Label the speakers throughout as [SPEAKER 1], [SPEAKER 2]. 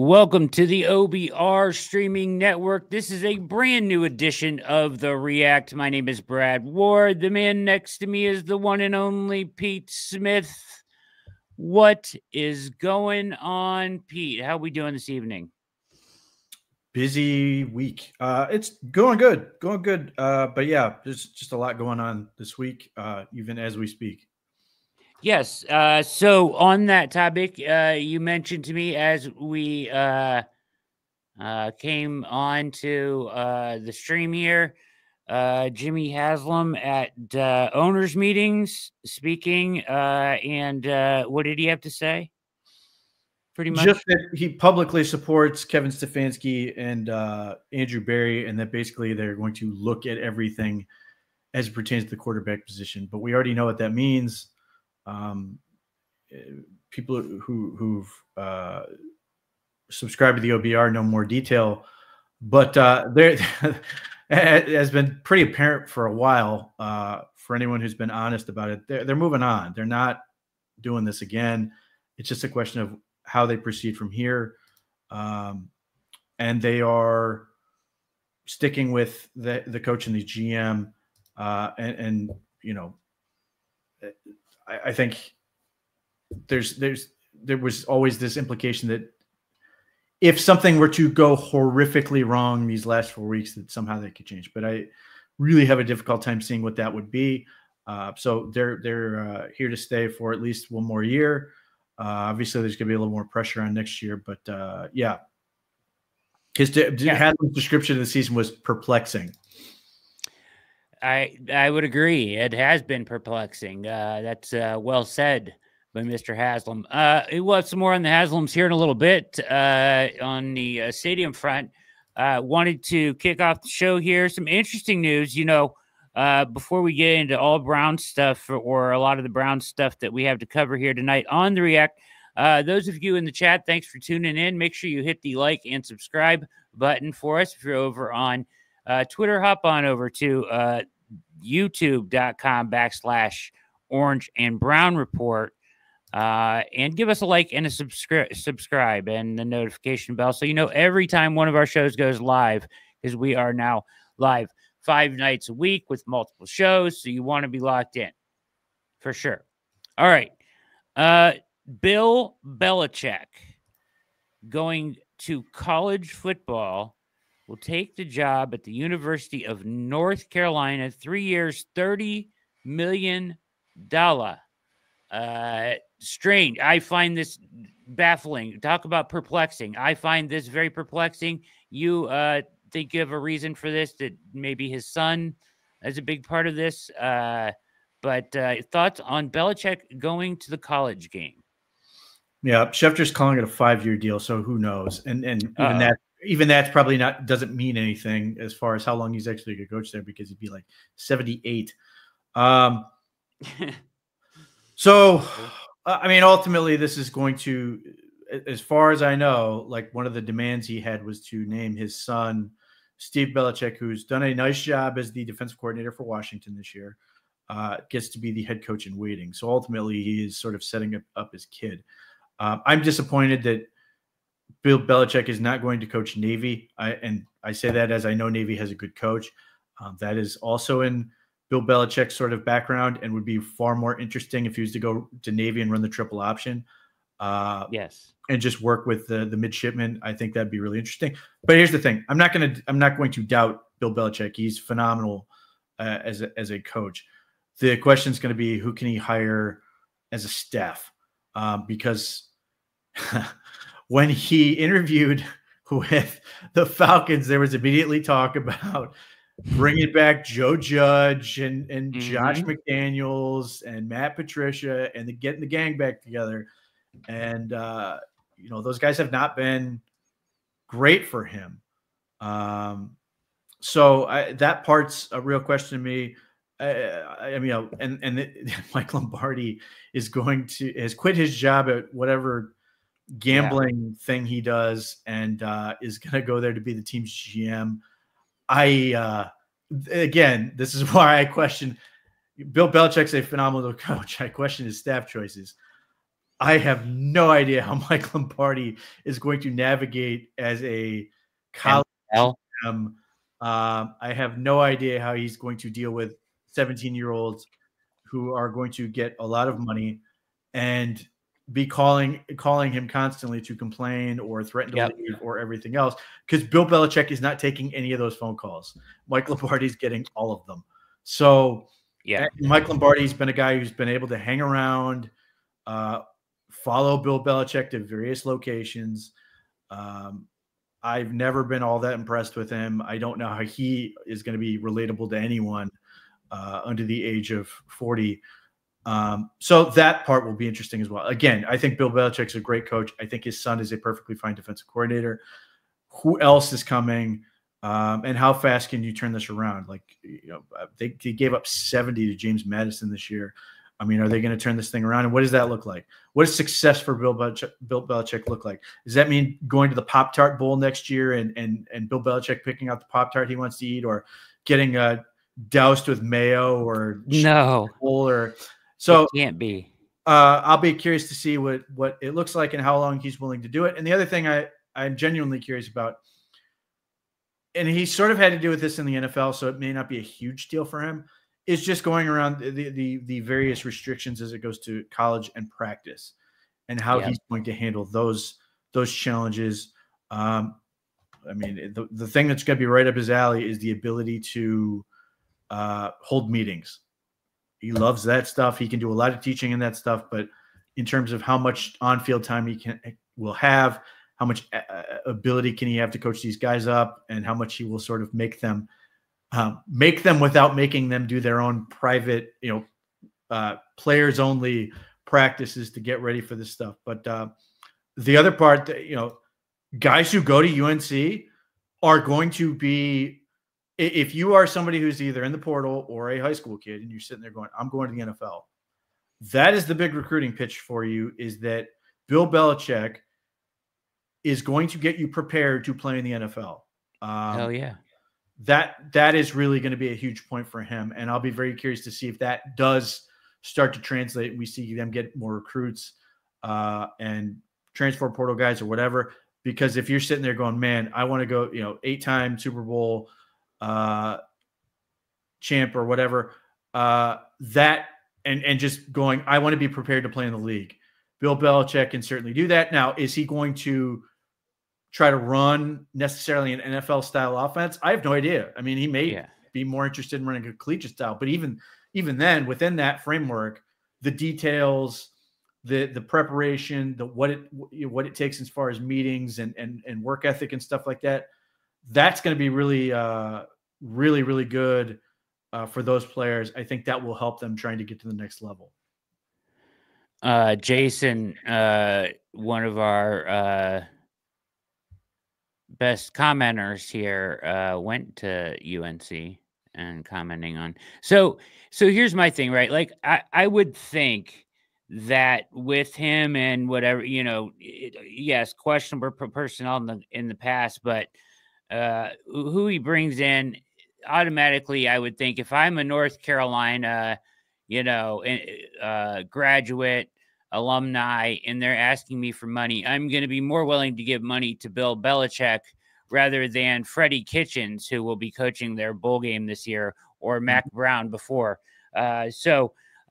[SPEAKER 1] Welcome to the OBR streaming network. This is a brand new edition of The React. My name is Brad Ward. The man next to me is the one and only Pete Smith. What is going on, Pete? How are we doing this evening?
[SPEAKER 2] Busy week. It's going good. But yeah, there's just a lot going on this week, even as we speak.
[SPEAKER 1] Yes. So on that topic, you mentioned to me as we came on to the stream here, Jimmy Haslam at owners meetings speaking. And what did he have to say? Pretty much
[SPEAKER 2] just that he publicly supports Kevin Stefanski and Andrew Berry, and that basically they're going to look at everything as it pertains to the quarterback position. But we already know what that means. People who've subscribed to the OBR know more detail, but there has been pretty apparent for a while for anyone who's been honest about it. They're moving on. They're not doing this again. It's just a question of how they proceed from here, and they are sticking with the coach and the GM, and you know, I think there was always this implication that if something were to go horrifically wrong these last 4 weeks, that somehow they could change. But I really have a difficult time seeing what that would be. So they're here to stay for at least one more year. Obviously, there's going to be a little more pressure on next year, but yeah, his description of the season was perplexing.
[SPEAKER 1] I would agree. It has been perplexing. That's well said by Mr. Haslam. We'll have some more on the Haslams here in a little bit on the stadium front. Wanted to kick off the show here. Some interesting news, before we get into all Brown stuff or a lot of the Brown stuff that we have to cover here tonight on The React. Those of you in the chat, thanks for tuning in. Make sure you hit the like and subscribe button for us. If you're over on Twitter, hop on over to youtube.com/Orange and Brown Report and give us a like and a subscribe and the notification bell so you know every time one of our shows goes live, because we are now live 5 nights a week with multiple shows, so you want to be locked in for sure. All right. Bill Belichick going to college football will take the job at the University of North Carolina, 3 years, $30 million. Strange. I find this baffling. Talk about perplexing. I find this very perplexing. You think you have a reason for this, that maybe his son is a big part of this. But thoughts on Belichick going to the college game?
[SPEAKER 2] Yeah, Schefter's calling it a 5-year deal, so who knows? And even that's probably doesn't mean anything as far as how long he's actually a coach there, because he'd be like 78. So, I mean, ultimately, this is going to, as far as I know, like one of the demands he had was to name his son, Steve Belichick, who's done a nice job as the defensive coordinator for Washington this year, gets to be the head coach in waiting. So ultimately, he is sort of setting up his kid. I'm disappointed that Bill Belichick is not going to coach Navy. I say that as I know Navy has a good coach. That is also in Bill Belichick's sort of background and would be far more interesting if he was to go to Navy and run the triple option.
[SPEAKER 1] Yes.
[SPEAKER 2] And just work with the midshipmen. I think that'd be really interesting. But here's the thing. I'm not going to doubt Bill Belichick. He's phenomenal as a coach. The question is going to be, who can he hire as a staff? Because when he interviewed with the Falcons, there was immediately talk about bringing back Joe Judge and Josh McDaniels and Matt Patricia and getting the gang back together. And, those guys have not been great for him. So that part's a real question to me. Mike Lombardi has quit his job at whatever gambling thing he does and is going to go there to be the team's GM. Again, this is why I question Bill Belichick's a phenomenal coach. I question his staff choices. I have no idea how Mike Lombardi is going to navigate as a college GM. I have no idea how he's going to deal with 17-year-olds who are going to get a lot of money and be calling him constantly to complain or threaten to leave or everything else, because Bill Belichick is not taking any of those phone calls. Mike Lombardi's getting all of them. So Mike Lombardi's been a guy who's been able to hang around, follow Bill Belichick to various locations. I've never been all that impressed with him. I don't know how he is going to be relatable to anyone under the age of 40. So that part will be interesting as well. Again, I think Bill Belichick's a great coach. I think his son is a perfectly fine defensive coordinator. Who else is coming? And how fast can you turn this around? Like, they gave up 70 to James Madison this year. I mean, are they going to turn this thing around? And what does that look like? What does success for Bill Belichick look like? Does that mean going to the Pop-Tart Bowl next year and Bill Belichick picking out the Pop-Tart he wants to eat, or getting doused with mayo or
[SPEAKER 1] no?
[SPEAKER 2] Or so
[SPEAKER 1] it can't be.
[SPEAKER 2] I'll be curious to see what it looks like and how long he's willing to do it. And the other thing I'm genuinely curious about, and he sort of had to do with this in the NFL, so it may not be a huge deal for him, is just going around the various restrictions as it goes to college and practice, and how he's going to handle those challenges. I mean, the thing that's going to be right up his alley is the ability to hold meetings. He loves that stuff. He can do a lot of teaching in that stuff, but in terms of how much on-field time he will have, how much ability can he have to coach these guys up, and how much he will sort of make them without making them do their own private, players only practices to get ready for this stuff. But the other part, guys who go to UNC are going to be, if you are somebody who's either in the portal or a high school kid and you're sitting there going, I'm going to the NFL, that is the big recruiting pitch for you, is that Bill Belichick is going to get you prepared to play in the NFL.
[SPEAKER 1] Hell yeah.
[SPEAKER 2] That is really going to be a huge point for him. And I'll be very curious to see if that does start to translate. We see them get more recruits and transfer portal guys or whatever. Because if you're sitting there going, man, I want to go, 8-time Super Bowl champ or whatever, that and just going, I want to be prepared to play in the league. Bill Belichick can certainly do that. Now, is he going to try to run necessarily an NFL style offense? I have no idea. I mean, he may be more interested in running a collegiate style, but even then, within that framework, the details, the preparation, what it takes as far as meetings and work ethic and stuff like that, that's going to be really, really, really good for those players. I think that will help them trying to get to the next level.
[SPEAKER 1] Jason, one of our best commenters here, went to UNC and commenting on. So here's my thing, right? Like I would think that with him and whatever, yes, questionable personnel in the past, but who he brings in, automatically, I would think if I'm a North Carolina, graduate alumni, and they're asking me for money, I'm going to be more willing to give money to Bill Belichick rather than Freddie Kitchens, who will be coaching their bowl game this year, or Mac Brown before.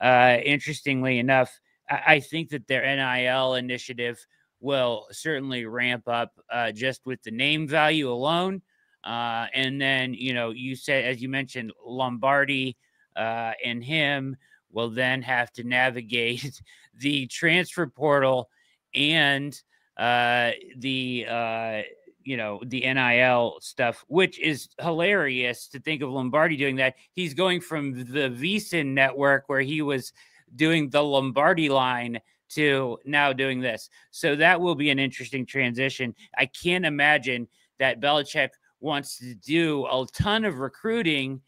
[SPEAKER 1] Interestingly enough, I think that their NIL initiative will certainly ramp up just with the name value alone. And then, you said, as you mentioned, Lombardi and him will then have to navigate the transfer portal and the NIL stuff, which is hilarious to think of Lombardi doing that. He's going from the VSiN network, where he was doing the Lombardi line, to now doing this. So that will be an interesting transition. I can't imagine that Belichick wants to do a ton of recruiting.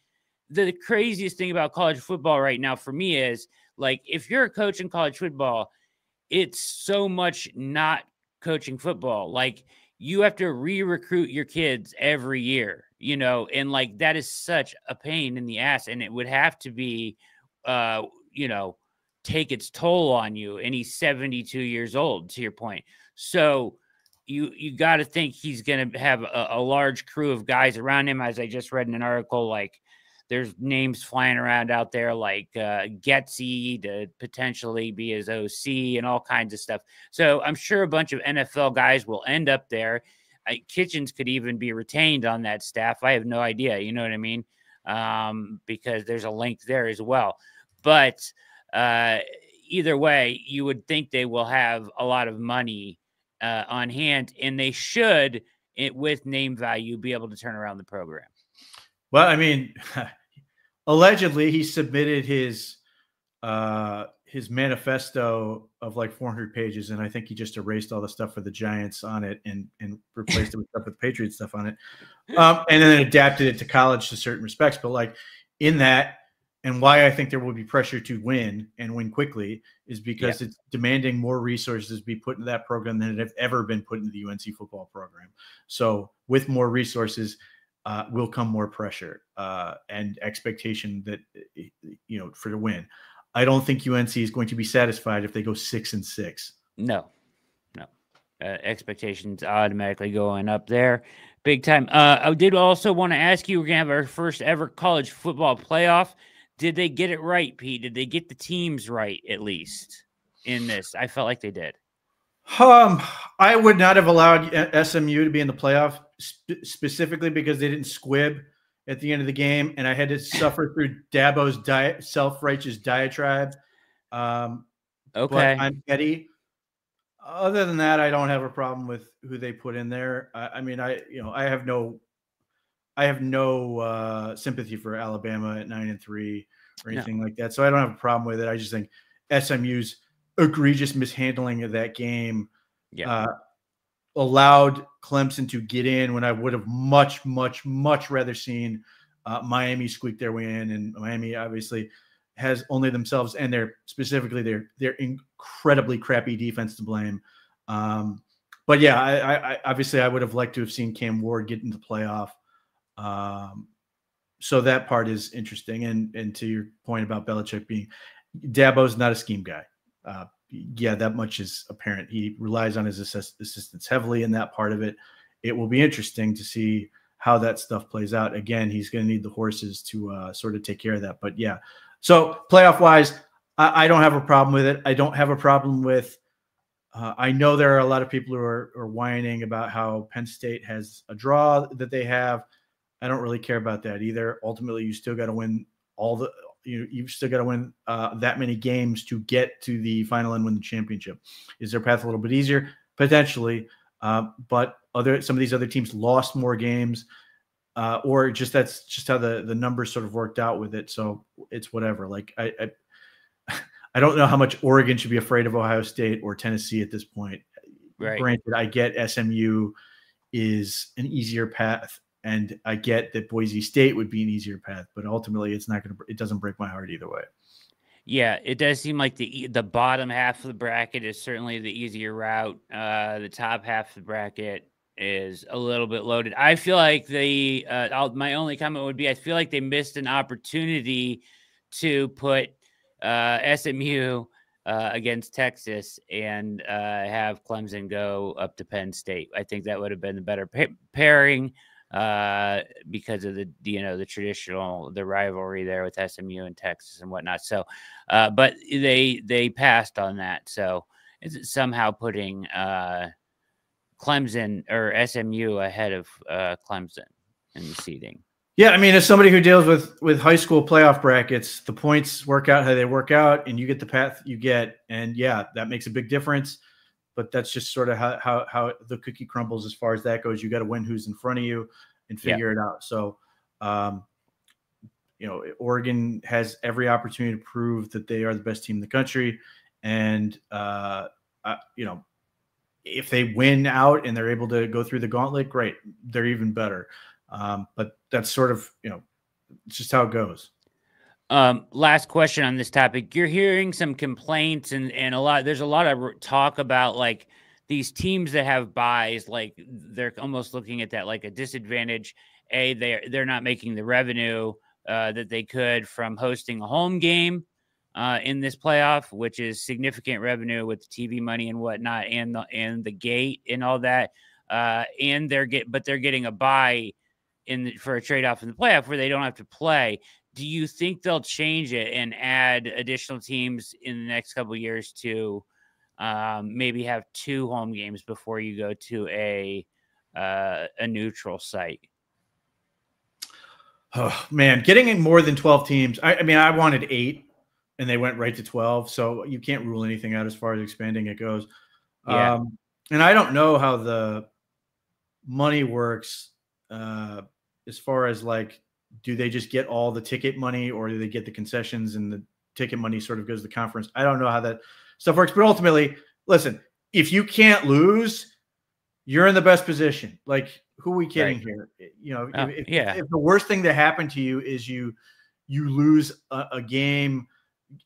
[SPEAKER 1] The craziest thing about college football right now for me is, like, if you're a coach in college football, it's so much not coaching football. Like, you have to re-recruit your kids every year, and like, that is such a pain in the ass. And it would have to be, take its toll on you, and he's 72 years old, to your point. So you got to think he's going to have a large crew of guys around him. As I just read in an article, like there's names flying around out there like Getsy to potentially be his OC and all kinds of stuff. So I'm sure a bunch of NFL guys will end up there. Kitchens could even be retained on that staff. I have no idea. You know what I mean? Because there's a link there as well. But either way, you would think they will have a lot of money on hand, and they should, with name value, be able to turn around the program.
[SPEAKER 2] Well, I mean, allegedly he submitted his manifesto of like 400 pages, and I think he just erased all the stuff for the Giants on it and replaced it with stuff with Patriot stuff on it, and then adapted it to college to certain respects. But like in that, and why I think there will be pressure to win and win quickly is because it's demanding more resources be put into that program than have ever been put into the UNC football program. So with more resources will come more pressure and expectation that, for the win. I don't think UNC is going to be satisfied if they go 6-6.
[SPEAKER 1] No. Expectations automatically going up there big time. I did also want to ask you, we're going to have our first ever college football playoff. Did they get it right, Pete? Did they get the teams right, at least, in this? I felt like they did.
[SPEAKER 2] I would not have allowed SMU to be in the playoff specifically because they didn't squib at the end of the game, and I had to suffer through Dabo's self-righteous diatribe. Okay. But I'm petty. Other than that, I don't have a problem with who they put in there. I mean, I have no sympathy for Alabama at 9-3 or anything like that. So I don't have a problem with it. I just think SMU's egregious mishandling of that game allowed Clemson to get in when I would have much, much, much rather seen Miami squeak their way in. And Miami obviously has only themselves and their incredibly crappy defense to blame. But yeah, I obviously I would have liked to have seen Cam Ward get into the playoff. So that part is interesting. And to your point about Belichick Dabo's not a scheme guy. That much is apparent. He relies on his assistants heavily in that part of it. It will be interesting to see how that stuff plays out. Again, he's going to need the horses to sort of take care of that. But yeah, so playoff wise, I don't have a problem with it. I don't have a problem with. I know there are a lot of people who are whining about how Penn State has a draw that they have. I don't really care about that either. Ultimately, you still got to win you've still got to win that many games to get to the final and win the championship. Is their path a little bit easier? Potentially. But some of these other teams lost more games or just that's just how the numbers sort of worked out with it. So it's whatever. Like I don't know how much Oregon should be afraid of Ohio State or Tennessee at this point. Right. Granted, I get SMU is an easier path. And I get that Boise State would be an easier path, but ultimately it doesn't break my heart either way.
[SPEAKER 1] Yeah, it does seem like the bottom half of the bracket is certainly the easier route. The top half of the bracket is a little bit loaded. I feel like my only comment would be I feel like they missed an opportunity to put SMU against Texas and have Clemson go up to Penn State. I think that would have been the better pairing. Because of the traditional rivalry there with SMU and Texas and whatnot. So, but they passed on that. So it's somehow putting Clemson or SMU ahead of Clemson in the seeding.
[SPEAKER 2] Yeah, I mean, as somebody who deals with high school playoff brackets, the points work out how they work out, and you get the path you get, and yeah, that makes a big difference. But that's just sort of how the cookie crumbles as far as that goes. You got to win who's in front of you and figure it out. So, Oregon has every opportunity to prove that they are the best team in the country. And, if they win out and they're able to go through the gauntlet, great. They're even better. But that's sort of, it's just how it goes.
[SPEAKER 1] Last question on this topic. You're hearing some complaints and there's a lot of talk about like these teams that have buys, like they're almost looking at that like a disadvantage. They're not making the revenue that they could from hosting a home game. in this playoff, which is significant revenue with TV money and whatnot, and the gate and all that. And they're getting a bye for a trade-off in the playoff where they don't have to play. Do you think they'll change it and add additional teams in the next couple of years to maybe have 2 home games before you go to a neutral site?
[SPEAKER 2] Oh man, getting in more than 12 teams. I mean, I wanted 8 and they went right to 12. So you can't rule anything out as far as expanding it goes.
[SPEAKER 1] Yeah.
[SPEAKER 2] And I don't know how the money works as far as like, do they just get all the ticket money or do they get the concessions and the ticket money sort of goes to the conference? I don't know how that stuff works, but ultimately, listen, if you can't lose, you're in the best position. Like, who are we kidding here? You know, if the worst thing that happened to you is you lose a game,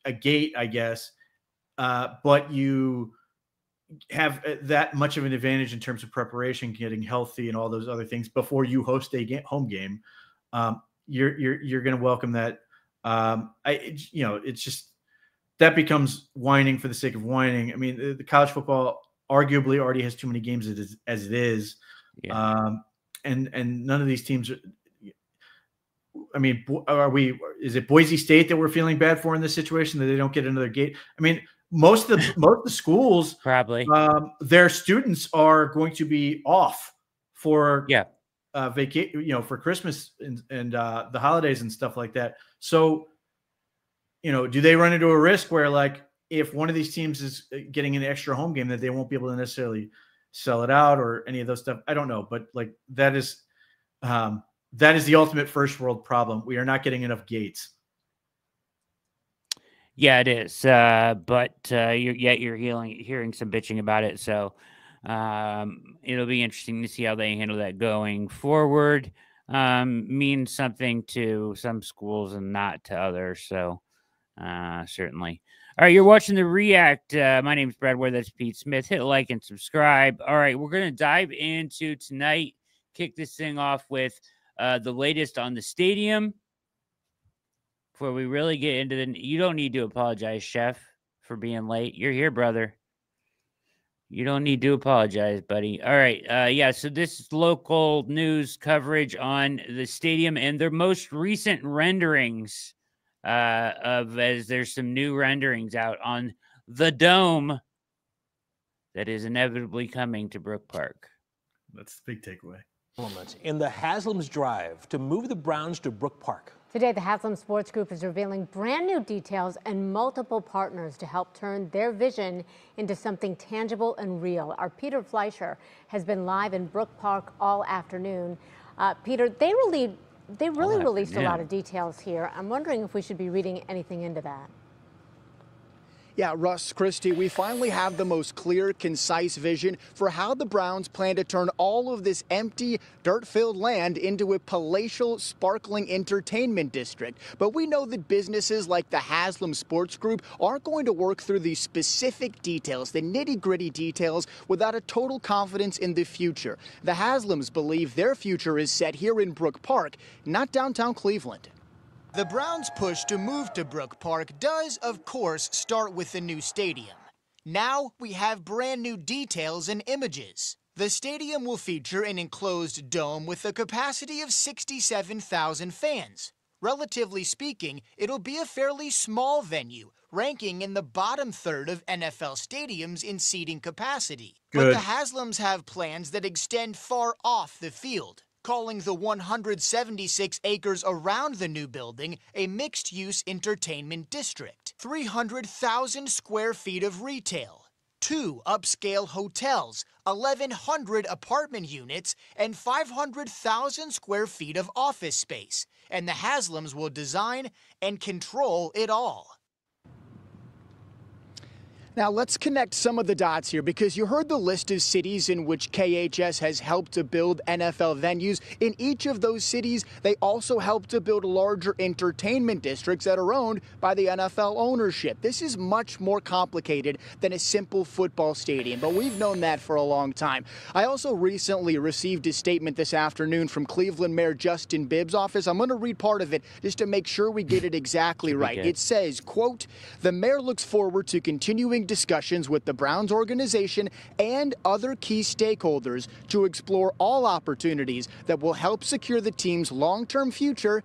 [SPEAKER 2] a gate, I guess, but you have that much of an advantage in terms of preparation, getting healthy and all those other things before you host a home game, you're going to welcome that. It's just, that becomes whining for the sake of whining. I mean, the college football arguably already has too many games as it is. Yeah. And none of these teams are, I mean, is it Boise State that we're feeling bad for in this situation that they don't get another gate? I mean, most of the schools
[SPEAKER 1] probably
[SPEAKER 2] their students are going to be off for vacation, for Christmas and the holidays and stuff like that. So, do they run into a risk where, like, if one of these teams is getting an extra home game, that they won't be able to necessarily sell it out or any of those stuff? I don't know, but like that is the ultimate first world problem. We are not getting enough gates.
[SPEAKER 1] Yeah, it is. But you're hearing some bitching about it. So it'll be interesting to see how they handle that going forward. Means something to some schools and not to others. So certainly. All right, you're watching The React. My name is Brad Ware. That's Pete Smith. Hit like and subscribe. All right, we're going to dive into tonight. Kick this thing off with the latest on the stadium. Before we really get into you don't need to apologize, Chef, for being late. You're here, brother. You don't need to apologize, buddy. All right. So this is local news coverage on the stadium and their most recent renderings as there's some new renderings out on the dome that is inevitably coming to Brook Park.
[SPEAKER 2] That's the big takeaway.
[SPEAKER 3] In the Haslam's drive to move the Browns to Brook Park.
[SPEAKER 4] Today, the Haslam Sports Group is revealing brand new details and multiple partners to help turn their vision into something tangible and real. Our Peter Fleischer has been live in Brook Park all afternoon. Peter, they really released a lot of details here. I'm wondering if we should be reading anything into that.
[SPEAKER 5] Yeah, Russ, Christy, we finally have the most clear, concise vision for how the Browns plan to turn all of this empty, dirt-filled land into a palatial, sparkling entertainment district. But we know that businesses like the Haslam Sports Group aren't going to work through the specific details, the nitty-gritty details, without a total confidence in the future. The Haslams believe their future is set here in Brook Park, not downtown Cleveland. The Browns' push to move to Brook Park does, of course, start with the new stadium. Now we have brand new details and images. The stadium will feature an enclosed dome with a capacity of 67,000 fans. Relatively speaking, it'll be a fairly small venue, ranking in the bottom third of NFL stadiums in seating capacity. But the Haslams have plans that extend far off the field, calling the 176 acres around the new building a mixed-use entertainment district. 300,000 square feet of retail, 2 upscale hotels, 1,100 apartment units, and 500,000 square feet of office space. And the Haslams will design and control it all. Now, let's connect some of the dots here, because you heard the list of cities in which KHS has helped to build NFL venues. In each of those cities, they also help to build larger entertainment districts that are owned by the NFL ownership. This is much more complicated than a simple football stadium, but we've known that for a long time. I also recently received a statement this afternoon from Cleveland Mayor Justin Bibb's office. I'm going to read part of it just to make sure we get it exactly right. It says, quote, "The mayor looks forward to continuing discussions with the Browns organization and other key stakeholders to explore all opportunities that will help secure the team's long-term future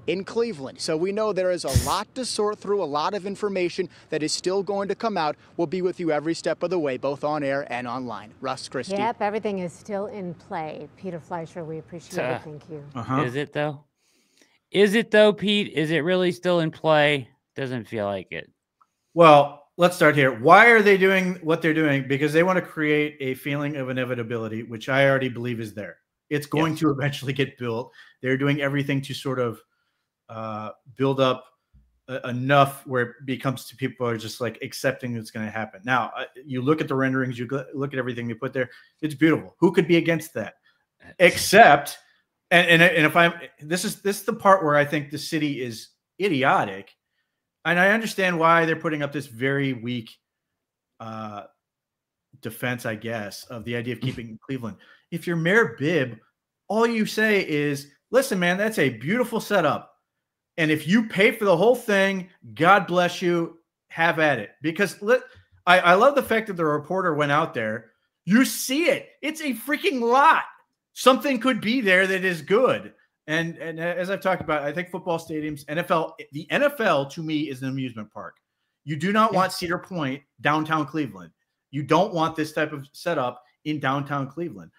[SPEAKER 5] in Cleveland." So we know there is a lot to sort through, a lot of information that is still going to come out. We'll be with you every step of the way, both on air and online. Russ, Christy.
[SPEAKER 4] Yep, everything is still in play. Peter Fleischer, we appreciate it. Thank you.
[SPEAKER 1] Is it though? Is it though, Pete? Is it really still in play? Doesn't feel like it.
[SPEAKER 2] Well, let's start here. Why are they doing what they're doing? Because they want to create a feeling of inevitability, which I already believe is there. It's going to eventually get built. They're doing everything to sort of build up enough where it becomes to people are just like accepting it's going to happen. Now, you look at the renderings, you look at everything they put there. It's beautiful. Who could be against that? Except, and if this is the part where I think the city is idiotic. And I understand why they're putting up this very weak defense, I guess, of the idea of keeping Cleveland. If you're Mayor Bibb, all you say is, listen, man, that's a beautiful setup. And if you pay for the whole thing, God bless you, have at it. Because I love the fact that the reporter went out there. You see it. It's a freaking lot. Something could be there that is good. And as I've talked about, I think football stadiums, the NFL to me is an amusement park. You do not want Cedar Point, downtown Cleveland. You don't want this type of setup in downtown Cleveland.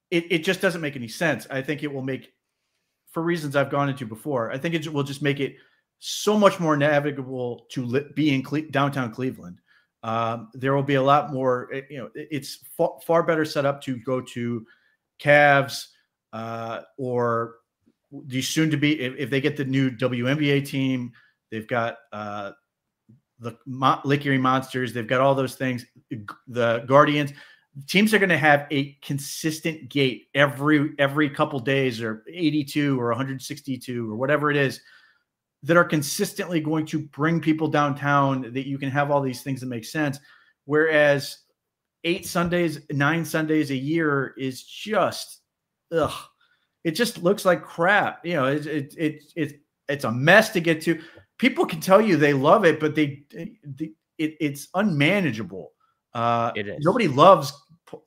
[SPEAKER 2] It just doesn't make any sense. I think it will make, for reasons I've gone into before, I think it will just make it so much more navigable to be in downtown Cleveland. There will be a lot more, it's far better set up to go to Cavs, or the soon to be, if they get the new WNBA team, they've got the Lake Erie Monsters, they've got all those things, the Guardians. Teams are going to have a consistent gate every couple days, or 82 or 162 or whatever it is, that are consistently going to bring people downtown, that you can have all these things that make sense. Whereas 9 Sundays a year is just, it just looks like crap. It's a mess to get to. People can tell you they love it, but it's unmanageable.
[SPEAKER 1] It is.
[SPEAKER 2] Nobody loves,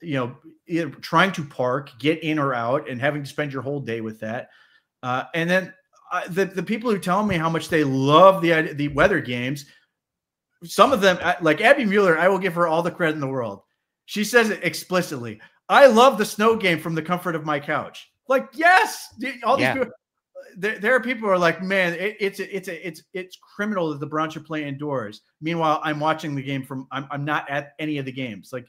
[SPEAKER 2] either trying to park, get in or out, and having to spend your whole day with that. And then the people who tell me how much they love the weather games, some of them, like Abby Mueller, I will give her all the credit in the world. She says it explicitly. I love the snow game from the comfort of my couch. Like, yes, all these people. There are people who are like, man, it's criminal that the Browns should play indoors. Meanwhile, I'm watching the game I'm not at any of the games. Like,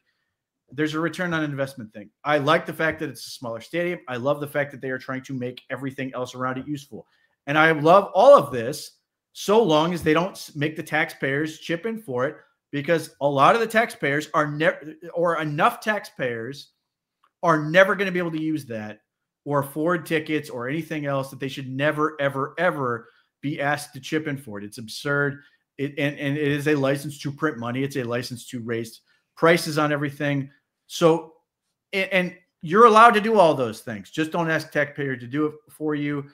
[SPEAKER 2] there's a return on investment thing. I like the fact that it's a smaller stadium. I love the fact that they are trying to make everything else around it useful. And I love all of this so long as they don't make the taxpayers chip in for it, because a lot of the taxpayers enough taxpayers are never going to be able to use that or afford tickets or anything else, that they should never, ever, ever be asked to chip in for it. It's absurd. And it is a license to print money. It's a license to raise prices on everything. So, and you're allowed to do all those things. Just don't ask taxpayers to do it for you.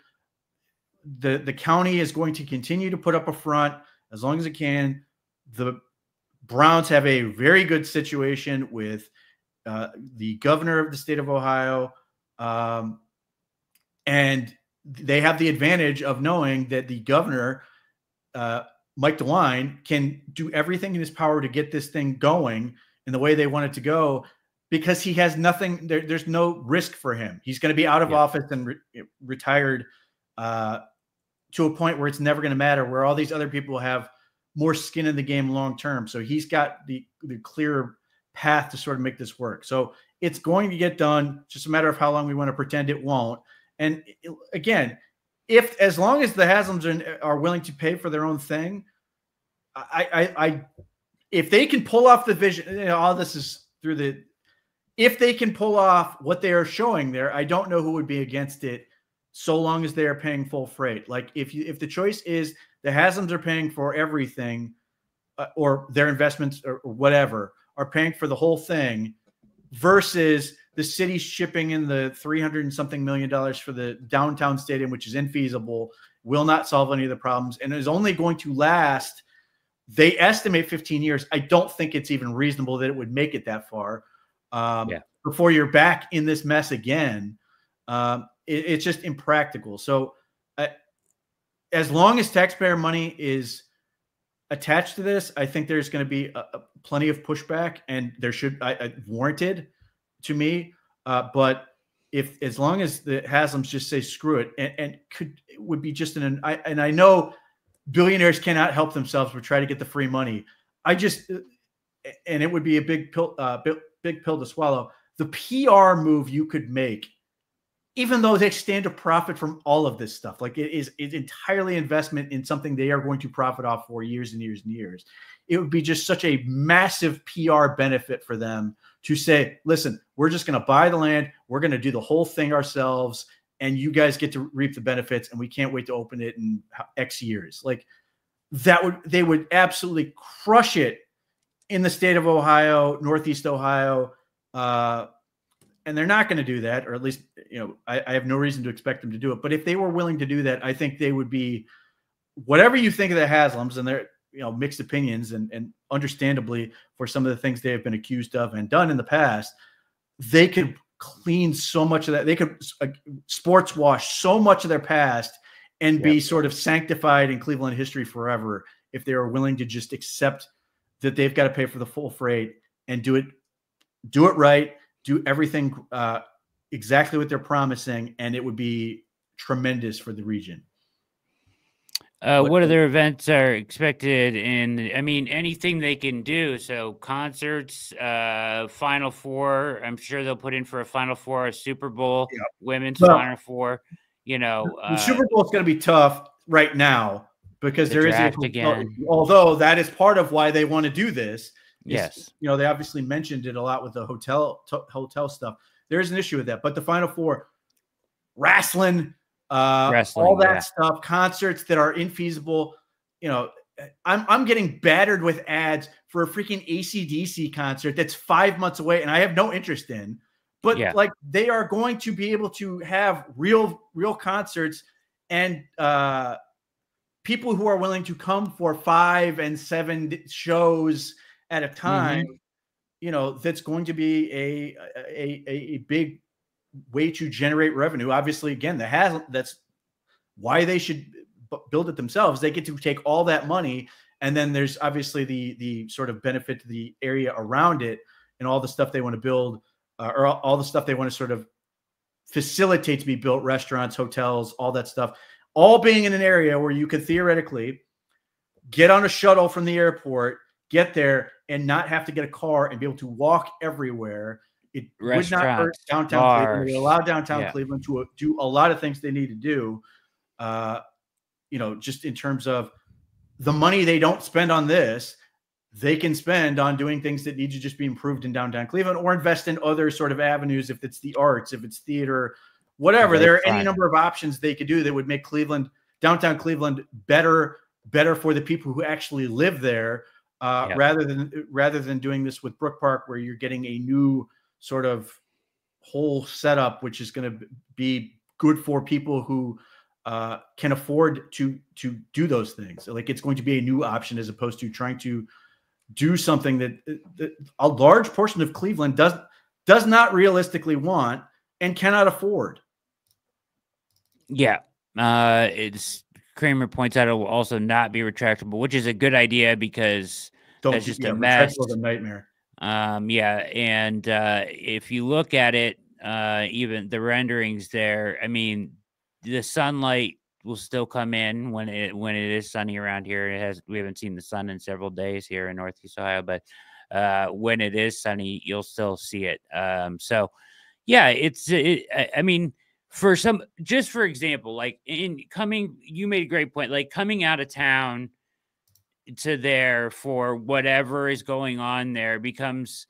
[SPEAKER 2] The county is going to continue to put up a front as long as it can. The Browns have a very good situation with the governor of the state of Ohio. And they have the advantage of knowing that the governor, Mike DeWine, can do everything in his power to get this thing going in the way they want it to go, because he has nothing. There's no risk for him. He's going to be out of office and retired to a point where it's never going to matter, where all these other people have more skin in the game long term. So he's got the clear path to sort of make this work. So it's going to get done. It's just a matter of how long we want to pretend it won't. And again, as long as the Haslams are willing to pay for their own thing, I if they can pull off the vision, all this is through the. If they can pull off what they are showing there, I don't know who would be against it, so long as they are paying full freight. Like if the choice is the Haslams are paying for everything, or their investments or whatever are paying for the whole thing, versus the city shipping in the $300 and something million for the downtown stadium, which is infeasible, will not solve any of the problems, and is only going to last. They estimate 15 years. I don't think it's even reasonable that it would make it that far. Before you're back in this mess again. It's just impractical. So as long as taxpayer money is attached to this, I think there's going to be plenty of pushback, and there should warranted to me. But as long as the Haslams just say screw it, and would be just and I know billionaires cannot help themselves but try to get the free money. And it would be a big pill to swallow. The PR move you could make, even though they stand to profit from all of this stuff, like it's entirely investment in something they are going to profit off for years and years and years. It would be just such a massive PR benefit for them to say, listen, we're just going to buy the land. We're going to do the whole thing ourselves, and you guys get to reap the benefits, and we can't wait to open it in X years. Like they would absolutely crush it in the state of Ohio, Northeast Ohio. And they're not going to do that, or at least, I have no reason to expect them to do it. But if they were willing to do that, I think they would be, whatever you think of the Haslams, and they're, mixed opinions, and understandably for some of the things they have been accused of and done in the past, they could clean so much of that. They could sports wash so much of their past and be sort of sanctified in Cleveland history forever if they were willing to just accept that they've got to pay for the full freight and do it right. Do everything exactly what they're promising, and it would be tremendous for the region.
[SPEAKER 1] What other events are expected anything they can do? So concerts, Final Four. I'm sure they'll put in for a Final Four, a Super Bowl, women's Final Four.
[SPEAKER 2] The Super Bowl is going to be tough right now because there is
[SPEAKER 1] again.
[SPEAKER 2] Although that is part of why they want to do this.
[SPEAKER 1] Yes.
[SPEAKER 2] They obviously mentioned it a lot with the hotel stuff. There is an issue with that, but the Final Four, wrestling, all that stuff, concerts that are infeasible. I'm getting battered with ads for a freaking AC/DC concert that's 5 months away, and I have no interest in. But like, they are going to be able to have real concerts, and people who are willing to come for 5 and 7 shows at a time, that's going to be a big way to generate revenue. Obviously, again, that's why they should build it themselves. They get to take all that money, and then there's obviously the sort of benefit to the area around it and all the stuff they want to build, or all the stuff they want to sort of facilitate to be built, restaurants, hotels, all that stuff, all being in an area where you could theoretically get on a shuttle from the airport, get there, and not have to get a car and be able to walk everywhere. It would not hurt downtown Cleveland. It would allow downtown Cleveland to do a lot of things they need to do, just in terms of the money they don't spend on this, they can spend on doing things that need to just be improved in downtown Cleveland, or invest in other sort of avenues. If it's the arts, if it's theater, whatever, there are any number of options they could do that would make downtown Cleveland better for the people who actually live there. Rather than doing this with Brook Park, where you're getting a new sort of whole setup, which is going to be good for people who can afford to do those things. Like, it's going to be a new option as opposed to trying to do something that a large portion of Cleveland does not realistically want and cannot afford.
[SPEAKER 1] Yeah, it's. Kramer points out it will also not be retractable, which is a good idea because that's just a mess.
[SPEAKER 2] Retractable is a nightmare.
[SPEAKER 1] And if you look at it, even the renderings there, the sunlight will still come in when it is sunny around here. We haven't seen the sun in several days here in Northeast Ohio, but when it is sunny, you'll still see it. For example, like you made a great point, like coming out of town to there for whatever is going on there becomes,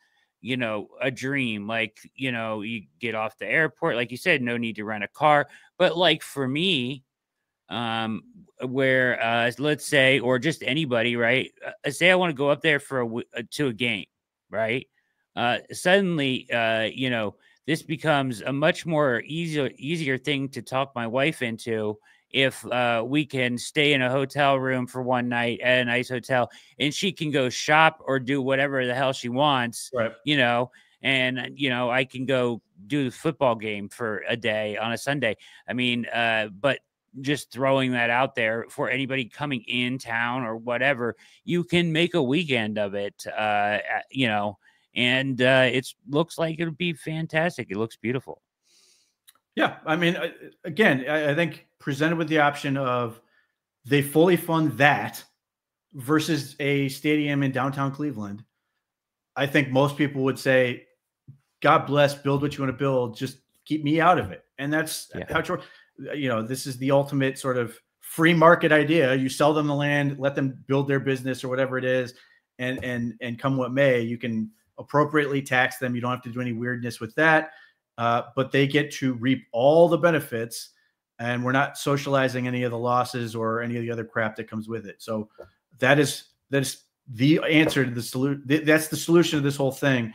[SPEAKER 1] a dream. Like, you get off the airport, like you said, no need to rent a car. But like for me, where let's say, or just anybody, right? Say I want to go up there for to a game, right? Suddenly, this becomes a much more easier thing to talk my wife into if we can stay in a hotel room for one night at a nice hotel, and she can go shop or do whatever the hell she wants,
[SPEAKER 2] Right.
[SPEAKER 1] and I can go do the football game for a day on a Sunday. I mean, but just throwing that out there for anybody coming in town or whatever, you can make a weekend of it, and it looks like it'll be fantastic. It looks beautiful.
[SPEAKER 2] Yeah. I mean, again, I think presented with the option of they fully fund that versus a stadium in downtown Cleveland, I think most people would say, God bless, build what you want to build. Just keep me out of it. And that's how it's, this is the ultimate sort of free market idea. You sell them the land, let them build their business or whatever it is. And come what may, you can appropriately tax them. You don't have to do any weirdness with that. But they get to reap all the benefits, and we're not socializing any of the losses or any of the other crap that comes with it. So that is the answer to the solution. That's the solution to this whole thing.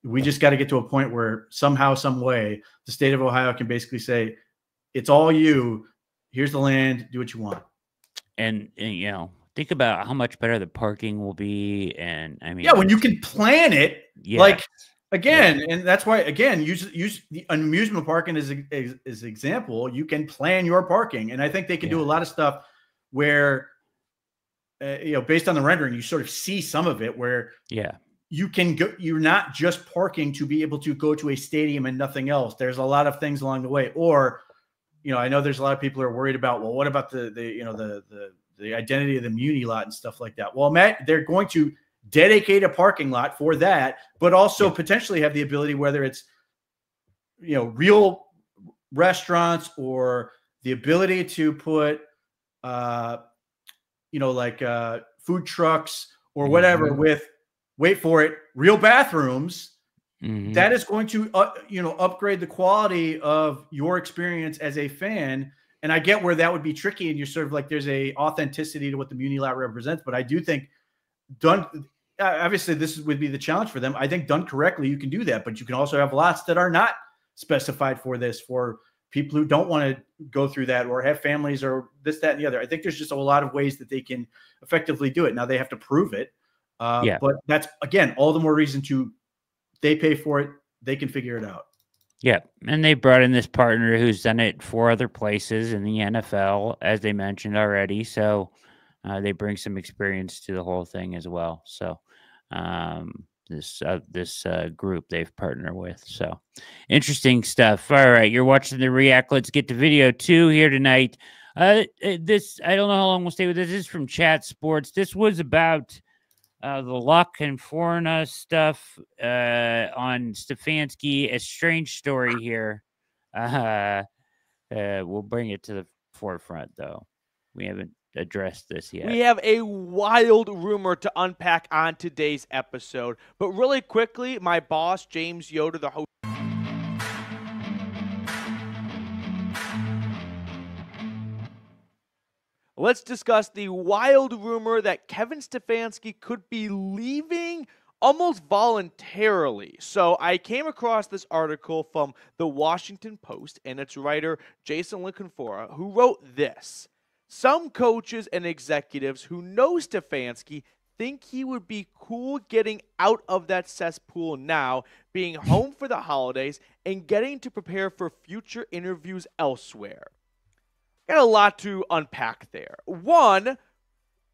[SPEAKER 2] We just got to get to a point where somehow, some way, the state of Ohio can basically say, it's all you. Here's the land. Do what you want.
[SPEAKER 1] And think about how much better the parking will be. And I mean,
[SPEAKER 2] when you can plan it, and that's why, again, use the amusement parking as example. You can plan your parking, and I think they can do a lot of stuff where, based on the rendering, you sort of see some of it where, you can go. You're not just parking to be able to go to a stadium and nothing else. There's a lot of things along the way. Or, I know there's a lot of people who are worried about, well, what about the identity of the Muni lot and stuff like that. Well, Matt, they're going to dedicate a parking lot for that, but also potentially have the ability, whether it's, real restaurants or the ability to put, food trucks or whatever with, wait for it, real bathrooms. That is going to, upgrade the quality of your experience as a fan. And I get where that would be tricky, and you're sort of like, there's a authenticity to what the Muni lot represents. But I do think obviously this would be the challenge for them. I think done correctly, you can do that, but you can also have lots that are not specified for this, for people who don't want to go through that or have families or this, that, and the other. I think there's just a lot of ways that they can effectively do it. Now they have to prove it. But that's, again, all the more reason they pay for it. They can figure it out.
[SPEAKER 1] Yeah, and they brought in this partner who's done it 4 other places in the NFL, as they mentioned already. So they bring some experience to the whole thing as well. So this group they've partnered with. So interesting stuff. All right, you're watching the React. Let's get to video 2 here tonight. This, I don't know how long we'll stay with this. This is from Chat Sports. This was about the Luck and Forna stuff on Stefanski. A strange story here. We'll bring it to the forefront, though. We haven't addressed this yet.
[SPEAKER 6] We have a wild rumor to unpack on today's episode. But really quickly, my boss, James Yoder, the host. Let's discuss the wild rumor that Kevin Stefanski could be leaving almost voluntarily. So I came across this article from the Washington Post and its writer, Jason Licanfora, who wrote this. Some coaches and executives who know Stefanski think he would be cool getting out of that cesspool now, being home for the holidays, and getting to prepare for future interviews elsewhere. Got a lot to unpack there. One,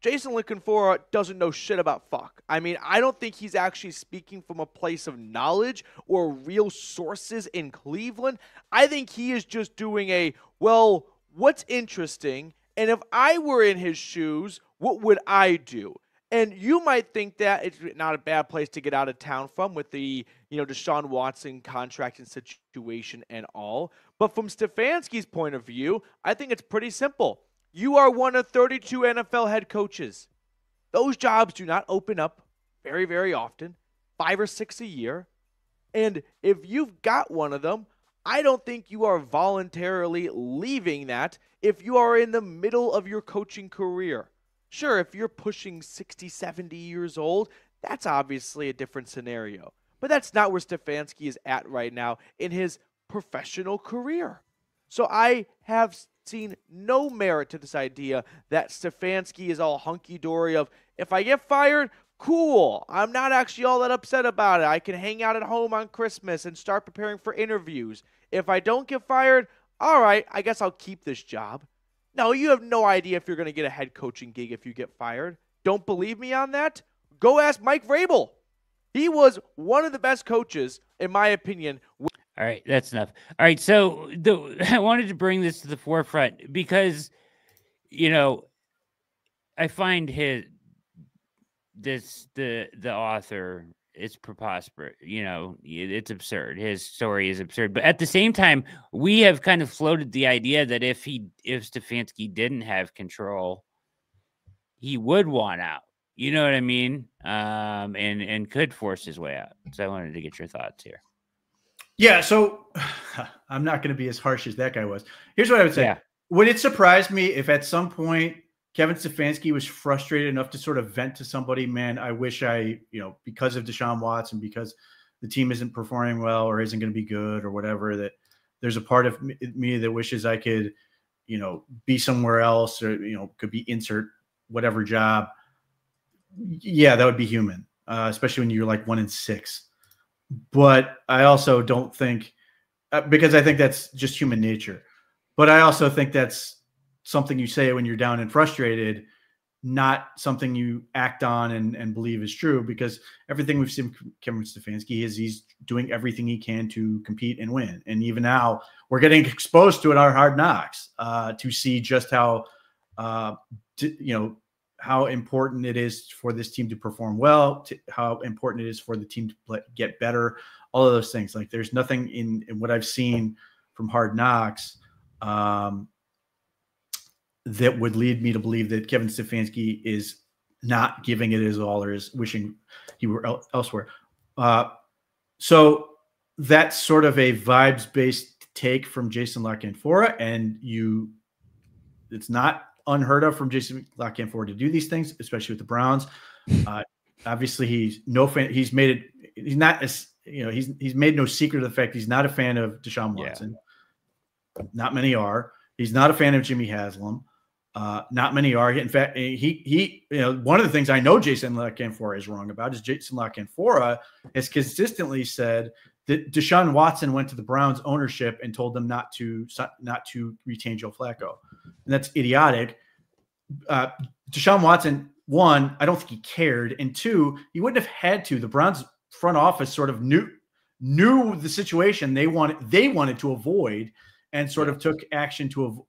[SPEAKER 6] Jason Licanfora doesn't know shit about fuck. I mean, I don't think he's actually speaking from a place of knowledge or real sources in Cleveland. I think he is just doing what's interesting, and if I were in his shoes, what would I do? And you might think that it's not a bad place to get out of town from with the, Deshaun Watson contract and situation and all. But from Stefanski's point of view, I think it's pretty simple. You are one of 32 NFL head coaches. Those jobs do not open up very, very often, 5 or 6 a year. And if you've got one of them, I don't think you are voluntarily leaving that if you are in the middle of your coaching career. Sure, if you're pushing 60, 70 years old, that's obviously a different scenario. But that's not where Stefanski is at right now in his professional career. So I have seen no merit to this idea that Stefanski is all hunky-dory of, if I get fired, cool, I'm not actually all that upset about it. I can hang out at home on Christmas and start preparing for interviews. If I don't get fired, all right, I guess I'll keep this job. No, you have no idea if you're going to get a head coaching gig if you get fired. Don't believe me on that? Go ask Mike Vrabel. He was one of the best coaches, in my opinion.
[SPEAKER 1] All right, that's enough. All right, so I wanted to bring this to the forefront because, I find the author, it's preposterous. It's absurd. His story is absurd. But at the same time, we have kind of floated the idea that if Stefanski didn't have control, he would want out. You know what I mean? And could force his way out. So I wanted to get your thoughts here.
[SPEAKER 2] Yeah, so I'm not going to be as harsh as that guy was. Here's what I would say.
[SPEAKER 1] Yeah.
[SPEAKER 2] Would it surprise me if at some point Kevin Stefanski was frustrated enough to sort of vent to somebody, man, I wish because of Deshaun Watson, because the team isn't performing well or isn't going to be good or whatever, that there's a part of me that wishes I could, be somewhere else or, could be insert whatever job. Yeah, that would be human, especially when you're like 1-6. But I also don't think, because I think that's just human nature. But I also think that's something you say when you're down and frustrated, not something you act on and believe is true, because everything we've seen from Kevin Stefanski is he's doing everything he can to compete and win. And even now we're getting exposed to it on our Hard Knocks to see just how, how important it is for this team to perform well, how important it is for the team to get better, all of those things. Like there's nothing in what I've seen from Hard Knocks that would lead me to believe that Kevin Stefanski is not giving it his all or is wishing he were elsewhere. So that's sort of a vibes-based take from Jason La Canfora, and it's not unheard of from Jason La Canfora to do these things, especially with the Browns. Obviously, he's made no secret of the fact he's not a fan of Deshaun Watson. Yeah. Not many are. He's not a fan of Jimmy Haslam. Not many are. In fact, he one of the things I know Jason La Canfora is wrong about is Jason La Canfora has consistently said that Deshaun Watson went to the Browns ownership and told them not to retain Joe Flacco. And that's idiotic. Deshaun Watson, one, I don't think he cared. And two, he wouldn't have had to. The Browns front office sort of knew the situation they wanted to avoid and sort of took action to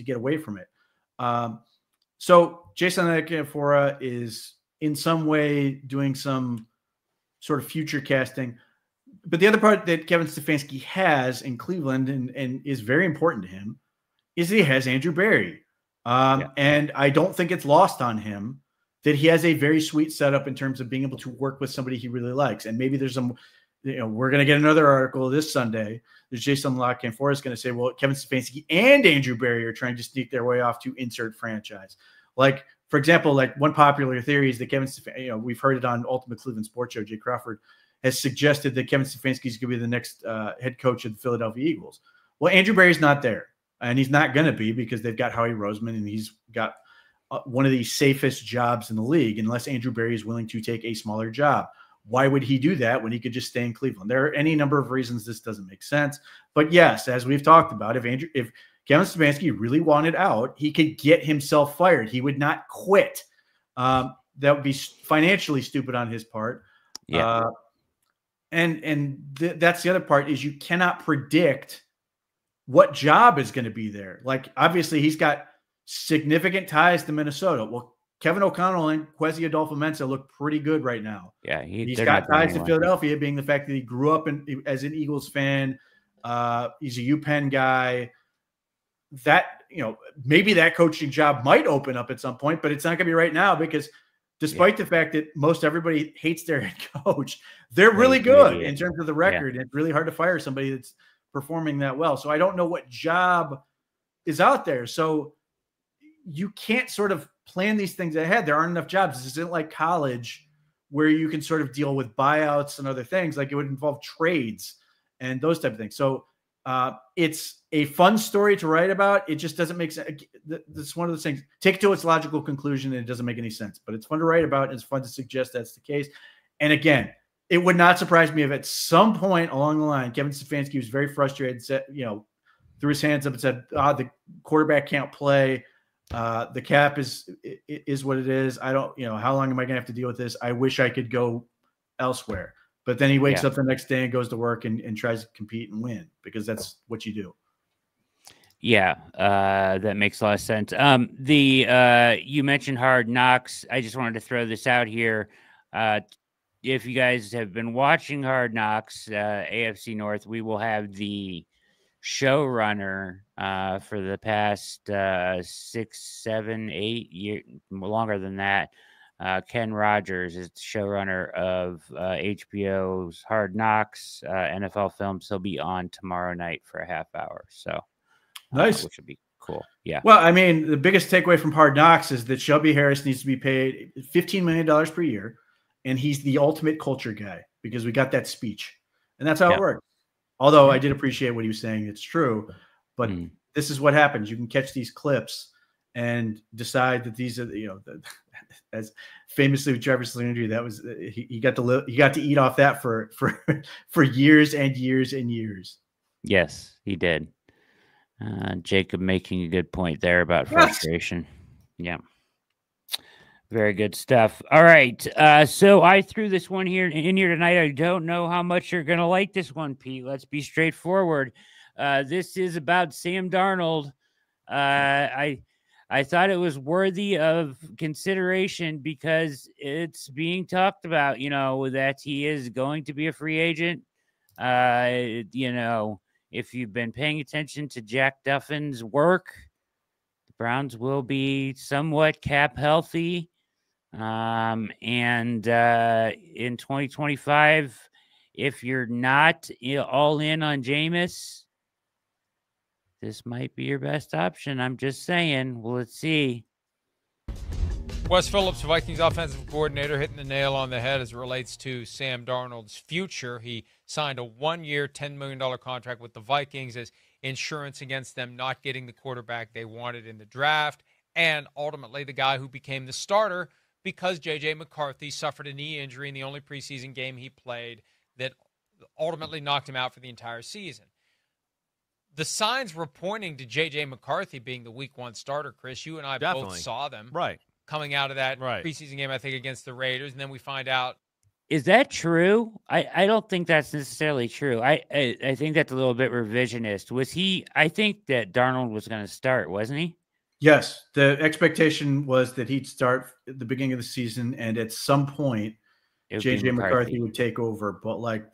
[SPEAKER 2] get away from it. So Jason La Canfora is in some way doing some sort of future casting. But the other part that Kevin Stefanski has in Cleveland and is very important to him is he has Andrew Berry. And I don't think it's lost on him that he has a very sweet setup in terms of being able to work with somebody he really likes. And maybe there's some, we're going to get another article this Sunday. There's Jason La Canfora is going to say, well, Kevin Stefanski and Andrew Berry are trying to sneak their way off to insert franchise. Like, for example, like one popular theory is that Kevin Stefanski, we've heard it on Ultimate Cleveland Sports Show, Jay Crawford has suggested that Kevin Stefanski is going to be the next head coach of the Philadelphia Eagles. Well, Andrew Berry's not there. And he's not going to be because they've got Howie Roseman and he's got one of the safest jobs in the league unless Andrew Berry is willing to take a smaller job. Why would he do that when he could just stay in Cleveland? There are any number of reasons this doesn't make sense. But yes, as we've talked about, if Kevin Stefanski really wanted out, he could get himself fired. He would not quit. That would be financially stupid on his part. Yeah. That's the other part is you cannot predict what job is going to be there. Like, obviously, he's got significant ties to Minnesota. Well, Kevin O'Connell and Kwesi Adolfo-Mensah look pretty good right now. Yeah, he's got ties to Philadelphia, being the fact that he grew up as an Eagles fan. He's a UPenn guy. that, maybe that coaching job might open up at some point, but it's not going to be right now because despite the fact that most everybody hates their head coach, they're really good in terms of the record. Yeah. It's really hard to fire somebody that's performing that well. So I don't know what job is out there. So you can't sort of plan these things ahead. There aren't enough jobs. This isn't like college where you can sort of deal with buyouts and other things. Like it would involve trades and those type of things. So it's a fun story to write about. It just doesn't make sense. It's one of those things. Take it to its logical conclusion, and it doesn't make any sense. But it's fun to write about. It's fun to suggest that's the case. And again, it would not surprise me if at some point along the line, Kevin Stefanski was very frustrated, said, threw his hands up and said, the quarterback can't play. The cap is what it is. I don't, how long am I going to have to deal with this? I wish I could go elsewhere. But then he wakes up the next day and goes to work and tries to compete and win because that's what you do.
[SPEAKER 1] Yeah, that makes a lot of sense. You mentioned Hard Knocks. I just wanted to throw this out here. If you guys have been watching Hard Knocks, AFC North, we will have the showrunner for the past 6, 7, 8 years, longer than that. Ken Rogers is the showrunner of HBO's Hard Knocks NFL films. He'll be on tomorrow night for a half hour. So
[SPEAKER 2] nice,
[SPEAKER 1] which would be cool. Yeah.
[SPEAKER 2] Well, I mean, the biggest takeaway from Hard Knocks is that Shelby Harris needs to be paid $15 million per year, and he's the ultimate culture guy because we got that speech, and that's how it works. Although I did appreciate what he was saying; it's true, but this is what happens. You can catch these clips and decide that these are, as famously with Travis Landry, that was he got to eat off that for years and years and years.
[SPEAKER 1] Yes, he did. Jacob making a good point there about frustration. Yeah. Very good stuff. All right. So I threw this one in here tonight. I don't know how much you're going to like this one, Pete. Let's be straightforward. This is about Sam Darnold. I thought it was worthy of consideration because it's being talked about, that he is going to be a free agent. If you've been paying attention to Jack Duffin's work, the Browns will be somewhat cap healthy. And in 2025, if you're not all in on Jameis, this might be your best option. I'm just saying. Well, let's see.
[SPEAKER 7] Wes Phillips, Vikings offensive coordinator, hitting the nail on the head as it relates to Sam Darnold's future. He signed a 1-year, $10 million contract with the Vikings as insurance against them not getting the quarterback they wanted in the draft, and ultimately the guy who became the starter because J.J. McCarthy suffered a knee injury in the only preseason game he played that ultimately knocked him out for the entire season. The signs were pointing to J.J. McCarthy being the week 1 starter, Chris. You and I both saw them coming out of that preseason game, I think, against the Raiders, and then we find out.
[SPEAKER 1] Is that true? I don't think that's necessarily true. I think that's a little bit revisionist. I think that Darnold was going to start, wasn't he?
[SPEAKER 2] Yes. The expectation was that he'd start at the beginning of the season, and at some point, J.J. McCarthy would take over. But,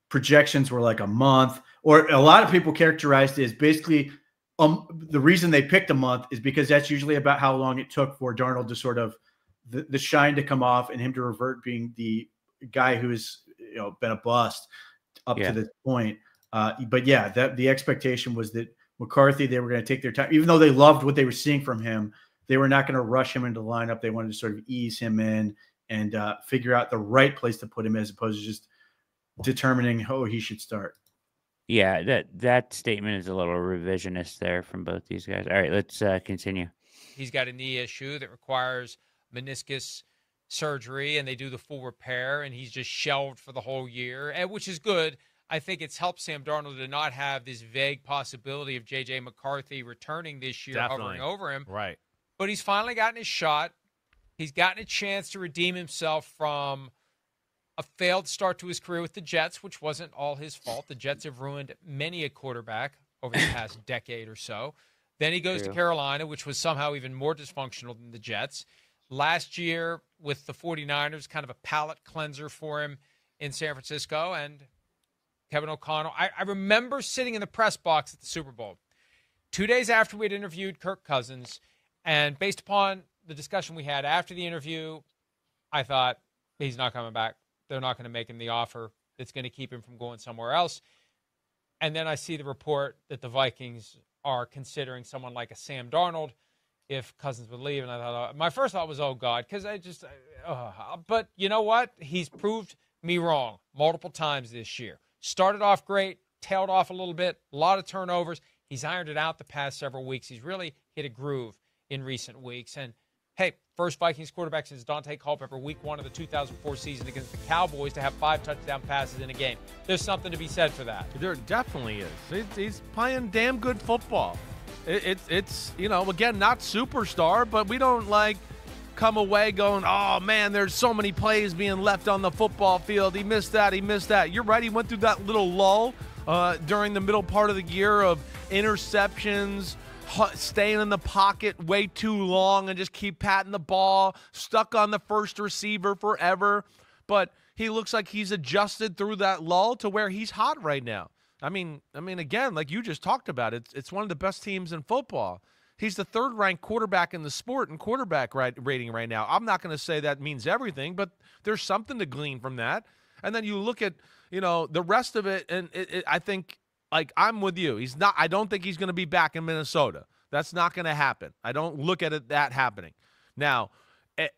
[SPEAKER 2] projections were like a month, or a lot of people characterized it as basically the reason they picked a month is because that's usually about how long it took for Darnold to sort of the shine to come off and him to revert being the guy who's been a bust up to this point. But yeah, the expectation was that McCarthy, they were going to take their time, even though they loved what they were seeing from him. They were not going to rush him into the lineup. They wanted to sort of ease him in and figure out the right place to put him as opposed to just determining he should start.
[SPEAKER 1] Yeah, that statement is a little revisionist there from both these guys. All right, let's continue.
[SPEAKER 7] He's got a knee issue that requires meniscus surgery, and they do the full repair, and he's just shelved for the whole year, which is good. I think it's helped Sam Darnold to not have this vague possibility of J.J. McCarthy returning this year, hovering over him.
[SPEAKER 8] Right.
[SPEAKER 7] But he's finally gotten his shot. He's gotten a chance to redeem himself from a failed start to his career with the Jets, which wasn't all his fault. The Jets have ruined many a quarterback over the past decade or so. Then he goes to Carolina, which was somehow even more dysfunctional than the Jets. Last year with the 49ers, kind of a palate cleanser for him in San Francisco. And Kevin O'Connell, I remember sitting in the press box at the Super Bowl. 2 days after we'd interviewed Kirk Cousins, and based upon the discussion we had after the interview, I thought he's not coming back. They're not going to make him the offer that's going to keep him from going somewhere else. And then I see the report that the Vikings are considering someone like a Sam Darnold if Cousins would leave. And I thought, my first thought was, oh, God, because but you know what? He's proved me wrong multiple times this year. Started off great, tailed off a little bit, a lot of turnovers. He's ironed it out the past several weeks. He's really hit a groove in recent weeks. And, hey, first Vikings quarterback since Dante Culpepper, week 1 of the 2004 season against the Cowboys to have 5 touchdown passes in a game. There's something to be said for that.
[SPEAKER 8] There definitely is. He's playing damn good football. It's again, not superstar, but we don't, come away going, oh, man, there's so many plays being left on the football field. He missed that. You're right. He went through that little lull during the middle part of the year of interceptions, staying in the pocket way too long and just keep patting the ball, stuck on the first receiver forever. But he looks like he's adjusted through that lull to where he's hot right now. I mean, again, like you just talked about, it's one of the best teams in football. He's the 3rd-ranked quarterback in the sport in quarterback rating right now. I'm not going to say that means everything, but there's something to glean from that. And then you look at, the rest of it, and I think, I'm with you. I don't think he's going to be back in Minnesota. That's not going to happen. I don't look at that happening. Now,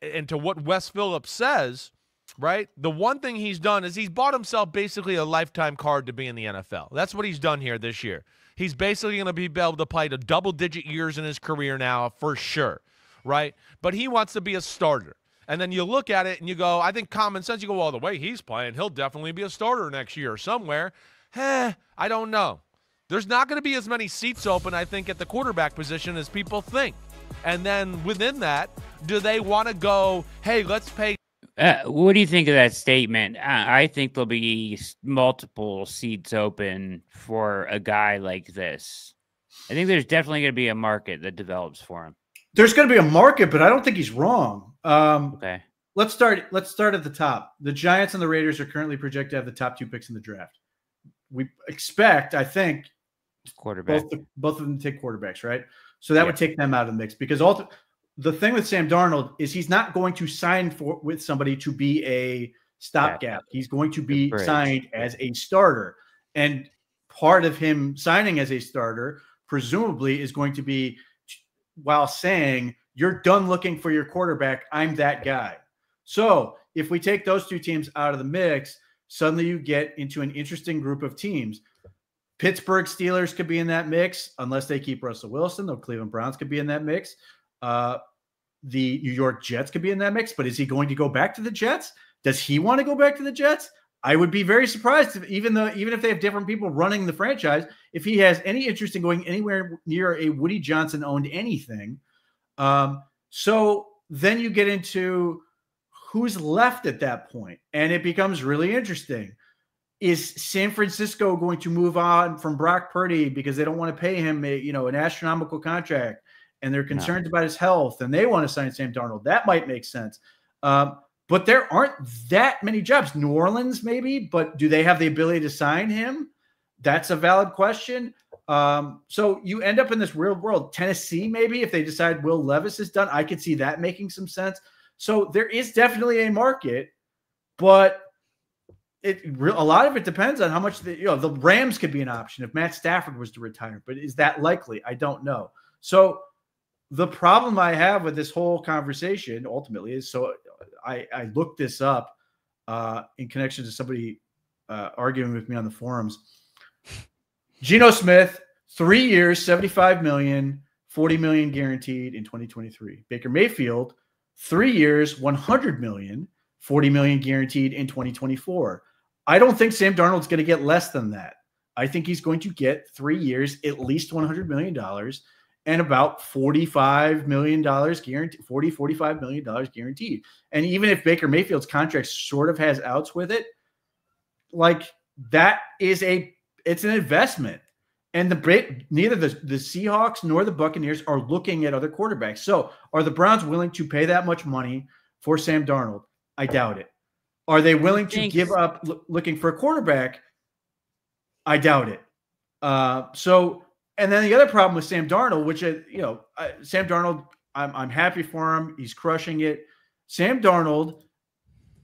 [SPEAKER 8] and to what Wes Phillips says, right, the one thing he's done is he's bought himself basically a lifetime card to be in the NFL. That's what he's done here this year. He's basically going to be able to play to double-digit years in his career now for sure, right? But he wants to be a starter. And then you look at it and you go, I think common sense, you go, well, the way he's playing, he'll definitely be a starter next year somewhere. I don't know. There's not going to be as many seats open, I think, at the quarterback position as people think. And then within that, do they want to go, hey, let's pay?
[SPEAKER 1] What do you think of that statement? I think there'll be multiple seats open for a guy like this. I think there's definitely going to be a market that develops for him.
[SPEAKER 2] There's going to be a market, but I don't think he's wrong.
[SPEAKER 1] Okay.
[SPEAKER 2] Let's start at the top. The Giants and the Raiders are currently projected to have the top 2 picks in the draft. We expect, I think,
[SPEAKER 1] quarterback.
[SPEAKER 2] Both of them take quarterbacks, right? So that would take them out of the mix because the thing with Sam Darnold is he's not going to sign with somebody to be a stopgap. He's going to be signed as a starter. And part of him signing as a starter, presumably, is going to be while saying, you're done looking for your quarterback, I'm that guy. So if we take those 2 teams out of the mix, suddenly you get into an interesting group of teams. Pittsburgh Steelers could be in that mix unless they keep Russell Wilson. The Cleveland Browns could be in that mix. The New York Jets could be in that mix, but is he going to go back to the Jets? Does he want to go back to the Jets? I would be very surprised even if they have different people running the franchise, if he has any interest in going anywhere near a Woody Johnson owned anything. So then you get into who's left at that point, and it becomes really interesting. Is San Francisco going to move on from Brock Purdy because they don't want to pay him an astronomical contract, and they're concerned about his health, and they want to sign Sam Darnold? That might make sense. But there aren't that many jobs. New Orleans, maybe, but do they have the ability to sign him? That's a valid question. So you end up in this real world. Tennessee, maybe, if they decide Will Levis is done, I could see that making some sense. So there is definitely a market, but a lot of it depends on how much the Rams could be an option if Matt Stafford was to retire. But is that likely? I don't know. So the problem I have with this whole conversation ultimately is, so I looked this up in connection to somebody arguing with me on the forums. Geno Smith, 3 years, $75 million, $40 million guaranteed in 2023. Baker Mayfield, 3 years, $100 million, $40 million guaranteed in 2024. I don't think Sam Darnold's going to get less than that. I think he's going to get 3 years, at least $100 million, and about $45 million guaranteed, $45 million guaranteed. And even if Baker Mayfield's contract sort of has outs with it, that is it's an investment. And neither the Seahawks nor the Buccaneers are looking at other quarterbacks. So are the Browns willing to pay that much money for Sam Darnold? I doubt it. Are they willing to give up looking for a quarterback? I doubt it. So And then the other problem with Sam Darnold, which is, Sam Darnold, I'm happy for him. He's crushing it. Sam Darnold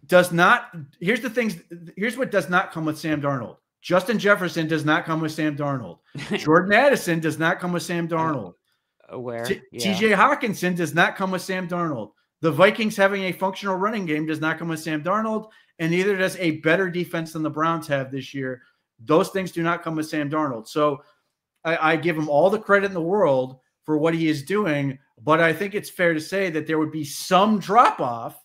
[SPEAKER 2] does not. Here's the things. Here's what does not come with Sam Darnold. Justin Jefferson does not come with Sam Darnold. Jordan Addison does not come with Sam Darnold. TJ Hawkinson does not come with Sam Darnold. The Vikings having a functional running game does not come with Sam Darnold, and neither does a better defense than the Browns have this year. Those things do not come with Sam Darnold. So I give him all the credit in the world for what he is doing, but I think it's fair to say that there would be some drop-off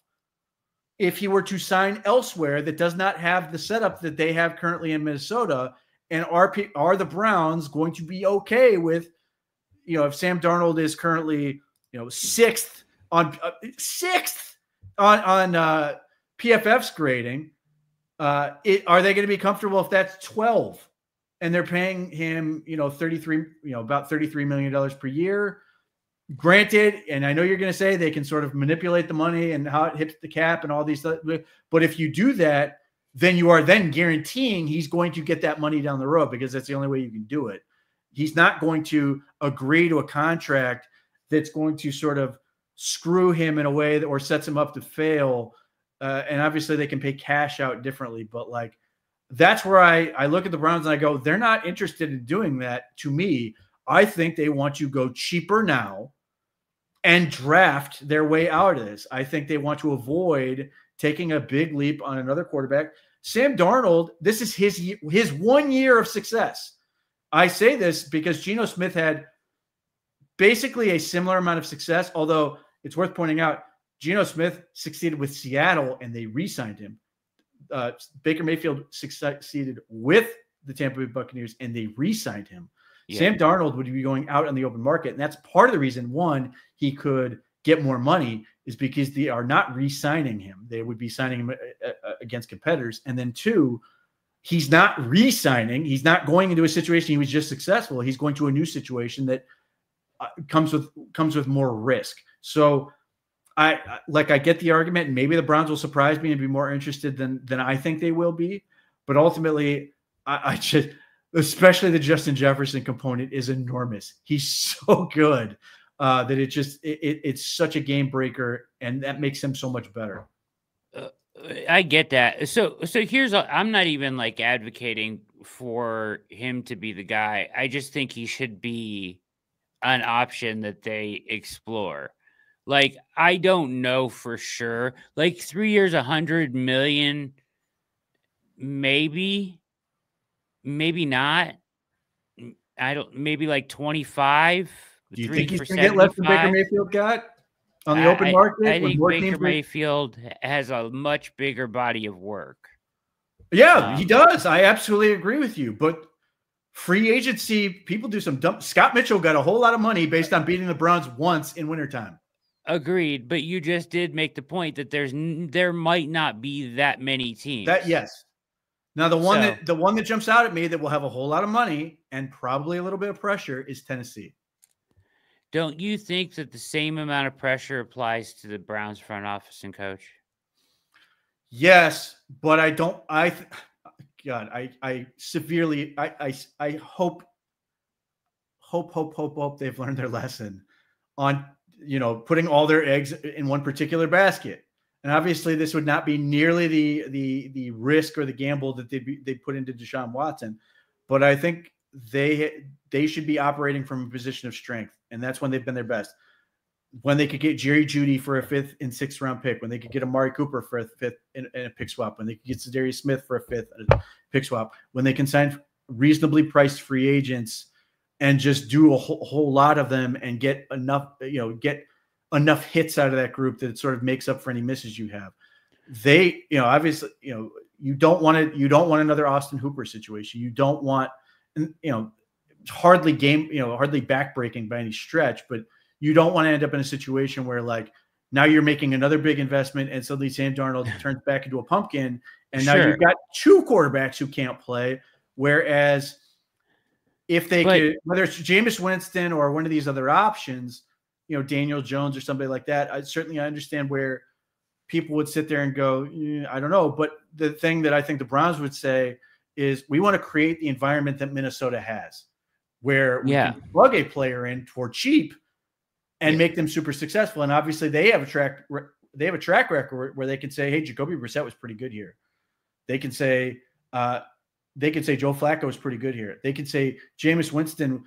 [SPEAKER 2] if he were to sign elsewhere that does not have the setup that they have currently in Minnesota. And are the Browns going to be okay with, if Sam Darnold is currently, sixth on PFF's grading, are they going to be comfortable if that's 12 and they're paying him, about $33 million per year? Granted, and I know you're going to say they can sort of manipulate the money and how it hits the cap and all these stuff, but if you do that, then you are then guaranteeing he's going to get that money down the road, because that's the only way you can do it. He's not going to agree to a contract that's going to sort of screw him in a way that, or sets him up to fail. And obviously they can pay cash out differently, but that's where I look at the Browns and I go, they're not interested in doing that. To me, I think they want to go cheaper now and draft their way out of this. I think they want to avoid taking a big leap on another quarterback. Sam Darnold, this is his 1 year of success. I say this because Geno Smith had basically a similar amount of success, although it's worth pointing out Geno Smith succeeded with Seattle and they re-signed him. Baker Mayfield succeeded with the Tampa Bay Buccaneers and they re-signed him. Yeah. Sam Darnold would be going out on the open market, and that's part of the reason, one, he could get more money is because they are not re-signing him. They would be signing him against competitors. And then two, he's not re-signing. He's not going into a situation he was just successful. He's going to a new situation that comes with more risk. So I get the argument, and maybe the Browns will surprise me and be more interested than I think they will be. But ultimately, I just, especially the Justin Jefferson component, is enormous. He's so good that it's such a game breaker, and that makes him so much better.
[SPEAKER 1] I get that. So I'm not even advocating for him to be the guy. I just think he should be an option that they explore. I don't know for sure. 3 years, $100 million, maybe not. Maybe 25.
[SPEAKER 2] Do you think he's going to get less than Baker Mayfield got on the open market?
[SPEAKER 1] I think Baker Mayfield has a much bigger body of work.
[SPEAKER 2] Yeah, he does. I absolutely agree with you. But free agency, people do some dumb. Scott Mitchell got a whole lot of money based on beating the Browns once in wintertime.
[SPEAKER 1] Agreed, but you just did make the point that there might not be that many teams.
[SPEAKER 2] Yes. Now the one that jumps out at me that will have a whole lot of money and probably a little bit of pressure is Tennessee.
[SPEAKER 1] Don't you think that the same amount of pressure applies to the Browns front office and coach?
[SPEAKER 2] Yes, but I don't. I severely. I hope they've learned their lesson on putting all their eggs in one particular basket. And obviously, this would not be nearly the risk or the gamble that they put into Deshaun Watson. But I think they should be operating from a position of strength, and that's when they've been their best. When they could get Jerry Jeudy for a 5th and 6th round pick, when they could get Amari Cooper for a 5th and a pick swap, when they could get Zadarius Smith for a 5th and a pick swap, when they can sign reasonably priced free agents and just do a whole lot of them and get enough hits out of that group that it sort of makes up for any misses you have. They, obviously, you don't want another Austin Hooper situation. You don't want, hardly backbreaking by any stretch, but you don't want to end up in a situation where now you're making another big investment and suddenly Sam Darnold turns back into a pumpkin. And now you've got 2 quarterbacks who can't play. Whereas if they could, whether it's Jameis Winston or one of these other options, Daniel Jones or somebody like that, I understand where people would sit there and go, I don't know. But the thing that I think the Browns would say is we want to create the environment that Minnesota has. where we can plug a player in for cheap and make them super successful. And obviously they have a track record where they can say, hey, Jacoby Brissett was pretty good here. They can say Joe Flacco was pretty good here. They can say Jameis Winston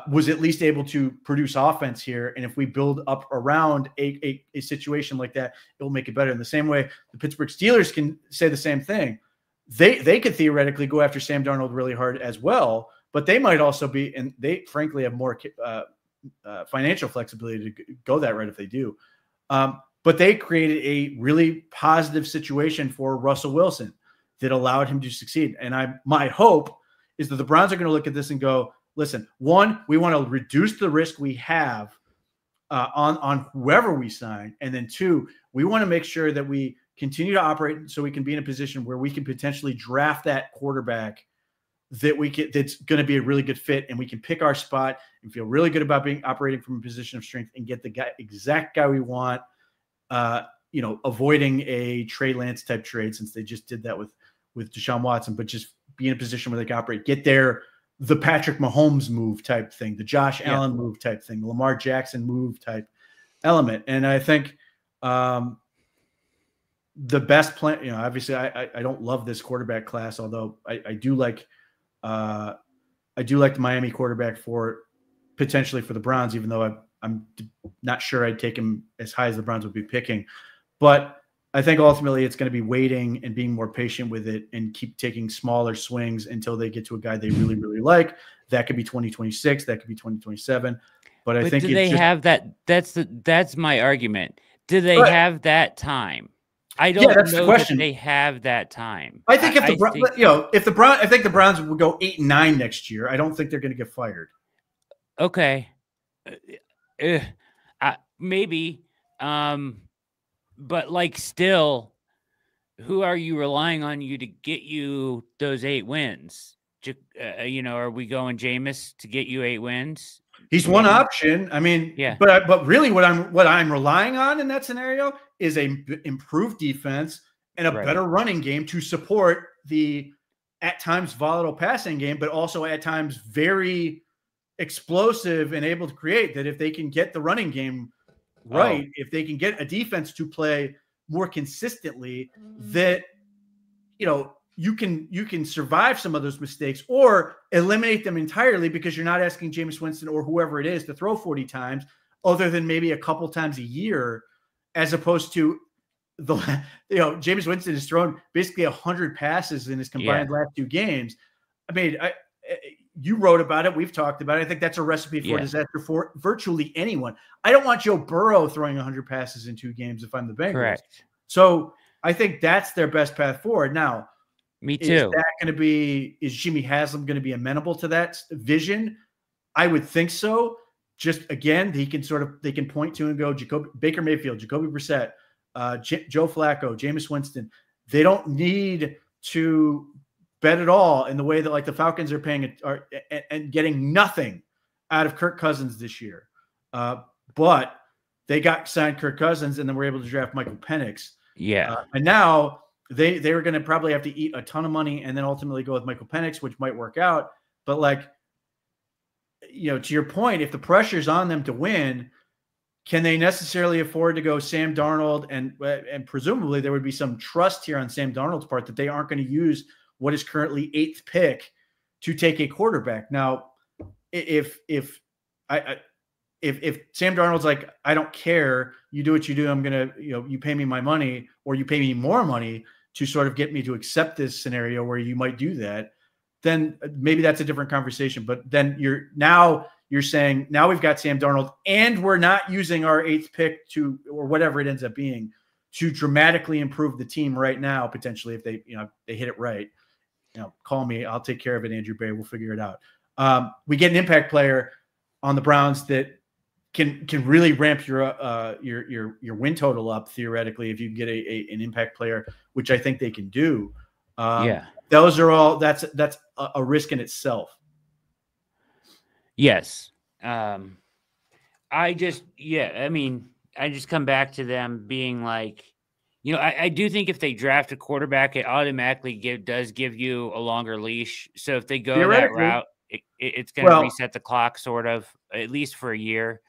[SPEAKER 2] was at least able to produce offense here. And if we build up around a situation like that, it will make it better. In the same way, the Pittsburgh Steelers can say the same thing. They could theoretically go after Sam Darnold really hard as well, but they might also be, and they frankly have more financial flexibility to go that route if they do. But they created a really positive situation for Russell Wilson that allowed him to succeed. And my hope is that the Browns are going to look at this and go, listen, one, we want to reduce the risk we have on whoever we sign. And then two, we want to make sure that we continue to operate so we can be in a position where we can potentially draft that quarterback that's going to be a really good fit, and we can pick our spot and feel really good about operating from a position of strength and get the exact guy we want, avoiding a Trey Lance type trade, since they just did that with Deshaun Watson, but just be in a position where they can operate, get the Patrick Mahomes move type thing, the Josh Allen move type thing, the Lamar Jackson move type element. And I think the best plan, obviously I don't love this quarterback class, although I do like the Miami quarterback potentially for the Browns, even though I'm not sure I'd take him as high as the Browns would be picking. But I think ultimately it's going to be waiting and being more patient with it and keep taking smaller swings until they get to a guy they really, really like. That could be 2026. That could be 2027. But I think
[SPEAKER 1] do they have that? That's my argument. Do they have that time? I don't know that they have that time.
[SPEAKER 2] I think if the Browns would go 8-9 next year, I don't think they're going to get fired.
[SPEAKER 1] Okay. Maybe. But still, who are you relying on you to get you those 8 wins? Are we going Jameis to get you 8 wins?
[SPEAKER 2] He's one option. I mean, but really what I'm relying on in that scenario is a improved defense and a better running game to support the at times volatile passing game, but also at times very explosive and able to create. That if they can get the running game right, if they can get a defense to play more consistently, that you can survive some of those mistakes or eliminate them entirely, because you're not asking Jameis Winston or whoever it is to throw 40 times other than maybe a couple times a year, as opposed to Jameis Winston has thrown basically 100 passes in his combined last 2 games. I mean, you wrote about it. We've talked about it. I think that's a recipe for disaster for virtually anyone. I don't want Joe Burrow throwing 100 passes in 2 games if I'm the Bengals.
[SPEAKER 1] Correct.
[SPEAKER 2] So I think that's their best path forward. Now,
[SPEAKER 1] me too.
[SPEAKER 2] Is Jimmy Haslam going to be amenable to that vision? I would think so. Just again, they can point to and go Baker Mayfield, Jacoby Brissett, Joe Flacco, Jameis Winston. They don't need to bet at all in the way that the Falcons are paying and getting nothing out of Kirk Cousins this year. But they signed Kirk Cousins and then were able to draft Michael Penix. And now they were going to probably have to eat a ton of money and then ultimately go with Michael Penix, which might work out. But to your point, if the pressure's on them to win, can they necessarily afford to go Sam Darnold? And presumably there would be some trust here on Sam Darnold's part that they aren't going to use what is currently 8th pick to take a quarterback. Now, if Sam Darnold's like, I don't care, you do what you do, I'm going to, you pay me my money or you pay me more money to sort of get me to accept this scenario where you might do that, then maybe that's a different conversation. But then you're saying now we've got Sam Darnold and we're not using our 8th pick or whatever it ends up being to dramatically improve the team right now, potentially, if they hit it right. Call me. I'll take care of it, Andrew Bay. We'll figure it out. We get an impact player on the Browns that can really ramp your win total up theoretically if you get an impact player, which I think they can do. Those are all that's a risk in itself.
[SPEAKER 1] Yes. I just come back to them being like, I do think if they draft a quarterback, it automatically does give you a longer leash. So if they go that route, it's going to reset the clock, sort of, at least for a year.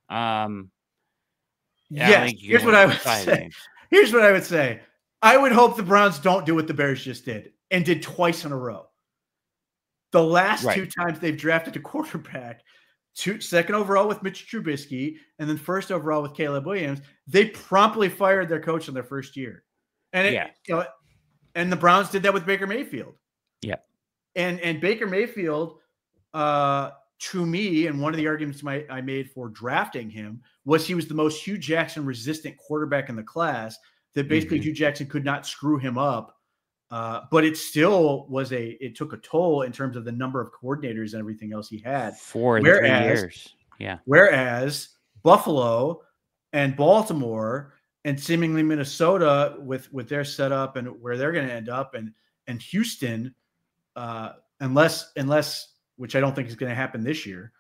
[SPEAKER 2] Yes. Here's what I would say. Here's what I would say. I would hope the Browns don't do what the Bears just did and did twice in a row. The last two times they've drafted a quarterback, second overall with Mitch Trubisky, and then first overall with Caleb Williams, they promptly fired their coach in their first year. And and the Browns did that with Baker Mayfield.
[SPEAKER 1] Yeah.
[SPEAKER 2] And Baker Mayfield, to me, and one of the arguments I made for drafting him was he was the most Hugh Jackson resistant quarterback in the class, that basically Hugh Jackson could not screw him up. But it still was it took a toll in terms of the number of coordinators and everything else he had.
[SPEAKER 1] 3 years. Yeah.
[SPEAKER 2] Whereas Buffalo and Baltimore and seemingly Minnesota with their setup and where they're going to end up, and Houston, unless which I don't think is going to happen this year,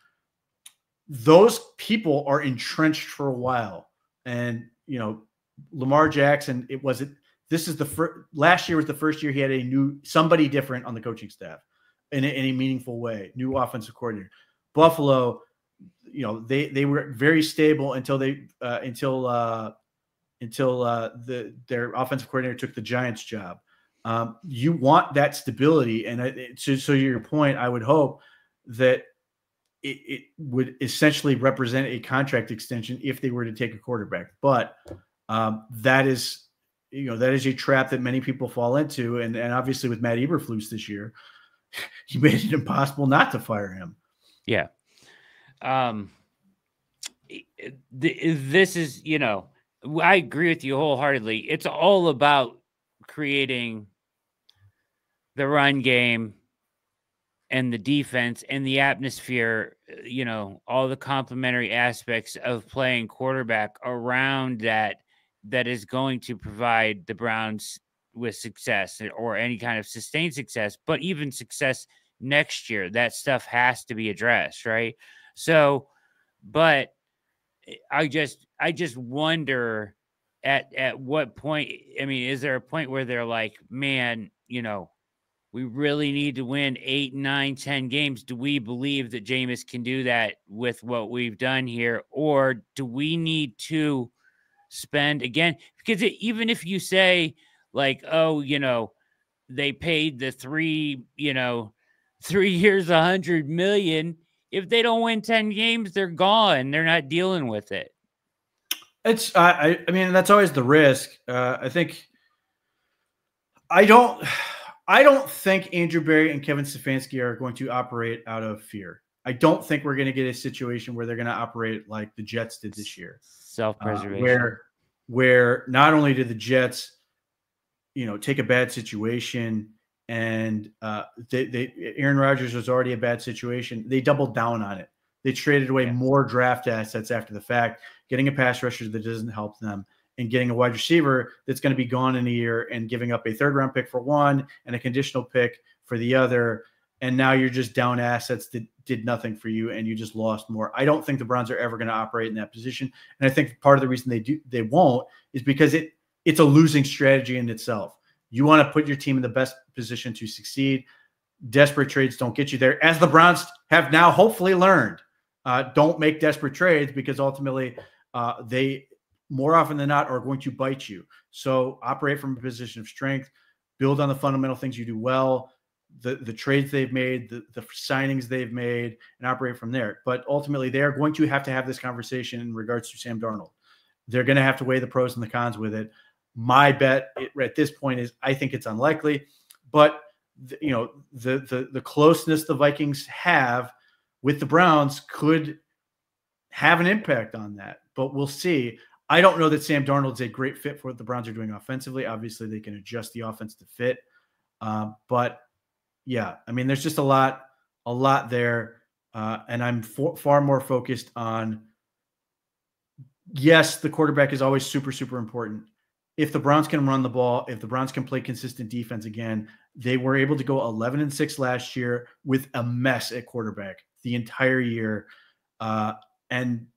[SPEAKER 2] those people are entrenched for a while. And Lamar Jackson, this is the first. Last year was the first year he had somebody different on the coaching staff in a meaningful way. New offensive coordinator. Buffalo, they were very stable until their offensive coordinator took the Giants job. You want that stability, and so your point, I would hope that it would essentially represent a contract extension if they were to take a quarterback. But that is a trap that many people fall into. And obviously with Matt Eberflus this year, he made it impossible not to fire him.
[SPEAKER 1] Yeah. This is, I agree with you wholeheartedly. It's all about creating the run game and the defense and the atmosphere, all the complementary aspects of playing quarterback around that is going to provide the Browns with success or any kind of sustained success, but even success next year. That stuff has to be addressed, right? So, but I just wonder at what point, is there a point where they're like, man, we really need to win 8, 9, 10 games. Do we believe that Jameis can do that with what we've done here? Or do we need to spend again? Because even if you say like, they paid the 3 years, $100 million. If they don't win 10 games, they're gone. They're not dealing with it.
[SPEAKER 2] It's, that's always the risk. I don't think Andrew Berry and Kevin Stefanski are going to operate out of fear. I don't think we're going to get a situation where they're going to operate like the Jets did this year.
[SPEAKER 1] Self-preservation.
[SPEAKER 2] Where not only did the Jets, take a bad situation and Aaron Rodgers was already a bad situation, they doubled down on it. They traded away more draft assets after the fact, getting a pass rusher that doesn't help them, and getting a wide receiver that's going to be gone in a year, and giving up a 3rd-round pick for one and a conditional pick for the other. And now you're just down assets that did nothing for you, and you just lost more. I don't think the Browns are ever going to operate in that position. And I think part of the reason they won't is because it's a losing strategy in itself. You want to put your team in the best position to succeed. Desperate trades don't get you there, as the Browns have now hopefully learned. Don't make desperate trades, because ultimately they more often than not are going to bite you. So operate from a position of strength, build on the fundamental things you do well, the trades they've made, the signings they've made, and operate from there. But ultimately they are going to have this conversation in regards to Sam Darnold. They're going to have to weigh the pros and the cons with it. My bet at this point is I think it's unlikely, but the closeness the Vikings have with the Browns could have an impact on that, but we'll see. I don't know that Sam Darnold's a great fit for what the Browns are doing offensively. Obviously, they can adjust the offense to fit. But yeah, there's just a lot there. And I'm far more focused on, yes, the quarterback is always super, super important. If the Browns can run the ball, if the Browns can play consistent defense again, they were able to go 11-6 last year with a mess at quarterback the entire year. And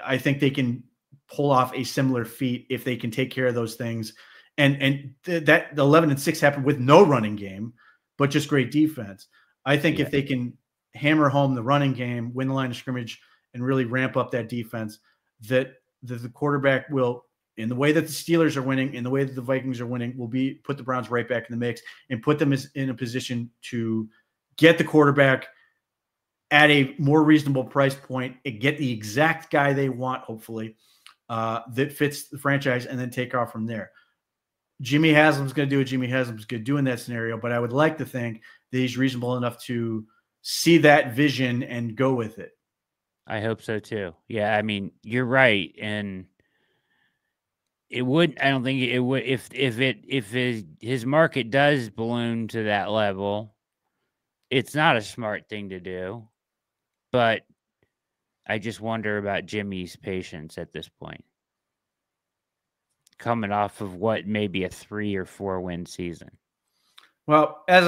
[SPEAKER 2] I think they can pull off a similar feat if they can take care of those things. And that the 11-6 happened with no running game, but just great defense. I think if they can hammer home the running game, win the line of scrimmage, and really ramp up that defense, that the quarterback will, in the way that the Steelers are winning, in the way that the Vikings are winning, will put the Browns right back in the mix and put them in a position to get the quarterback at a more reasonable price point and get the exact guy they want, hopefully, that fits the franchise, and then take off from there. Jimmy Haslam's going to do what Jimmy Haslam's going to do in that scenario, but I would like to think that he's reasonable enough to see that vision and go with it.
[SPEAKER 1] I hope so too. Yeah, I mean, you're right, and it would. I don't think it would if his market does balloon to that level. It's not a smart thing to do, but I just wonder about Jimmy's patience at this point, coming off of what may be a 3 or 4 win season.
[SPEAKER 2] Well, as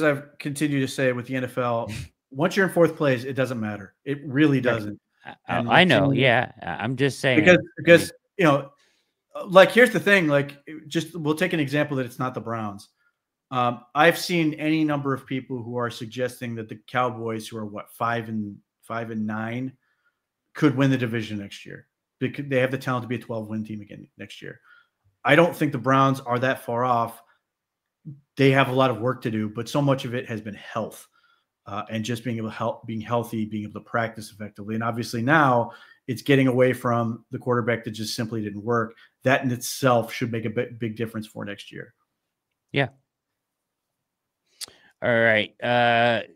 [SPEAKER 2] I've continued to say with the NFL, once you're in fourth place, it doesn't matter. It really doesn't.
[SPEAKER 1] I know. Yeah, I'm just saying
[SPEAKER 2] because you know, like, here's the thing. Like, we'll take an example that it's not the Browns. I've seen any number of people who are suggesting that the Cowboys, who are 5-9, could win the division next year. They have the talent to be a 12-win team again next year. I don't think the Browns are that far off. They have a lot of work to do, but so much of it has been health and just being healthy, being able to practice effectively. And obviously now it's getting away from the quarterback that just simply didn't work. That in itself should make a big difference for next year.
[SPEAKER 1] Yeah. All right.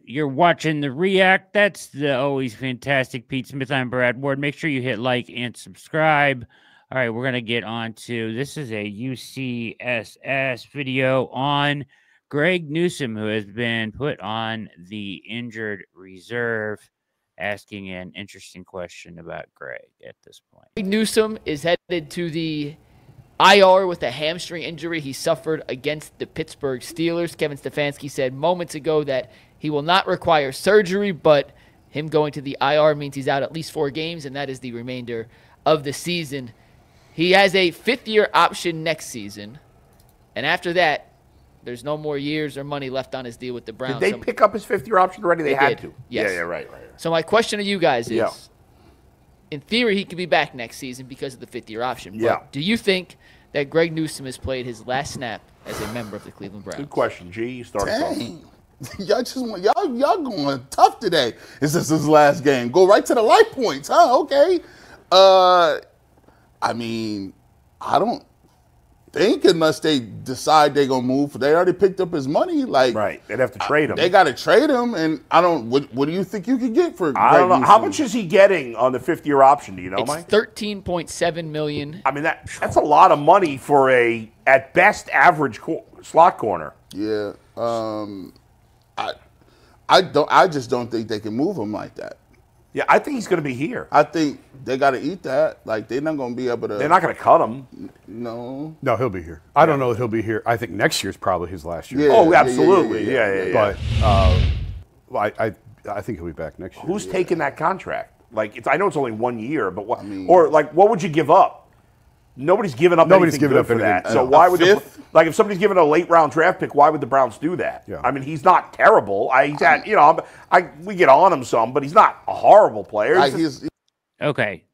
[SPEAKER 1] You're watching The React. That's the always fantastic Pete Smith. I'm Brad Ward. Make sure you hit like and subscribe. All right, we're going to get on to, this is a UCSS video on Greg Newsome, who has been put on the injured reserve, asking an interesting question about Greg at this point.
[SPEAKER 9] Greg Newsome is headed to the IR with a hamstring injury he suffered against the Pittsburgh Steelers. Kevin Stefanski said moments ago that he will not require surgery, but him going to the IR means he's out at least 4 games, and that is the remainder of the season. He has a 5th-year option next season, and after that, there's no more years or money left on his deal with the Browns.
[SPEAKER 10] Did they pick up his 5th-year option already? They had to.
[SPEAKER 9] Yes.
[SPEAKER 10] Yeah, right.
[SPEAKER 9] So my question to you guys is, in theory, he could be back next season because of the 5th-year option. But do you think that Greg Newsome has played his last snap as a member of the Cleveland Browns?
[SPEAKER 10] Good question, G. You started off.
[SPEAKER 11] Y'all going tough today. Is this his last game? Go right to the life points, huh? Okay. I mean, I don't think, unless they decide they're gonna move. They already picked up his money. Like,
[SPEAKER 10] right, they'd have to trade him.
[SPEAKER 11] They got to trade him, and I don't. What do you think you could get for?
[SPEAKER 10] I don't know.
[SPEAKER 11] Greg
[SPEAKER 10] How
[SPEAKER 11] Newsome?
[SPEAKER 10] much is he getting on the 5th-year option? Do you know,
[SPEAKER 9] It's
[SPEAKER 10] Mike?
[SPEAKER 9] $13.7 million.
[SPEAKER 10] I mean, that's a lot of money for a, at best, average slot corner.
[SPEAKER 11] Yeah. I just don't think they can move him like that.
[SPEAKER 10] Yeah, I think he's going to be here.
[SPEAKER 11] I think they got to eat that. Like, they're not going to be able to.
[SPEAKER 10] They're not going to cut him.
[SPEAKER 11] No.
[SPEAKER 12] No, he'll be here. I don't know that he'll be here. I think next year's probably his last year.
[SPEAKER 11] Yeah,
[SPEAKER 10] Oh, absolutely. Yeah.
[SPEAKER 12] But I think he'll be back next year.
[SPEAKER 10] Who's taking that contract? Like, I know it's only 1 year, but what? I mean, or like, what would you give up? Nobody's giving up anything good for that. So why would like, if somebody's giving a late round draft pick, why would the Browns do that?
[SPEAKER 12] Yeah.
[SPEAKER 10] I mean, he's not terrible. He's had, we get on him some, but he's not a horrible player.
[SPEAKER 1] Okay.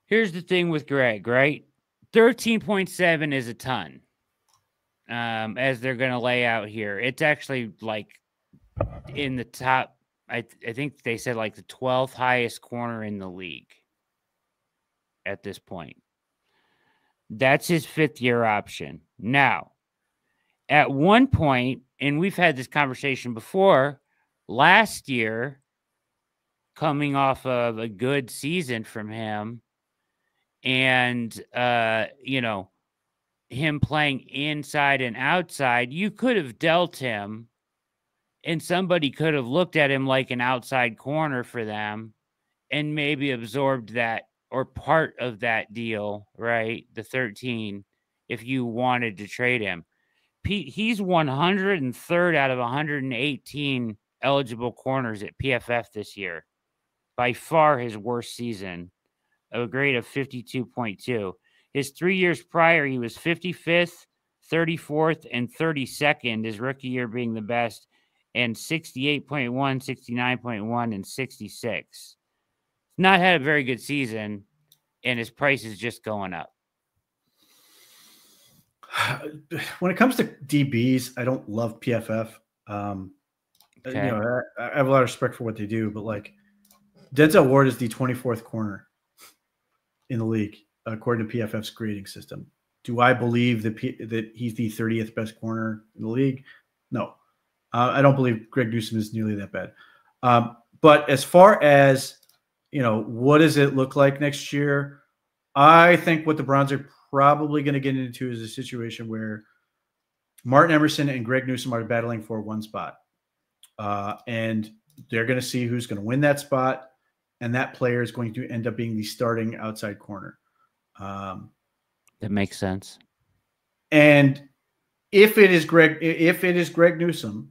[SPEAKER 1] Here's the thing with Greg, right? 13.7 is a ton. As they're going to lay out here. It's actually like in the top, I think they said like the 12th highest corner in the league at this point. That's his 5th-year option. Now, at one point, and we've had this conversation before, last year, coming off of a good season from him, and, him playing inside and outside, you could have dealt him, and somebody could have looked at him like an outside corner for them and maybe absorbed that or part of that deal, right? The 13, if you wanted to trade him. Pete, he's 103rd out of 118 eligible corners at PFF this year. By far his worst season, a grade of 52.2. His 3 years prior, he was 55th, 34th, and 32nd, his rookie year being the best, and 68.1, 69.1, and 66. Not had a very good season, and his price is just going up.
[SPEAKER 2] When it comes to DBs, I don't love PFF.
[SPEAKER 1] Okay.
[SPEAKER 2] You know, I have a lot of respect for what they do, but like Denzel Ward is the 24th corner in the league according to PFF's grading system. Do I believe that he's the 30th best corner in the league? No, I don't believe Greg Newsome is nearly that bad. But as far as, you know, what does it look like next year? I think what the Browns are probably going to get into is a situation where Martin Emerson and Greg Newsome are battling for one spot. And they're going to see who's going to win that spot. And that player is going to end up being the starting outside corner.
[SPEAKER 1] That makes sense.
[SPEAKER 2] And if it is Greg Newsome,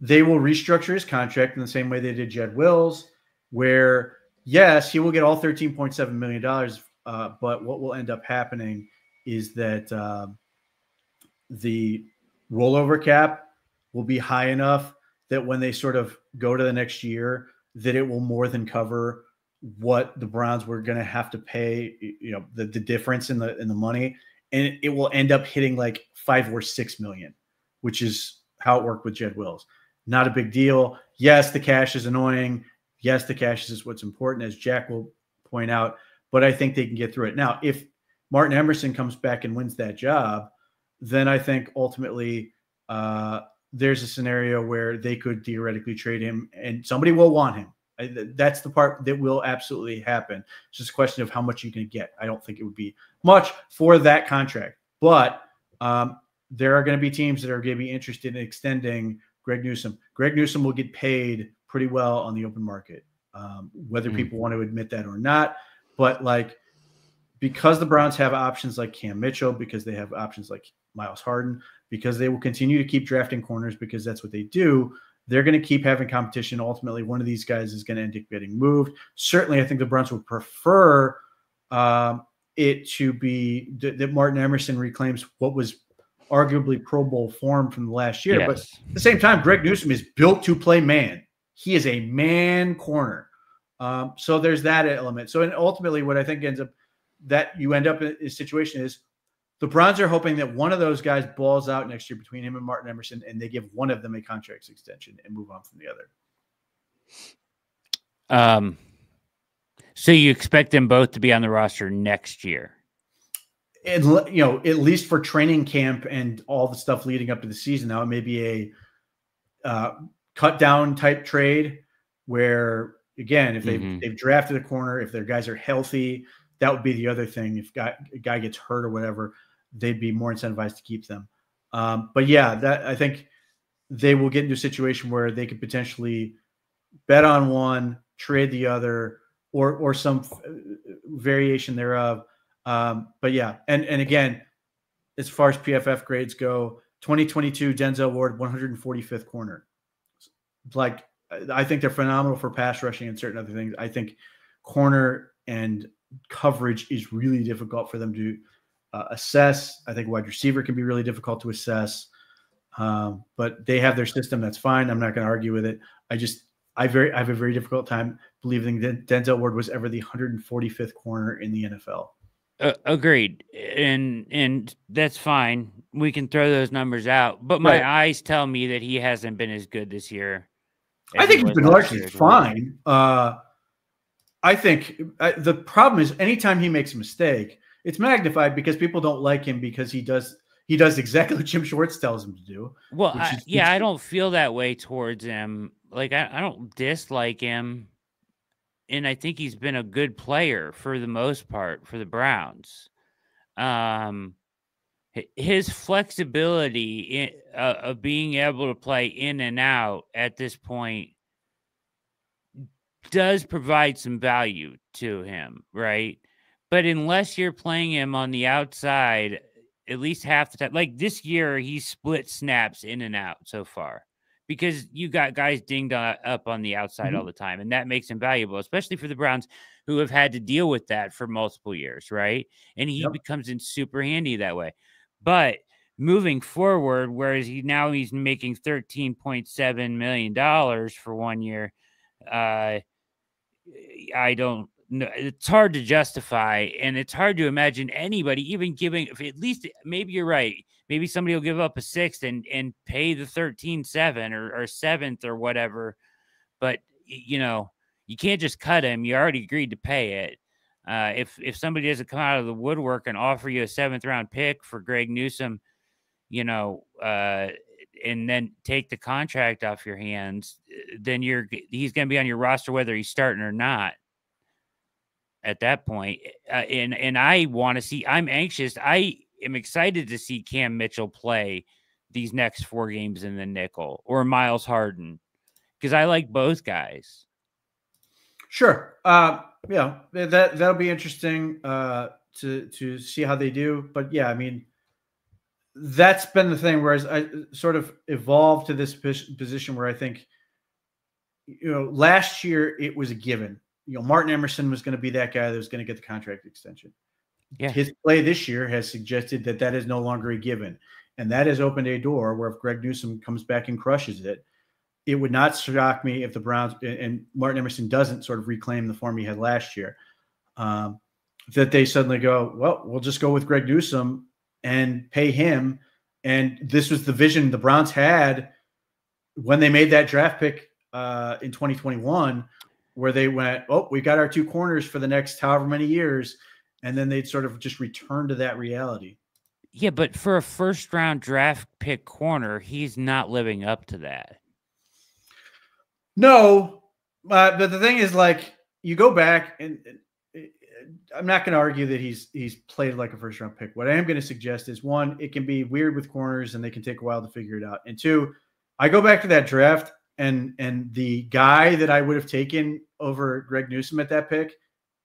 [SPEAKER 2] they will restructure his contract in the same way they did Jed Wills, where yes, he will get all $13.7 million. But what will end up happening is that the rollover cap will be high enough that when they sort of go to the next year, that it will more than cover what the Browns were going to have to pay, you know, the difference in the money. And it will end up hitting like $5 or $6 million, which is how it worked with Jed Wills. Not a big deal. Yes, the cash is annoying. Yes, the cash is what's important, as Jack will point out, but I think they can get through it. Now, if Martin Emerson comes back and wins that job, then I think ultimately there's a scenario where they could theoretically trade him and somebody will want him. That's the part that will absolutely happen. It's just a question of how much you can get. I don't think it would be much for that contract, but there are going to be teams that are going to be interested in extending Greg Newsome. Greg Newsome will get paid pretty well on the open market, whether people want to admit that or not. But like, because the Browns have options like Cam Mitchell, because they have options like Miles Harden, because they will continue to keep drafting corners because that's what they do, they're going to keep having competition. Ultimately, one of these guys is going to end up getting moved. Certainly, I think the Browns would prefer it to be that Martin Emerson reclaims what was arguably Pro Bowl form from the last year. Yes. But at the same time, Greg Newsome is built to play man. He is a man corner. So there's that element. So and ultimately, what I think ends up that you end up in a situation is the Browns are hoping that one of those guys balls out next year between him and Martin Emerson, and they give one of them a contract extension and move on from the other.
[SPEAKER 1] So you expect them both to be on the roster next year?
[SPEAKER 2] And, you know, at least for training camp and all the stuff leading up to the season. Now it may be a cut down type trade where, again, if they've drafted a corner, if their guys are healthy, that would be the other thing. If a guy gets hurt or whatever, they'd be more incentivized to keep them. But yeah, that I think they will get into a situation where they could potentially bet on one, trade the other, or some variation thereof. But yeah, and again, as far as PFF grades go, 2022 Denzel Ward, 145th corner. Like, I think they're phenomenal for pass rushing and certain other things. I think corner and coverage is really difficult for them to assess. I think wide receiver can be really difficult to assess. But they have their system. That's fine. I'm not going to argue with it. I have a very difficult time believing that Denzel Ward was ever the 145th corner in the NFL.
[SPEAKER 1] Agreed. And that's fine. We can throw those numbers out. But my eyes tell me that he hasn't been as good this year.
[SPEAKER 2] I think he's been largely fine. I think the problem is anytime he makes a mistake, it's magnified because people don't like him because he does exactly what Jim Schwartz tells him to do.
[SPEAKER 1] Well, I don't feel that way towards him. Like, I don't dislike him. And I think he's been a good player for the most part for the Browns. His flexibility of being able to play in and out at this point does provide some value to him, right? But unless you're playing him on the outside at least half the time, like this year, he's split snaps in and out so far because you got guys dinged up on the outside all the time, and that makes him valuable, especially for the Browns who have had to deal with that for multiple years, right? And he becomes in super handy that way. But moving forward, whereas he's making $13.7 million for 1 year. I don't know. It's hard to justify, and it's hard to imagine anybody even giving, if at least, maybe you're right. Maybe somebody will give up a sixth and pay the 13.7 or seventh or whatever. But you can't just cut him. You already agreed to pay it. If somebody doesn't come out of the woodwork and offer you a 7th round pick for Greg Newsome, and then take the contract off your hands, then he's going to be on your roster whether he's starting or not at that point. And I want to see, I'm anxious. I am excited to see Cam Mitchell play these next 4 games in the nickel, or Miles Harden, because I like both guys.
[SPEAKER 2] Sure. Yeah, that'll be interesting to see how they do. But yeah, I mean, that's been the thing. Whereas I sort of evolved to this position where I think, last year it was a given. Martin Emerson was going to be that guy that was going to get the contract extension.
[SPEAKER 1] Yeah.
[SPEAKER 2] His play this year has suggested that is no longer a given. And that has opened a door where if Greg Newsome comes back and crushes it, it would not shock me if the Browns and Martin Emerson doesn't sort of reclaim the form he had last year, that they suddenly go, well, we'll just go with Greg Newsome and pay him. And this was the vision the Browns had when they made that draft pick in 2021, where they went, oh, we got our 2 corners for the next however many years. And then they'd sort of just return to that reality.
[SPEAKER 1] Yeah, but for a 1st round draft pick corner, he's not living up to that.
[SPEAKER 2] No, but the thing is, like, you go back, and I'm not going to argue that he's played like a 1st round pick. What I am going to suggest is, 1, it can be weird with corners and they can take a while to figure it out. And 2, I go back to that draft and the guy that I would have taken over Greg Newsome at that pick,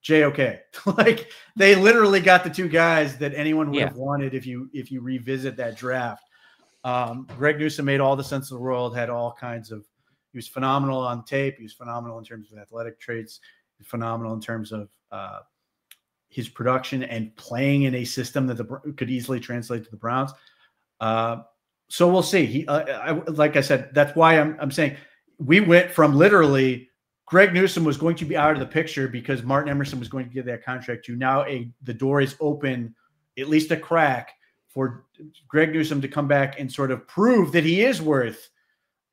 [SPEAKER 2] JOK. Like, they literally got the 2 guys that anyone would have wanted if you revisit that draft. Greg Newsome made all the sense of the world, had all kinds of, he was phenomenal on tape. He was phenomenal in terms of athletic traits, phenomenal in terms of his production and playing in a system that could easily translate to the Browns. So we'll see. Like I said, that's why I'm saying we went from literally Greg Newsome was going to be out of the picture because Martin Emerson was going to get that contract to now the door is open, at least a crack, for Greg Newsome to come back and sort of prove that he is worth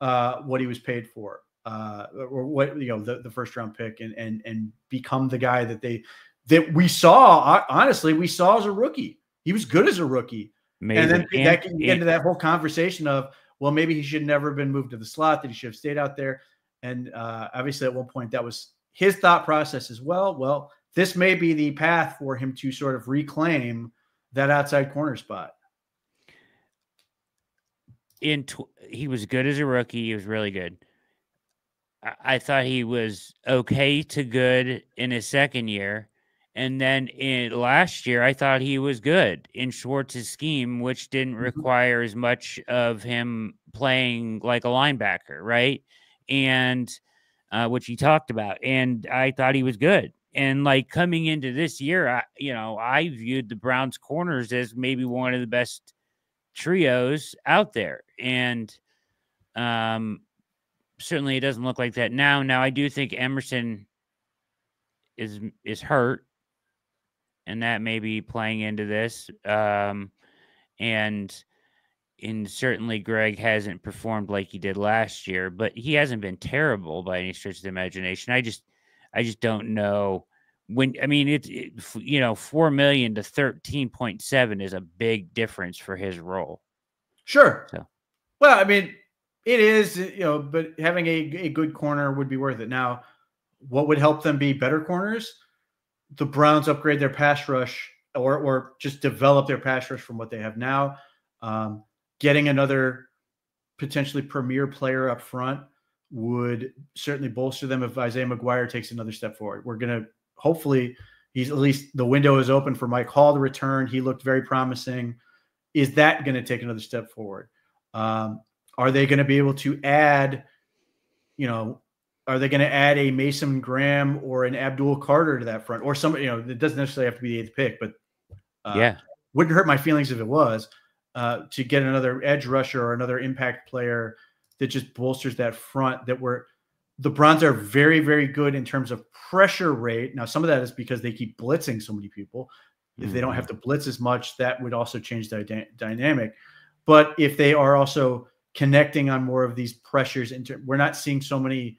[SPEAKER 2] what he was paid for, or what, the 1st round pick, and become the guy that we saw. Honestly, we saw as a rookie. He was good as a rookie. Amazing. And then that can get into that whole conversation of, well, maybe he should never have been moved to the slot, that he should have stayed out there. And obviously at one point that was his thought process as well. Well, this may be the path for him to sort of reclaim that outside corner spot.
[SPEAKER 1] He was good as a rookie. He was really good. I thought he was okay to good in his 2nd year. And then in last year, I thought he was good in Schwartz's scheme, which didn't require as much of him playing like a linebacker, right? And which he talked about. And I thought he was good. And like coming into this year, I viewed the Browns corners as maybe one of the best trios out there. And certainly it doesn't look like that now. Now, I do think Emerson is hurt, and that may be playing into this. And certainly Greg hasn't performed like he did last year, but he hasn't been terrible by any stretch of the imagination. I just don't know when. I mean, it's $4 million to 13.7 is a big difference for his role.
[SPEAKER 2] Sure.
[SPEAKER 1] So,
[SPEAKER 2] well, I mean, it is, but having a good corner would be worth it. Now, what would help them be better corners? The Browns upgrade their pass rush, or just develop their pass rush from what they have now. Getting another potentially premier player up front would certainly bolster them if Isaiah McGuire takes another step forward. We're going to hopefully, he's at least, the window is open for Mike Hall to return. He looked very promising. Is that going to take another step forward? Are they going to be able to add, are they going to add a Mason Graham or an Abdul Carter to that front, or somebody, it doesn't necessarily have to be the 8th pick, but wouldn't hurt my feelings if it was. to get another edge rusher or another impact player that just bolsters that front. The Browns are very, very good in terms of pressure rate. Now, some of that is because they keep blitzing so many people. If they don't have to blitz as much, that would also change the dynamic. But if they are also connecting on more of these pressures, we're not seeing so many,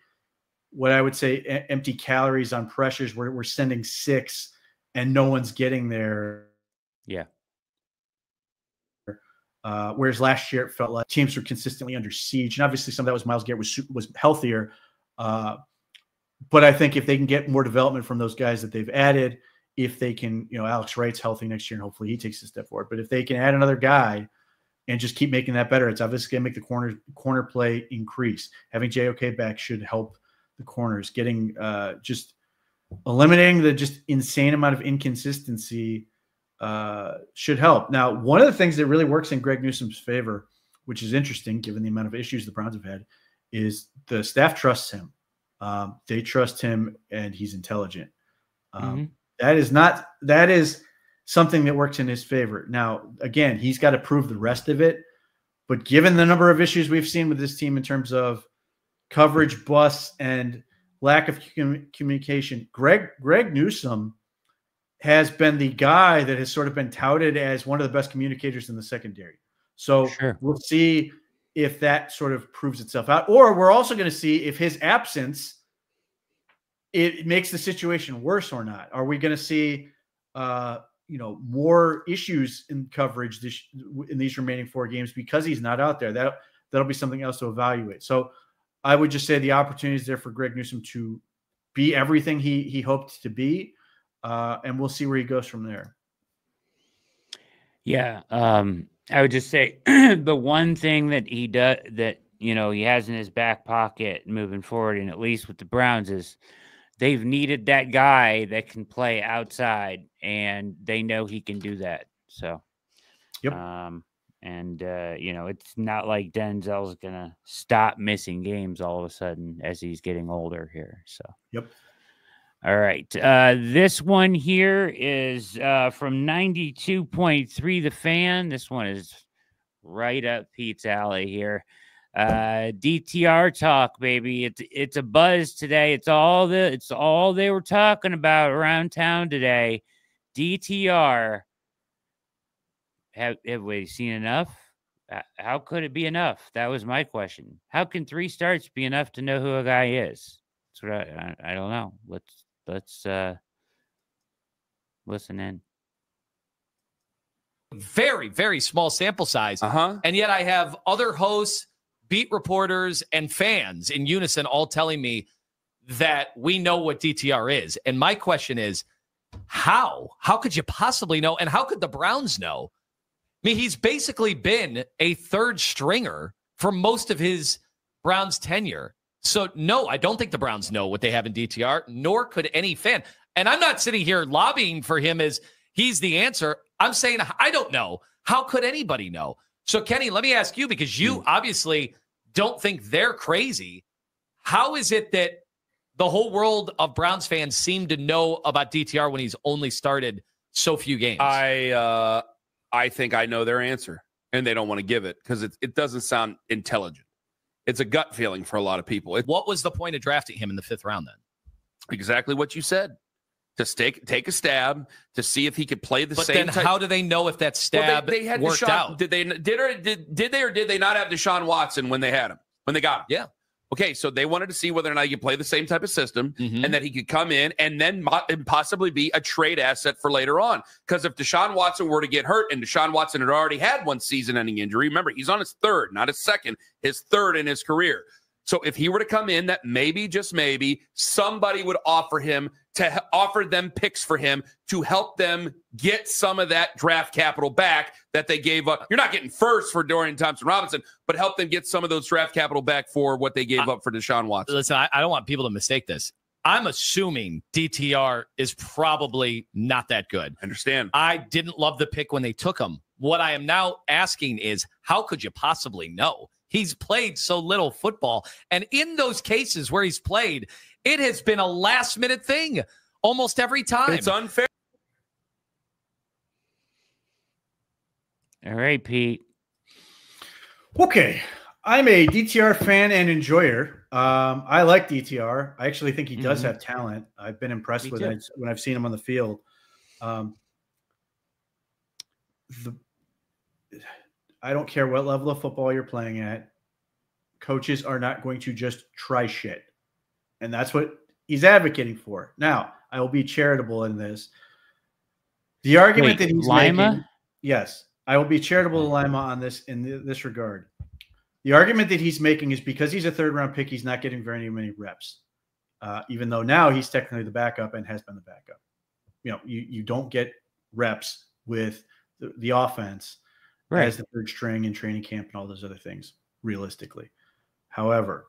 [SPEAKER 2] what I would say, empty calories on pressures where we're sending 6 and no one's getting there.
[SPEAKER 1] Yeah.
[SPEAKER 2] Whereas last year it felt like teams were consistently under siege, and obviously some of that was Myles Garrett was healthier. But I think if they can get more development from those guys that they've added, if they can, Alex Wright's healthy next year and hopefully he takes a step forward. But if they can add another guy and just keep making that better, it's obviously going to make the corner play increase. Having JOK back should help the corners. Getting just eliminating the just insane amount of inconsistency should help. Now, one of the things that really works in Greg Newsome's favor, which is interesting given the amount of issues the Browns have had, is the staff trusts him. They trust him, and he's intelligent. That is something that works in his favor. Now, again, he's got to prove the rest of it. But given the number of issues we've seen with this team in terms of coverage busts and lack of communication, Greg Newsome has been the guy that has sort of been touted as one of the best communicators in the secondary. So we'll see if that sort of proves itself out. Or we're also going to see if his absence, it makes the situation worse or not. Are we going to see more issues in coverage in these remaining 4 games because he's not out there? That'll be something else to evaluate. So I would just say the opportunity is there for Greg Newsome to be everything he hoped to be, and we'll see where he goes from there.
[SPEAKER 1] Yeah, I would just say the one thing that he does that he has in his back pocket moving forward, and at least with the Browns, is they've needed that guy that can play outside, and they know he can do that. So,
[SPEAKER 2] yep.
[SPEAKER 1] It's not like Denzel's gonna stop missing games all of a sudden as he's getting older here. So,
[SPEAKER 2] yep.
[SPEAKER 1] All right. This one here is from 92.3 The Fan. This one is right up Pete's alley here. DTR talk, baby. It's a buzz today. It's all they were talking about around town today. DTR. Have we seen enough? How could it be enough? That was my question. How can 3 starts be enough to know who a guy is? That's what I don't know. Let's listen in.
[SPEAKER 13] Very, very small sample size. And yet I have other hosts, beat reporters, and fans in unison all telling me that we know what DTR is. And my question is, how? How could you possibly know? And how could the Browns know? I mean, he's basically been a third stringer for most of his Browns tenure. So, no, I don't think the Browns know what they have in DTR, nor could any fan. And I'm not sitting here lobbying for him as he's the answer. I'm saying I don't know. How could anybody know? So, Kenny, let me ask you, because you obviously don't think they're crazy. How is it that the whole world of Browns fans seem to know about DTR when he's only started so few games?
[SPEAKER 14] I think I know their answer, and they don't want to give it because it doesn't sound intelligent. It's a gut feeling for a lot of people.
[SPEAKER 13] What was the point of drafting him in the 5th round then?
[SPEAKER 14] Exactly what you said. To take a stab to see if he could play the same.
[SPEAKER 13] But then how do they know if that stab
[SPEAKER 14] they had
[SPEAKER 13] worked out?
[SPEAKER 14] Did they not have Deshaun Watson when they had him? When they got him?
[SPEAKER 13] Yeah.
[SPEAKER 14] Okay, so they wanted to see whether or not he could play the same type of system and that he could come in and then possibly be a trade asset for later on. Because if Deshaun Watson were to get hurt, and Deshaun Watson had already had one season-ending injury, remember, he's on his 3rd, not his 2nd, his 3rd in his career. So if he were to come in, that maybe, just maybe, somebody would offer them picks for him to help them get some of that draft capital back that they gave up. You're not getting first for Dorian Thompson-Robinson, but help them get some of those draft capital back for what they gave up for Deshaun Watson.
[SPEAKER 13] Listen, I don't want people to mistake this. I'm assuming DTR is probably not that good.
[SPEAKER 14] I understand.
[SPEAKER 13] I didn't love the pick when they took him. What I am now asking is, how could you possibly know? He's played so little football. And in those cases where he's played, it has been a last-minute thing almost every time.
[SPEAKER 14] It's unfair.
[SPEAKER 1] All right, Pete.
[SPEAKER 2] Okay. I'm a DTR fan and enjoyer. I like DTR. I actually think he does have talent. I've been impressed with it when I've seen him on the field. I don't care what level of football you're playing at. Coaches are not going to just try shit. And that's what he's advocating for. Now, I will be charitable in this. The argument that he's making, yes, I will be charitable to Lima on this in this regard. The argument that he's making is because he's a third-round pick, he's not getting very many reps, even though now he's technically the backup and has been the backup. You know, you don't get reps with the offense as the third string in training camp and all those other things, realistically. However,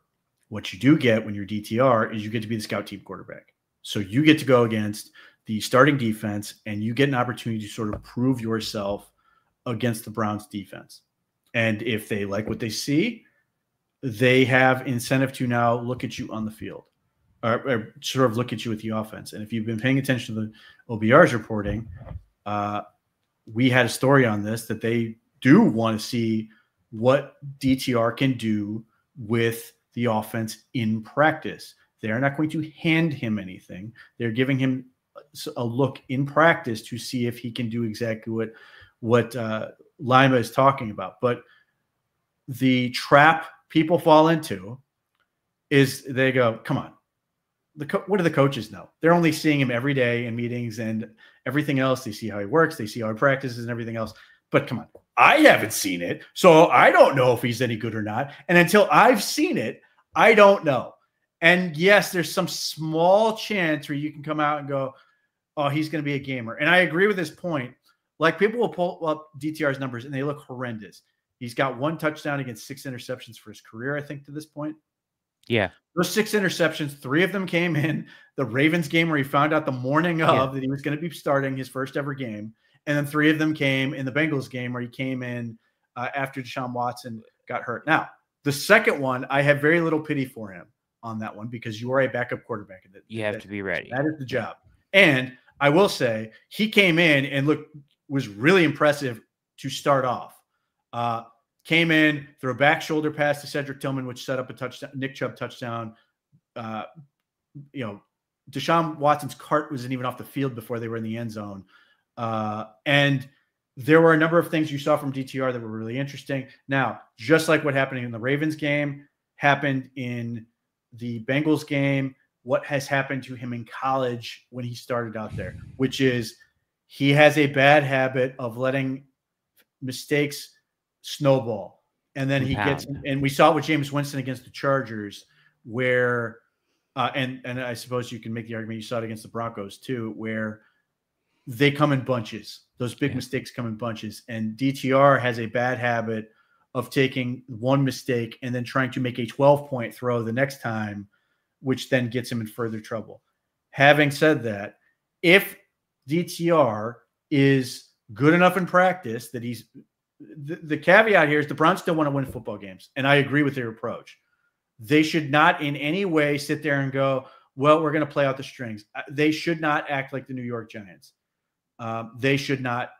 [SPEAKER 2] what you do get when you're DTR is you get to be the scout team quarterback. So you get to go against the starting defense and you get an opportunity to sort of prove yourself against the Browns defense. And if they like what they see, they have incentive to now look at you on the field or sort of look at you with the offense. And if you've been paying attention to the OBR's reporting, we had a story on this that they do want to see what DTR can do with the offense in practice. They are not going to hand him anything. They're giving him a look in practice to see if he can do exactly what Lima is talking about. But the trap people fall into is they go, come on, what do the coaches know? They're only seeing him every day in meetings and everything else. They see how he works. They see how he practices and everything else. But come on, I haven't seen it, so I don't know if he's any good or not. And until I've seen it, I don't know. And yes, there's some small chance where you can come out and go, oh, he's going to be a gamer. And I agree with this point. Like, people will pull up DTR's numbers and they look horrendous. He's got 1 touchdown against 6 interceptions for his career, I think, to this point.
[SPEAKER 1] Yeah.
[SPEAKER 2] Those 6 interceptions, 3 of them came in the Ravens game where he found out the morning of that he was going to be starting his first ever game. And then 3 of them came in the Bengals game where he came in after Deshaun Watson got hurt. Now, the second one, I have very little pity for him on that one because you are a backup quarterback.
[SPEAKER 1] You have to be ready.
[SPEAKER 2] That is the job. And I will say he came in and was really impressive to start off. Came in, threw a back shoulder pass to Cedric Tillman, which set up a touchdown, Nick Chubb touchdown. Deshaun Watson's cart wasn't even off the field before they were in the end zone. And there were a number of things you saw from DTR that were really interesting. Now, just like what happened in the Ravens game, happened in the Bengals game, what has happened to him in college when he started out there, which is he has a bad habit of letting mistakes snowball. And then he gets, and we saw it with Jameis Winston against the Chargers, where, and I suppose you can make the argument you saw it against the Broncos too, where they come in bunches. Those big mistakes come in bunches. And DTR has a bad habit of taking one mistake and then trying to make a 12-point throw the next time, which then gets him in further trouble. Having said that, if DTR is good enough in practice that he's the caveat here is the Browns still want to win football games. And I agree with their approach. They should not in any way sit there and go, well, we're going to play out the strings. They should not act like the New York Giants. They should not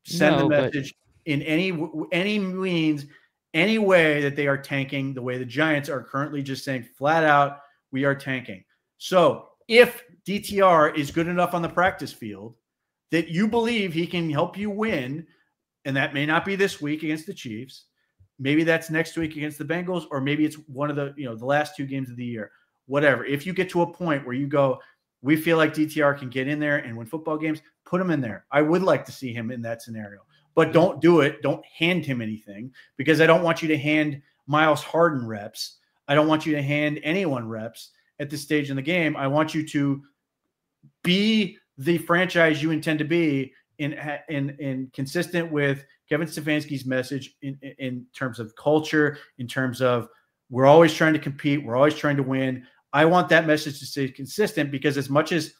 [SPEAKER 2] send the message in any means, any way that they are tanking the way the Giants are currently just saying flat out, we are tanking. So if DTR is good enough on the practice field that you believe he can help you win, and that may not be this week against the Chiefs, maybe that's next week against the Bengals, or maybe it's one of the, the last 2 games of the year, whatever. If you get to a point where you go, we feel like DTR can get in there and win football games, put him in there. I would like to see him in that scenario, but don't do it. Don't hand him anything, because I don't want you to hand Miles Harden reps. I don't want you to hand anyone reps at this stage in the game. I want you to be the franchise you intend to be in consistent with Kevin Stefanski's message in terms of culture, in terms of we're always trying to compete, we're always trying to win. I want that message to stay consistent, because as much as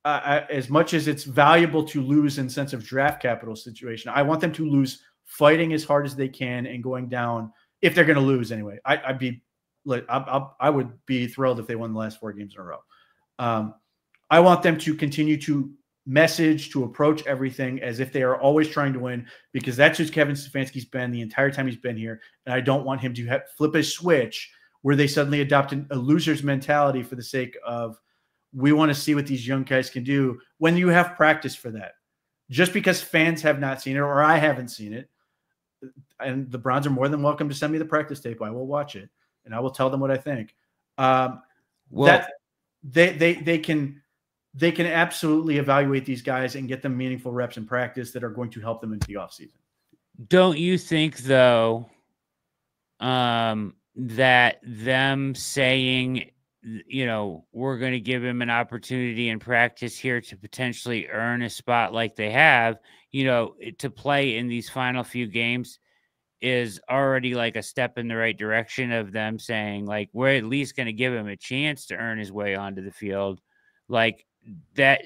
[SPEAKER 2] it's valuable to lose in sense of draft capital situation, I want them to lose fighting as hard as they can and going down if they're going to lose anyway. I would be thrilled if they won the last 4 games in a row. I want them to continue to message, to approach everything as if they are always trying to win, because that's who Kevin Stefanski's been the entire time he's been here. And I don't want him to flip a switch where they suddenly adopt a loser's mentality for the sake of, we want to see what these young guys can do, when you have practice for that. Just because fans have not seen it, or I haven't seen it, and the Browns are more than welcome to send me the practice tape. I will watch it and I will tell them what I think. That they can absolutely evaluate these guys and get them meaningful reps in practice that are going to help them into the offseason.
[SPEAKER 1] Don't you think, though, that them saying, you know, we're going to give him an opportunity in practice here to potentially earn a spot like they have, you know, to play in these final few games, is already like a step in the right direction of them saying, like, we're at least going to give him a chance to earn his way onto the field? Like, that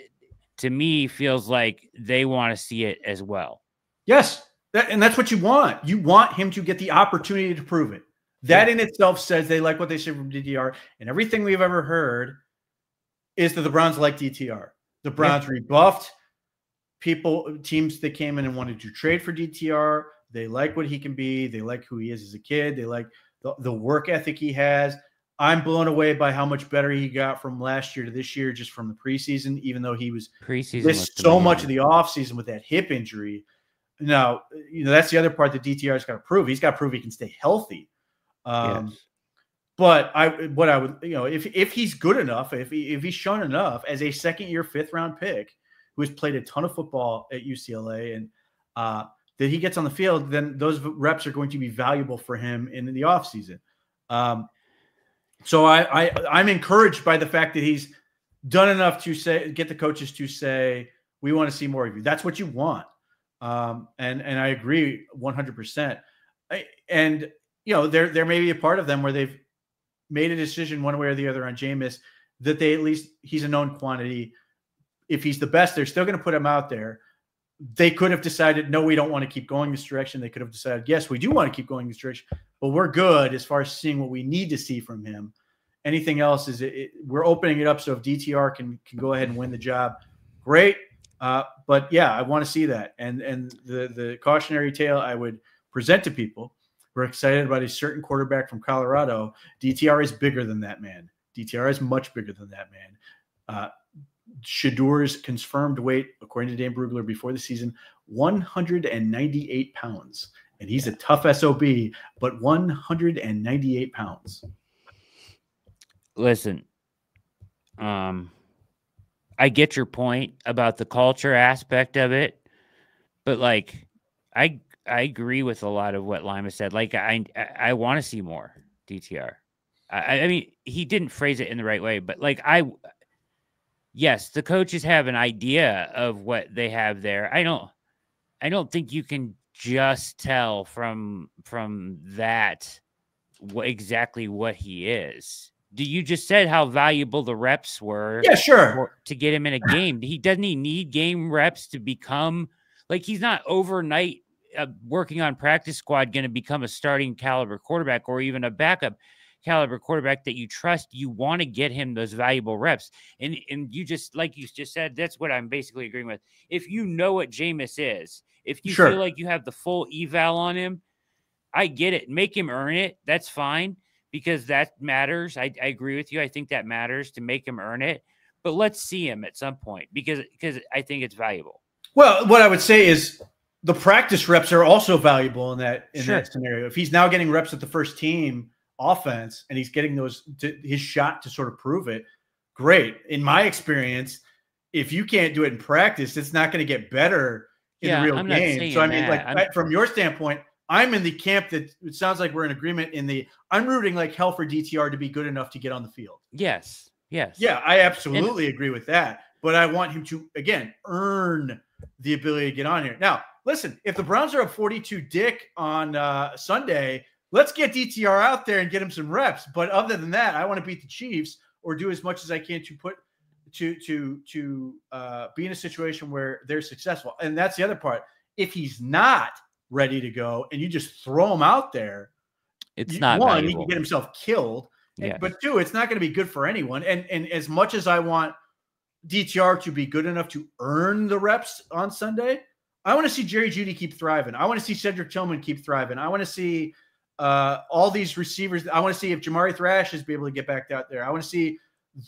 [SPEAKER 1] to me feels like they want to see it as well.
[SPEAKER 2] Yes. And that's what you want. You want him to get the opportunity to prove it. That in itself says they like what they said from DTR, and everything we've ever heard is that the Browns like DTR. The Browns rebuffed teams that came in and wanted to trade for DTR. They like what he can be. They like who he is as a kid. They like the work ethic he has. I'm blown away by how much better he got from last year to this year, just from the preseason, even though he was missed so much of the offseason with that hip injury. Now, you know, that's the other part that DTR's got to prove. He's got to prove he can stay healthy. But what I would, you know, if he's good enough, if he's shown enough as a second-year, fifth-round pick who has played a ton of football at UCLA, and that he gets on the field, then those reps are going to be valuable for him in the offseason. So I'm encouraged by the fact that he's done enough to get the coaches to say, we want to see more of you. That's what you want. And I agree 100%. And you know, there may be a part of them where they've made a decision one way or the other on Jameis, that they, at least he's a known quantity. If he's the best, they're still going to put him out there. They could have decided, no, we don't want to keep going this direction. They could have decided, yes, we do want to keep going this direction, but we're good as far as seeing what we need to see from him. Anything else is we're opening it up. So if DTR can go ahead and win the job, great. But yeah, I want to see that. And the cautionary tale I would present to people, we're excited about a certain quarterback from Colorado. DTR is bigger than that man. DTR is much bigger than that man. Shadur's confirmed weight, according to Dan Brugler before the season, 198 pounds. And he's a tough SOB, but 198 pounds.
[SPEAKER 1] Listen, I get your point about the culture aspect of it, but like, I agree with a lot of what Lima said. Like, I want to see more DTR. I mean, he didn't phrase it in the right way, but like, yes, the coaches have an idea of what they have there. I don't think you can just tell from that exactly what he is. You just said how valuable the reps were.
[SPEAKER 2] Yeah, sure.
[SPEAKER 1] To get him in a game. He doesn't need game reps to become, like, he's not overnight working on practice squad going to become a starting caliber quarterback or even a backup caliber quarterback that you trust. You want to get him those valuable reps. And you just, like you just said, that's what I'm basically agreeing with. If you know what Jameis is, if you feel like you have the full eval on him, I get it. Make him earn it. That's fine, because that matters. I agree with you. I think that matters to make him earn it. But let's see him at some point, because I think it's valuable.
[SPEAKER 2] Well, what I would say is the practice reps are also valuable in that scenario. If he's now getting reps at the first team offense and he's getting his shot to sort of prove it, great. In my experience, if you can't do it in practice, it's not going to get better in the real game. So I mean, from your standpoint, I'm in the camp that it sounds like we're in agreement I'm rooting like hell for DTR to be good enough to get on the field.
[SPEAKER 1] Yes. Yes.
[SPEAKER 2] Yeah, I absolutely agree with that. But I want him to, again, earn the ability to get on here. Now, listen, if the Browns are up 42 dick on Sunday, let's get DTR out there and get him some reps. But other than that, I want to beat the Chiefs or do as much as I can to be in a situation where they're successful. And that's the other part. If he's not ready to go and you just throw him out there,
[SPEAKER 1] it's not
[SPEAKER 2] one,
[SPEAKER 1] valuable.
[SPEAKER 2] he can get himself killed. But two, it's not going to be good for anyone. And as much as I want DTR to be good enough to earn the reps on Sunday, I want to see Jerry Jeudy keep thriving. I want to see Cedric Tillman keep thriving. I want to see all these receivers. I want to see if Jamari Thrash is be able to get back out there. I want to see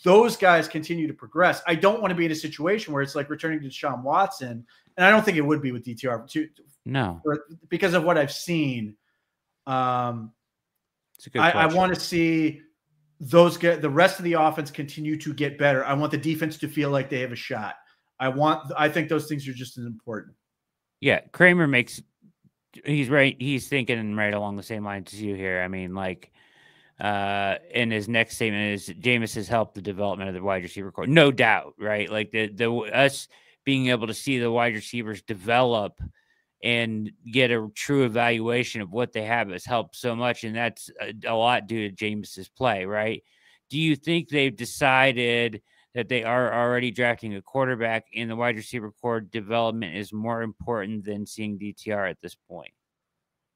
[SPEAKER 2] those guys continue to progress. I don't want to be in a situation where it's like returning to Deshaun Watson, and I don't think it would be with DTR too.
[SPEAKER 1] No,
[SPEAKER 2] because of what I've seen.
[SPEAKER 1] It's a good
[SPEAKER 2] I want to see the rest of the offense continue to get better. I want the defense to feel like they have a shot. I think those things are just as important.
[SPEAKER 1] Yeah, Kramer he's right. He's thinking right along the same lines as you here. I mean, like, in his next statement is Jameis has helped the development of the wide receiver core. No doubt, right? Like the us being able to see the wide receivers develop and get a true evaluation of what they have has helped so much. And that's a lot due to Jameis's play, right? Do you think they've decided that they are already drafting a quarterback and the wide receiver core development is more important than seeing DTR at this point?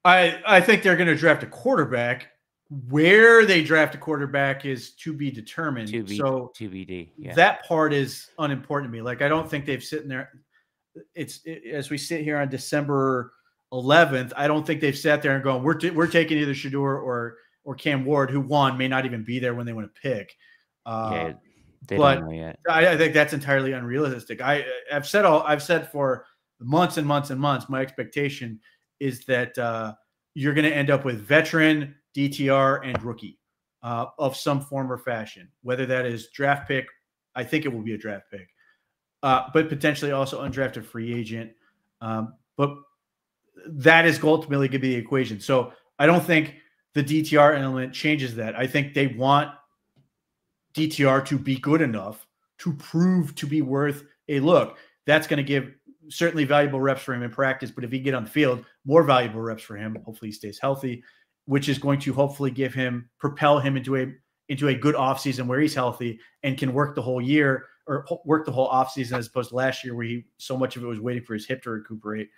[SPEAKER 2] I think they're going to draft a quarterback. Where they draft a quarterback is to be determined.
[SPEAKER 1] TBD. Yeah.
[SPEAKER 2] That part is unimportant to me. Like, I don't think they've sitting there. As we sit here on December 11th, I don't think they've sat there and gone, we're taking either Shedeur or Cam Ward, who may not even be there when they want to pick.
[SPEAKER 1] They don't know yet.
[SPEAKER 2] I think that's entirely unrealistic. I've said for months and months and months, my expectation is that you're going to end up with veteran, DTR, and rookie of some form or fashion, whether that is draft pick. I think it will be a draft pick, but potentially also undrafted free agent. But that is ultimately going to be the equation. So I don't think the DTR element changes that. I think they want DTR to be good enough to prove to be worth a look. That's going to give certainly valuable reps for him in practice, but if he get on the field, more valuable reps for him. Hopefully he stays healthy, which is going to hopefully propel him into a good offseason where he's healthy and can work the whole year or work the whole offseason as opposed to last year where so much of it was waiting for his hip to recuperate.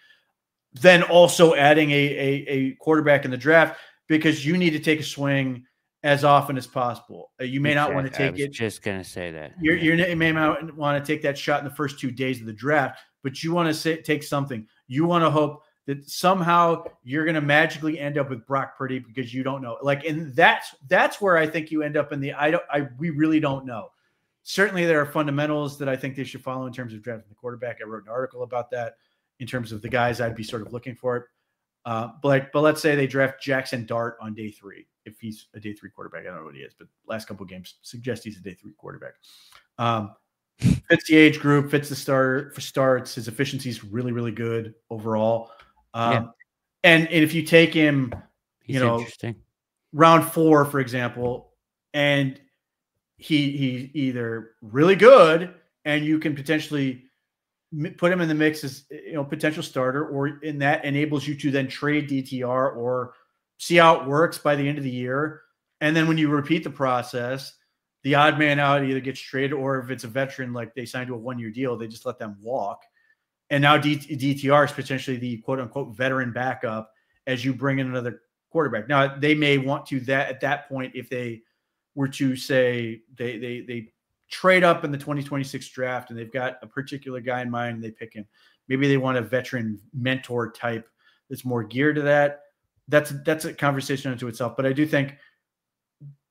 [SPEAKER 2] Then also adding a quarterback in the draft because you need to take a swing as often as possible. You may not want to take it.
[SPEAKER 1] Just going to say that.
[SPEAKER 2] You may not want to take that shot in the first 2 days of the draft, but you want to take something. You want to hope that somehow you're going to magically end up with Brock Purdy because you don't know. And that's where I think you end up in we really don't know. Certainly there are fundamentals that I think they should follow in terms of drafting the quarterback. I wrote an article about that in terms of the guys I'd be sort of looking for. But let's say they draft Jackson Dart on day 3. If he's a day 3 quarterback, I don't know what he is, but last couple of games suggest he's a day 3 quarterback. Fits the age group, fits the starts. His efficiency is really, really good overall. And if you take him,
[SPEAKER 1] interesting.
[SPEAKER 2] Round 4, for example, and he either really good and you can potentially put him in the mix as potential starter, or in that enables you to then trade DTR or see how it works by the end of the year. And then when you repeat the process, the odd man out either gets traded, or if it's a veteran, like they signed to a 1-year deal, they just let them walk. And now DTR is potentially the quote unquote veteran backup as you bring in another quarterback. Now they may want to at that point, if they were to say they trade up in the 2026 draft and they've got a particular guy in mind and they pick him, maybe they want a veteran mentor type that's more geared to that. That's a conversation unto itself. But I do think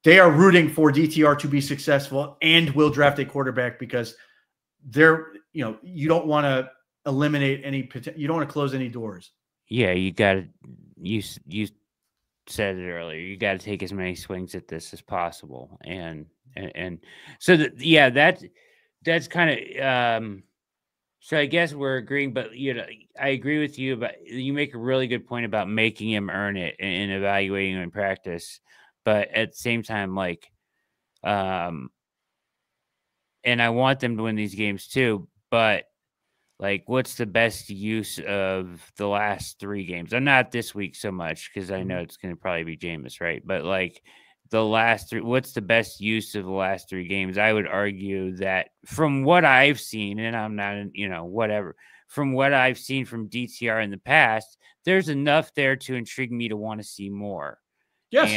[SPEAKER 2] they are rooting for DTR to be successful and will draft a quarterback because you don't want to eliminate you don't want to close any doors.
[SPEAKER 1] Yeah, you got to, you said it earlier, you got to take as many swings at this as possible. And so that's kind of, so I guess we're agreeing, but I agree with you, but you make a really good point about making him earn it and evaluating him in practice. But at the same time, and I want them to win these games too, but what's the best use of the last 3 games? I'm not this week so much because I know it's going to probably be Jameis, right? But the last 3, what's the best use of the last 3 games? I would argue that from what I've seen, and I'm not, whatever, from what I've seen from DTR in the past, there's enough there to intrigue me to want to see more.
[SPEAKER 2] Yes.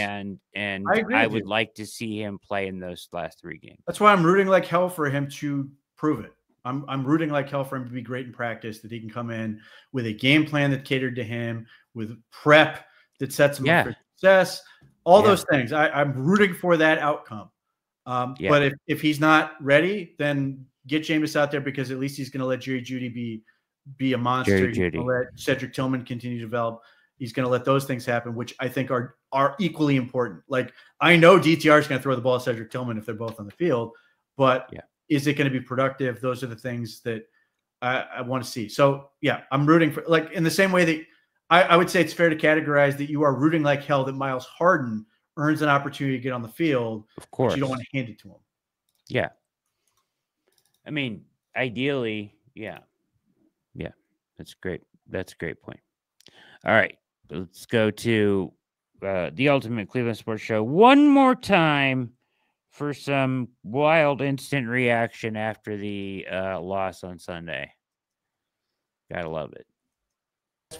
[SPEAKER 1] And I would like to see him play in those last 3 games.
[SPEAKER 2] That's why I'm rooting like hell for him to prove it. I'm rooting like hell for him to be great in practice, that he can come in with a game plan that catered to him, with prep that sets him up for success, all those things. I'm rooting for that outcome. But if he's not ready, then get Jameis out there, because at least he's going to let Jerry Jeudy be a monster. He's going to let Cedric Tillman continue to develop. He's going to let those things happen, which I think are equally important. Like, I know DTR is going to throw the ball at Cedric Tillman if they're both on the field, but is it going to be productive? Those are the things that I want to see. So yeah, I'm rooting for, like, in the same way that I would say it's fair to categorize that you are rooting like hell that Miles Harden earns an opportunity to get on the field.
[SPEAKER 1] Of course.
[SPEAKER 2] But you don't want to hand it to him.
[SPEAKER 1] Yeah. I mean, ideally, yeah. That's great. That's a great point. All right. Let's go to the Ultimate Cleveland Sports Show one more time for some wild instant reaction after the loss on Sunday. Gotta love it.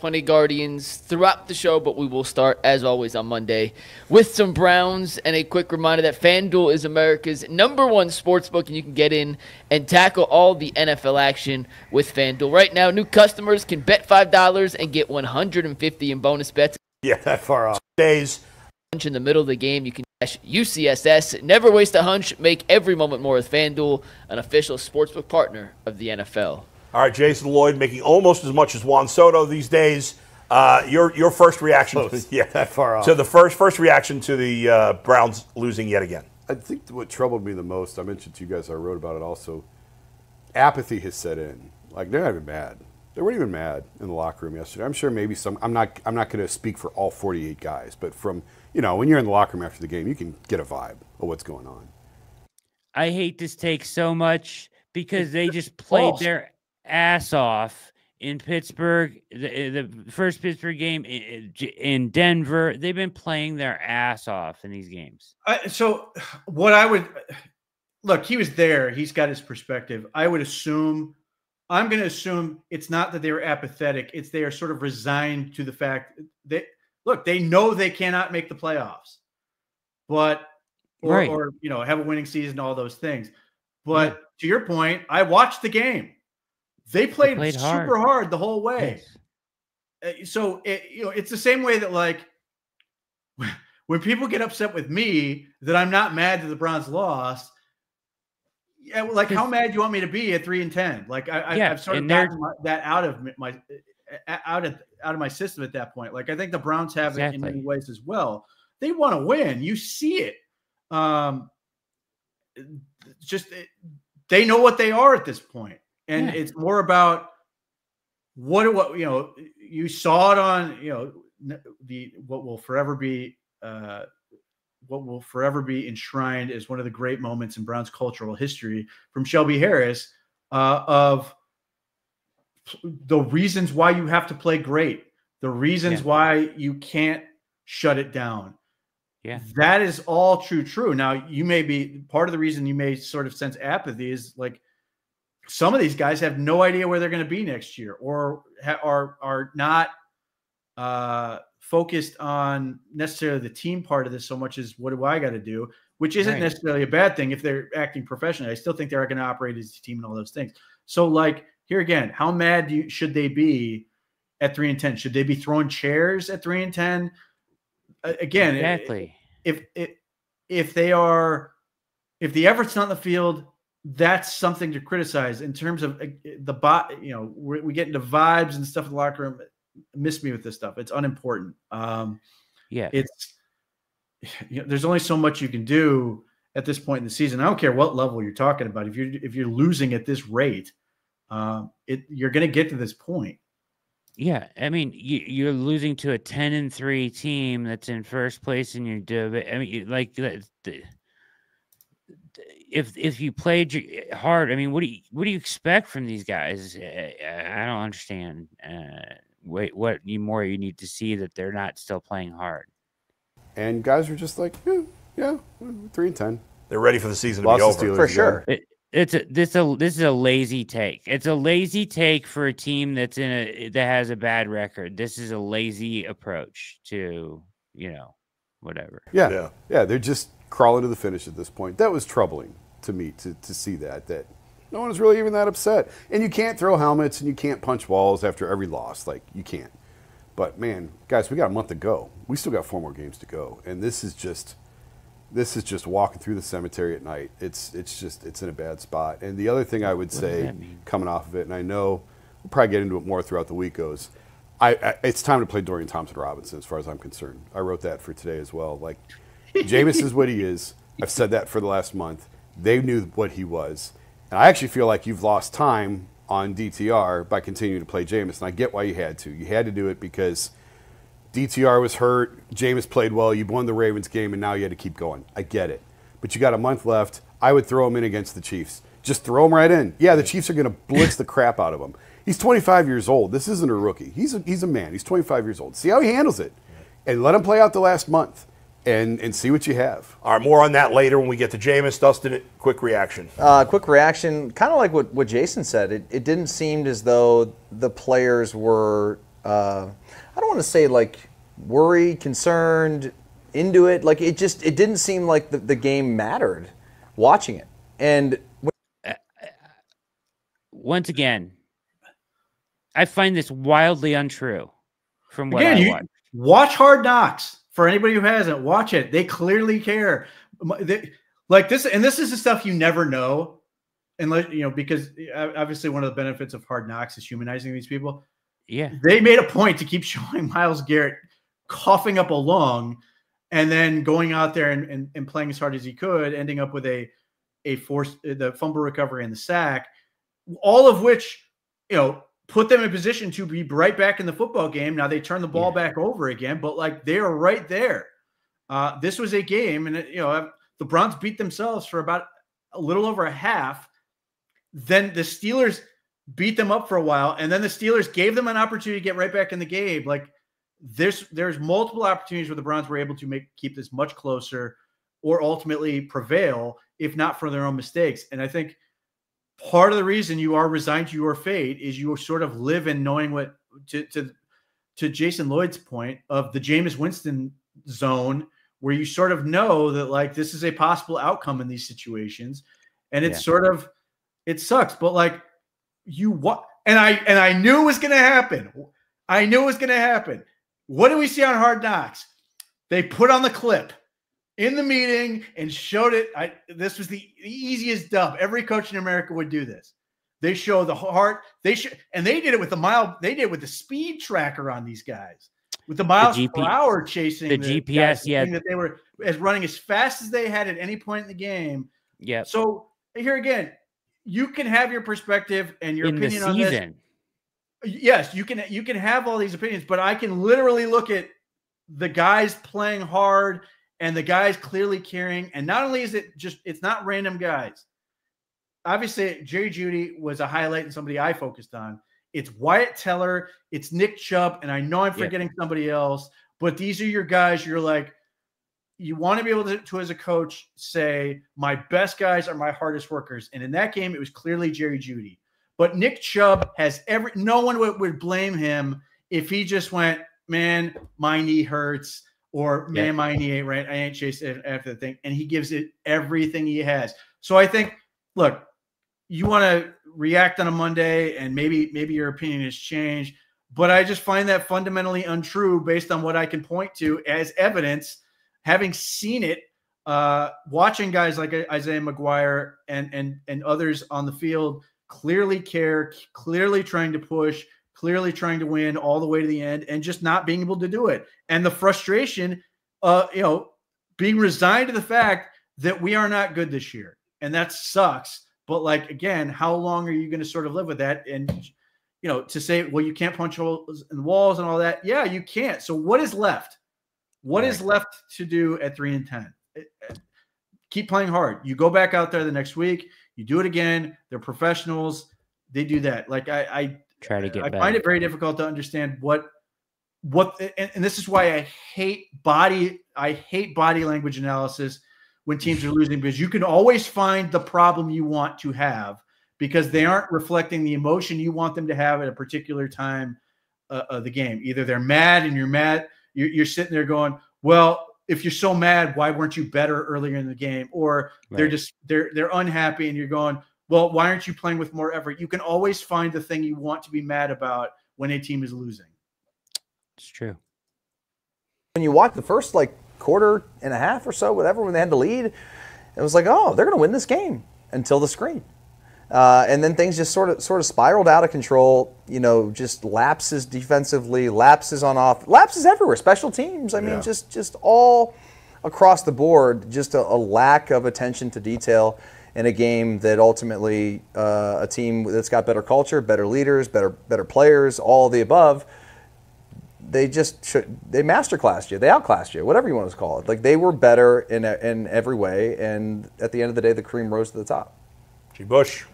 [SPEAKER 9] Plenty of Guardians throughout the show, but we will start, as always, on Monday with some Browns. And a quick reminder that FanDuel is America's #1 sportsbook, and you can get in and tackle all the NFL action with FanDuel. Right now, new customers can bet $5 and get $150 in bonus bets.
[SPEAKER 15] Yeah, that far off. Days.
[SPEAKER 9] In the middle of the game, you can dash UCSS. Never waste a hunch. Make every moment more with FanDuel, an official sportsbook partner of the NFL.
[SPEAKER 15] All right, Jason Lloyd making almost as much as Juan Soto these days. Your first reaction?
[SPEAKER 12] That far off.
[SPEAKER 15] So the first reaction to the Browns losing yet again.
[SPEAKER 12] I think what troubled me the most, I mentioned to you guys, I wrote about it also, apathy has set in. Like, they're not even mad. They weren't even mad in the locker room yesterday. I'm sure maybe some. I'm not going to speak for all 48 guys, but from, when you're in the locker room after the game, you can get a vibe of what's going on.
[SPEAKER 1] I hate this take so much because they just played their ass off in Pittsburgh. The first Pittsburgh game in Denver, they've been playing their ass off in these games.
[SPEAKER 2] So what I would look, he was there. He's got his perspective. I'm going to assume it's not that they were apathetic. It's they are sort of resigned to the fact that, look, they know they cannot make the playoffs, but or have a winning season, all those things. But to your point, I watched the game. They played super hard the whole way. Yes. So it's the same way that, like, when people get upset with me that I'm not mad that the Browns lost. Yeah, like, how mad do you want me to be at 3-10? Like, I've sort of gotten that out of my system at that point. Like, I think the Browns have it in many ways as well. They want to win. You see it. They know what they are at this point. And it's more about what you saw it on, what will forever be enshrined as one of the great moments in Browns cultural history from Shelby Harris, of the reasons why you have to play great, the reasons why you can't shut it down.
[SPEAKER 1] Yeah,
[SPEAKER 2] that is all true. Now, you may be part of the reason you may sort of sense apathy is, like, some of these guys have no idea where they're going to be next year, or are not focused on necessarily the team part of this so much as what do I got to do, which isn't necessarily a bad thing if they're acting professionally. I still think they're going to operate as a team and all those things. So, like, here again, how mad should they be at 3-10? Should they be throwing chairs at 3-10? Again,
[SPEAKER 1] exactly.
[SPEAKER 2] If the effort's not in the field, that's something to criticize. In terms of we get into vibes and stuff in the locker room. Miss me with this stuff. It's unimportant. It's there's only so much you can do at this point in the season. I don't care what level you're talking about. If you're losing at this rate, you're going to get to this point.
[SPEAKER 1] Yeah, I mean, you're losing to a 10-3 team that's in first place in your division. I mean, like, if you played hard, I mean, what do you expect from these guys? I don't understand. What more you need to see that they're not still playing hard?
[SPEAKER 12] And guys are just like, 3-10.
[SPEAKER 15] They're ready for the season to be over,
[SPEAKER 12] for sure.
[SPEAKER 1] This is a lazy take. It's a lazy take for a team that has a bad record. This is a lazy approach to whatever.
[SPEAKER 12] Yeah. They're just crawling to the finish at this point. That was troubling to me to see that No one's really even that upset. And you can't throw helmets and you can't punch walls after every loss. Like, you can't. But, man, guys, we got a month to go. We still got 4 more games to go. And this is just walking through the cemetery at night. It's in a bad spot. And the other thing I would say, coming off of it, and I know we'll probably get into it more throughout the week goes, it's time to play Dorian Thompson-Robinson as far as I'm concerned. I wrote that for today as well. Like, Jameis is what he is. I've said that for the last month. They knew what he was. And I actually feel like you've lost time on DTR by continuing to play Jameis. And I get why you had to. You had to do it because DTR was hurt. Jameis played well. You won the Ravens game, and now you had to keep going. I get it. But you got a month left. I would throw him in against the Chiefs. Just throw him right in. Yeah, the Chiefs are going to blitz the crap out of him. He's 25 years old. This isn't a rookie. He's a man. He's 25 years old. See how he handles it. And let him play out the last month. And see what you have.
[SPEAKER 15] All right, more on that later when we get to Jameis. Dustin, quick reaction.
[SPEAKER 16] Quick reaction, kind of like what Jason said. It didn't seem as though the players were, I don't want to say like worried, concerned, into it. Like it didn't seem like the game mattered watching it. And
[SPEAKER 1] once again, I find this wildly untrue from what I watched.
[SPEAKER 2] Watch Hard Knocks. For anybody who hasn't, watch it. They clearly care. Like this, and this is the stuff you never know, unless because obviously one of the benefits of Hard Knocks is humanizing these people.
[SPEAKER 1] Yeah,
[SPEAKER 2] they made a point to keep showing Myles Garrett coughing up a lung, and then going out there and playing as hard as he could, ending up with the fumble recovery and the sack, all of which put them in position to be right back in the football game. Now they turn the ball back over again, but like they are right there. This was a game, and the Browns beat themselves for about a little over a half. Then the Steelers beat them up for a while, and then the Steelers gave them an opportunity to get right back in the game. Like there's multiple opportunities where the Browns were able to keep this much closer, or ultimately prevail, if not for their own mistakes. And I think part of the reason you are resigned to your fate is you sort of live in knowing what, to Jason Lloyd's point of the Jameis Winston zone, where you sort of know that like this is a possible outcome in these situations, and it's sort of, it sucks, but like and I knew it was going to happen. I knew it was going to happen. What do we see on Hard Knocks? They put on the clip in the meeting and showed it. This was the easiest dub. Every coach in America would do this. They show the heart. And they did it with They did it with the speed tracker on these guys, with the miles per hour chasing
[SPEAKER 1] the GPS. Yeah,
[SPEAKER 2] that they were running as fast as they had at any point in the game.
[SPEAKER 1] Yeah.
[SPEAKER 2] So here again, you can have your perspective and your opinion on this. Yes, you can have all these opinions, but I can literally look at the guys playing hard and the guys clearly caring. And not only is it's not random guys. Obviously, Jerry Jeudy was a highlight and somebody I focused on. It's Wyatt Teller, it's Nick Chubb, and I know I'm forgetting somebody else, but these are your guys. You're like, you want to be able to, as a coach, say, my best guys are my hardest workers. And in that game, it was clearly Jerry Jeudy. But Nick Chubb has no one would blame him if he just went, man, my knee hurts, or man, my knee ain't right. I ain't chasing after the thing. And he gives it everything he has. So I think, look, you want to react on a Monday and maybe your opinion has changed, but I just find that fundamentally untrue based on what I can point to as evidence, having seen it, watching guys like Isaiah McGuire and others on the field clearly care, clearly trying to push, clearly trying to win all the way to the end, and just not being able to do it. And the frustration, being resigned to the fact that we are not good this year. And that sucks. But like, again, how long are you going to sort of live with that? And, to say, well, you can't punch holes in the walls and all that. Yeah, you can't. So what is left? What is left to do at 3-10? Keep playing hard. You go back out there the next week. You do it again. They're professionals. They do that. Like I
[SPEAKER 1] try to get.
[SPEAKER 2] I find it very difficult to understand what, and this is why I hate body language analysis when teams are losing, because you can always find the problem you want to have because they aren't reflecting the emotion you want them to have at a particular time of the game. Either they're mad and you're mad. You're sitting there going, well, if you're so mad, why weren't you better earlier in the game? Or they're unhappy and you're going, Well, why aren't you playing with more effort? You can always find the thing you want to be mad about when a team is losing.
[SPEAKER 1] It's true.
[SPEAKER 16] When you watch the first quarter and a half or so, whatever, when they had the lead, it was like, oh, they're going to win this game until the screen. And then things just sort of spiraled out of control. Just lapses defensively, lapses on off, lapses everywhere. Special teams. I mean, just all across the board. Just a lack of attention to detail in a game that ultimately a team that's got better culture, better leaders, better players, all of the above. They masterclassed you. They outclassed you. Whatever you want to call it. Like, they were better in every way. And at the end of the day, the cream rose to the top.
[SPEAKER 15] G. Bush.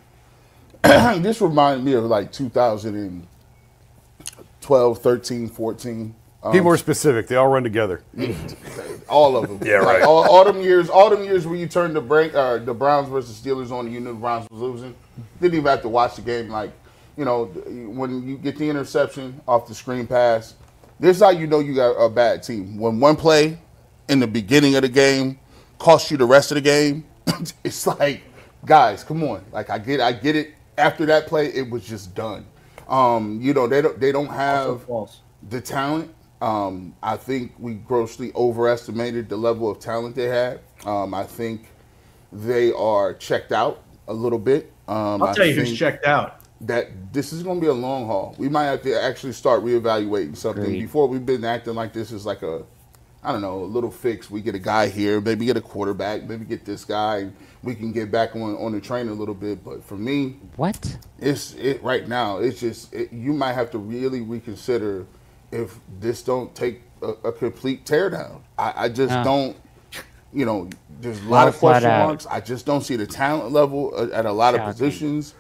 [SPEAKER 11] This reminded me of 2012, 13, 14.
[SPEAKER 12] Be more specific. They all run together.
[SPEAKER 11] All of them.
[SPEAKER 15] Yeah, right.
[SPEAKER 11] All them years where you turned the Browns versus Steelers on, and you knew the Browns was losing. Didn't even have to watch the game. When you get the interception off the screen pass, this is how you know you got a bad team. When one play in the beginning of the game costs you the rest of the game, it's like, guys, come on. I get it. After that play, it was just done. They don't have the talent. I think we grossly overestimated the level of talent they had. I think they are checked out a little bit.
[SPEAKER 2] I'll tell you who's checked out.
[SPEAKER 11] That this is going to be a long haul. We might have to actually start reevaluating something.
[SPEAKER 1] Agreed.
[SPEAKER 11] Before, we've been acting like this is like a little fix. We get a guy here, maybe get a quarterback, maybe get this guy, and we can get back on the train a little bit. But for me, right now, it's just you might have to really reconsider if this don't take a complete teardown. I just don't. There's a lot of question marks. I just don't see the talent level at a lot of positions.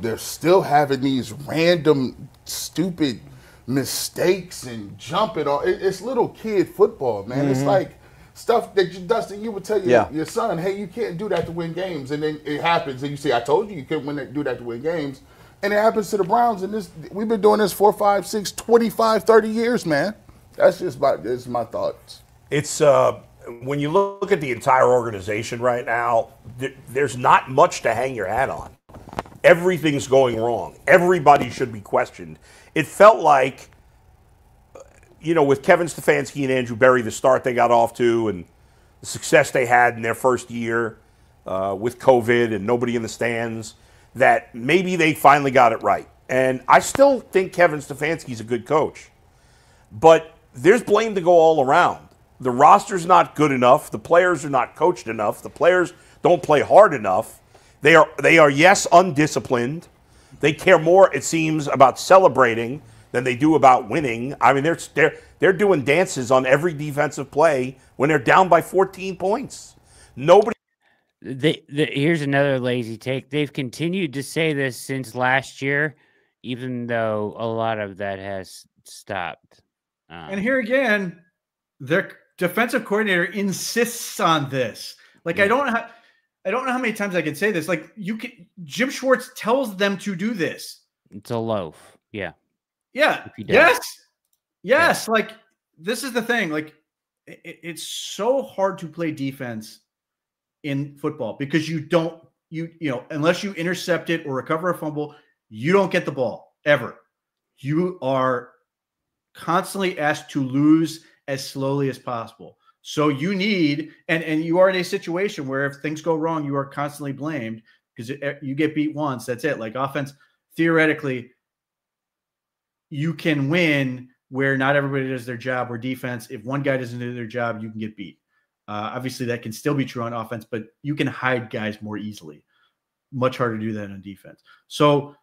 [SPEAKER 11] They're still having these random, stupid mistakes and jumping on. It's little kid football, man. It's like stuff that Dustin, you would tell your son, hey, you can't do that to win games, and then it happens, and you say, I told you couldn't do that to win games, and it happens to the Browns. And we've been doing this 4, 5, 6, 25, 30 years, man. That's just my thoughts.
[SPEAKER 15] It's when you look at the entire organization right now, there's not much to hang your hat on. Everything's going wrong. Everybody should be questioned. It felt like, with Kevin Stefanski and Andrew Berry, the start they got off to and the success they had in their first year with COVID and nobody in the stands, that maybe they finally got it right. And I still think Kevin Stefanski's a good coach. But there's blame to go all around. The roster's not good enough. The players are not coached enough. The players don't play hard enough. They are yes, undisciplined. They care more, it seems, about celebrating than they do about winning. I mean, they're doing dances on every defensive play when they're down by 14 points. Nobody.
[SPEAKER 1] Here's another lazy take. They've continued to say this since last year, even though a lot of that has stopped.
[SPEAKER 2] And here again, their defensive coordinator insists on this. I don't know how many times I can say this. Jim Schwartz tells them to do this.
[SPEAKER 1] It's a loaf. Yeah.
[SPEAKER 2] Yeah. Yes. Yeah. This is the thing. It's so hard to play defense in football because unless you intercept it or recover a fumble, you don't get the ball ever. You are constantly asked to lose as slowly as possible. So you need, and you are in a situation where if things go wrong, you are constantly blamed because you get beat once. That's it. Like offense, theoretically, you can win where not everybody does their job, or defense, if one guy doesn't do their job, you can get beat. Obviously, that can still be true on offense, but you can hide guys more easily. Much harder to do that on defense. So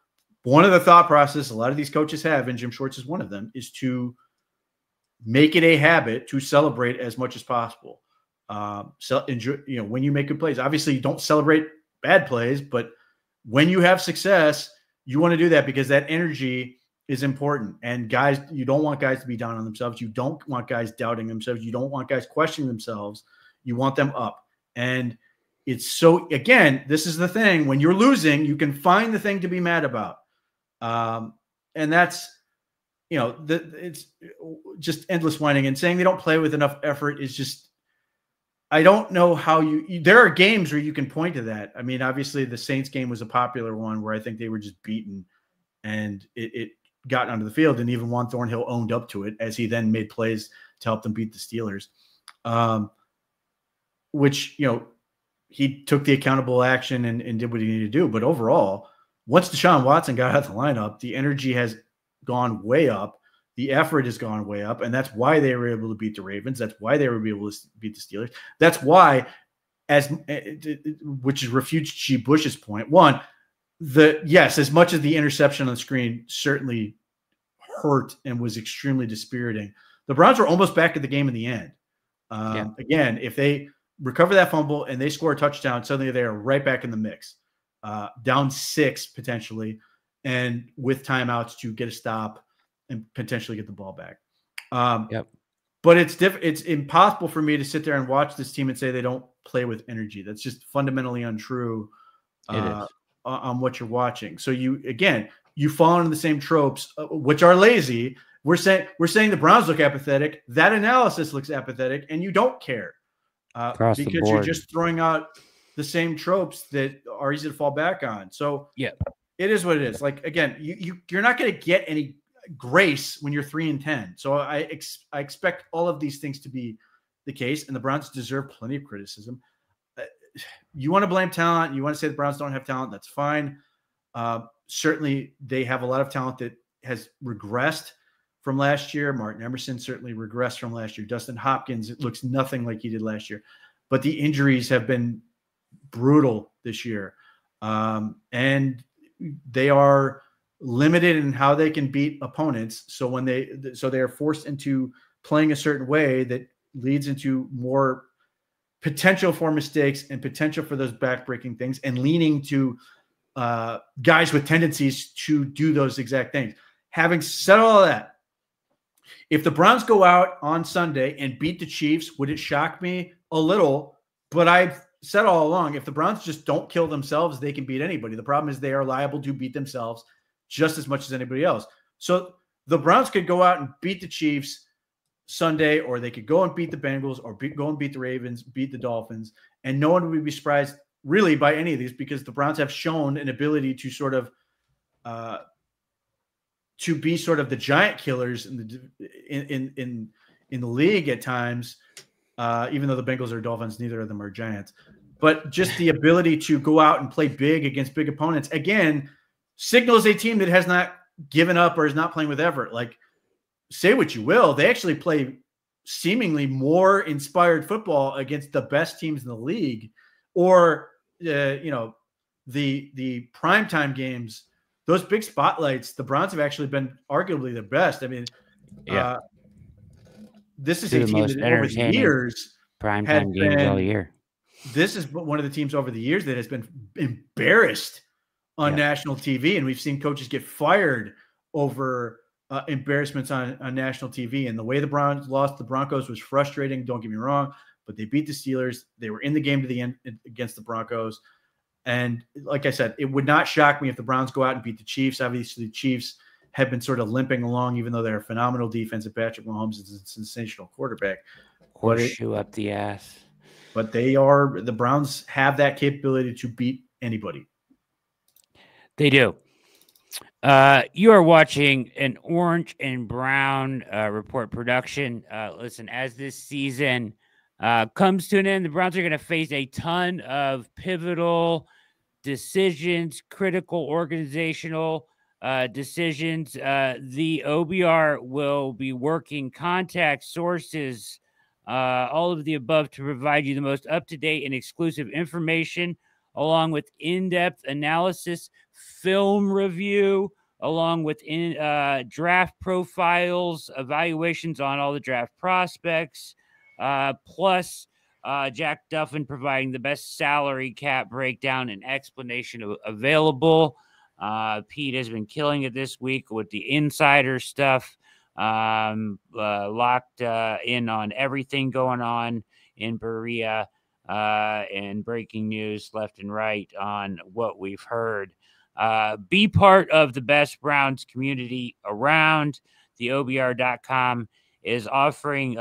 [SPEAKER 2] one of the thought process a lot of these coaches have, and Jim Schwartz is one of them, is to make it a habit to celebrate as much as possible. Enjoy, when you make good plays. Obviously, you don't celebrate bad plays, but when you have success, you want to do that because that energy is important. And guys, you don't want guys to be down on themselves. You don't want guys doubting themselves. You don't want guys questioning themselves. You want them up. And it's so, again, this is the thing. When you're losing, you can find the thing to be mad about. And that's, it's just endless whining, and saying they don't play with enough effort is just, I don't know how there are games where you can point to that. I mean, obviously the Saints game was a popular one where I think they were just beaten and it got onto the field, and even Juan Thornhill owned up to it as he then made plays to help them beat the Steelers. Which, he took the accountable action and did what he needed to do. But overall, once Deshaun Watson got out of the lineup, the energy has gone way up. The effort has gone way up, and that's why they were able to beat the Ravens. That's why they were able to beat the Steelers. That's why, which refutes G. Bush's point. One, as much as the interception on the screen certainly hurt and was extremely dispiriting, the Browns were almost back at the game in the end. Again, if they recover that fumble and they score a touchdown, suddenly they are right back in the mix, down 6 potentially, and with timeouts to get a stop and potentially get the ball back. But it's impossible for me to sit there and watch this team and say they don't play with energy. That's just fundamentally untrue on what you're watching. So you fall into the same tropes, which are lazy. We're saying the Browns look apathetic. That analysis looks apathetic, and you don't care because you're just throwing out the same tropes that are easy to fall back on. So it is what it is. Like, again, you're not going to get any grace when you're 3-10. So I expect all of these things to be the case, and the Browns deserve plenty of criticism. You want to blame talent, you want to say the Browns don't have talent, that's fine. Certainly they have a lot of talent that has regressed from last year. Martin Emerson certainly regressed from last year. Dustin Hopkins, it looks nothing like he did last year, but the injuries have been brutal this year. And they are limited in how they can beat opponents. So they are forced into playing a certain way that leads into more potential for mistakes and potential for those backbreaking things, and leaning to guys with tendencies to do those exact things. Having said all that, if the Browns go out on Sunday and beat the Chiefs, would it shock me? A little, but I've said all along, if the Browns just don't kill themselves, they can beat anybody. The problem is they are liable to beat themselves just as much as anybody else. So the Browns could go out and beat the Chiefs Sunday, or they could go and beat the Bengals, or go and beat the Ravens, beat the Dolphins, and no one would be surprised really by any of these, because the Browns have shown an ability to sort of to be sort of the giant killers in the league at times, even though the Bengals are Dolphins, neither of them are giants. But just the ability to go out and play big against big opponents, again, signals a team that has not given up or is not playing with effort. Like, say what you will, they actually play seemingly more inspired football against the best teams in the league, or the primetime games, those big spotlights. The Browns have actually been arguably the best. I mean, this is a team that over the years
[SPEAKER 1] primetime games all year.
[SPEAKER 2] This is one of the teams over the years that has been embarrassed on national TV, and we've seen coaches get fired over embarrassments on national TV. And the way the Browns lost the Broncos was frustrating, don't get me wrong, but they beat the Steelers. They were in the game to the end against the Broncos. And like I said, it would not shock me if the Browns go out and beat the Chiefs. Obviously, the Chiefs have been sort of limping along, even though they're a phenomenal defense, and Patrick Mahomes is a sensational quarterback.
[SPEAKER 1] Horseshoe up the ass.
[SPEAKER 2] But the Browns have that capability to beat anybody.
[SPEAKER 1] They do. You are watching an Orange and Brown Report production. Listen, as this season comes to an end, the Browns are going to face a ton of pivotal decisions, critical organizational decisions. The OBR will be working contact sources, all of the above, to provide you the most up-to-date and exclusive information, along with in-depth analysis, film review, along with draft profiles, evaluations on all the draft prospects, plus Jack Duffin providing the best salary cap breakdown and explanation available. Pete has been killing it this week with the insider stuff, locked in on everything going on in Berea, and breaking news left and right on what we've heard. Be part of the best Browns community around. TheOBR.com is offering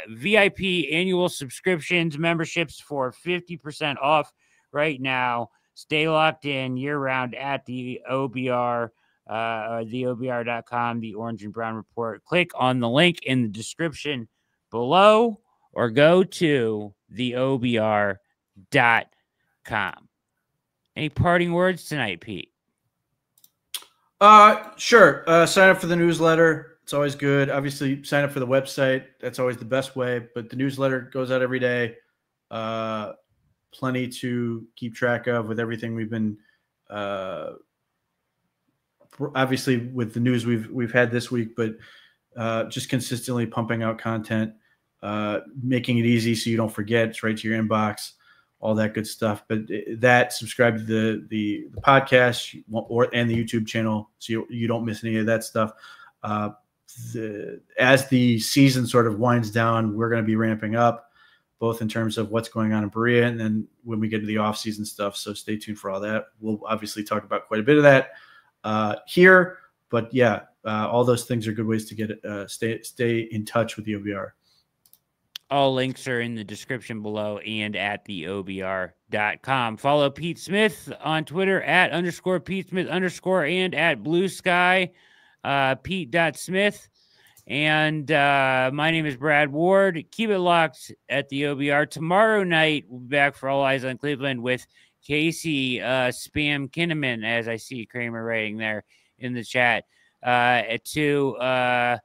[SPEAKER 1] VIP annual subscriptions, memberships for 50% off right now. Stay locked in year-round at the OBR, theobr.com, the Orange and Brown Report. Click on the link in the description below or go to theobr.com. Any parting words tonight, Pete?
[SPEAKER 2] Sure. Sign up for the newsletter. It's always good. Obviously, sign up for the website. That's always the best way. But the newsletter goes out every day. Plenty to keep track of with everything we've been. Obviously, with the news we've had this week, but just consistently pumping out content, making it easy so you don't forget. It's right to your inbox. All that good stuff. But subscribe to the podcast and the YouTube channel so you don't miss any of that stuff. As the season sort of winds down, we're going to be ramping up, both in terms of what's going on in Berea and then when we get to the off-season stuff. So stay tuned for all that. We'll obviously talk about quite a bit of that here. But yeah, all those things are good ways to get stay in touch with the OBR.
[SPEAKER 1] All links are in the description below and at theobr.com. Follow Pete Smith on Twitter at _Pete Smith _ and at Blue Sky, Pete.Smith. And my name is Brad Ward. Keep it locked at the OBR. Tomorrow night, we'll be back for All Eyes on Cleveland with Casey Spam Kinnaman, as I see Kramer writing there in the chat, to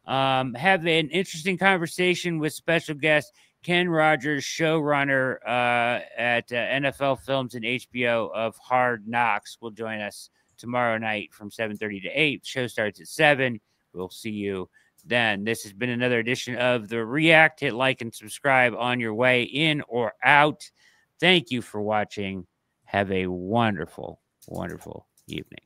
[SPEAKER 1] have an interesting conversation with special guest Ken Rogers, showrunner at NFL Films and HBO of Hard Knocks, will join us tomorrow night from 7:30 to 8. The show starts at 7. We'll see you then. This has been another edition of The React. Hit like and subscribe on your way in or out. Thank you for watching. Have a wonderful, wonderful evening.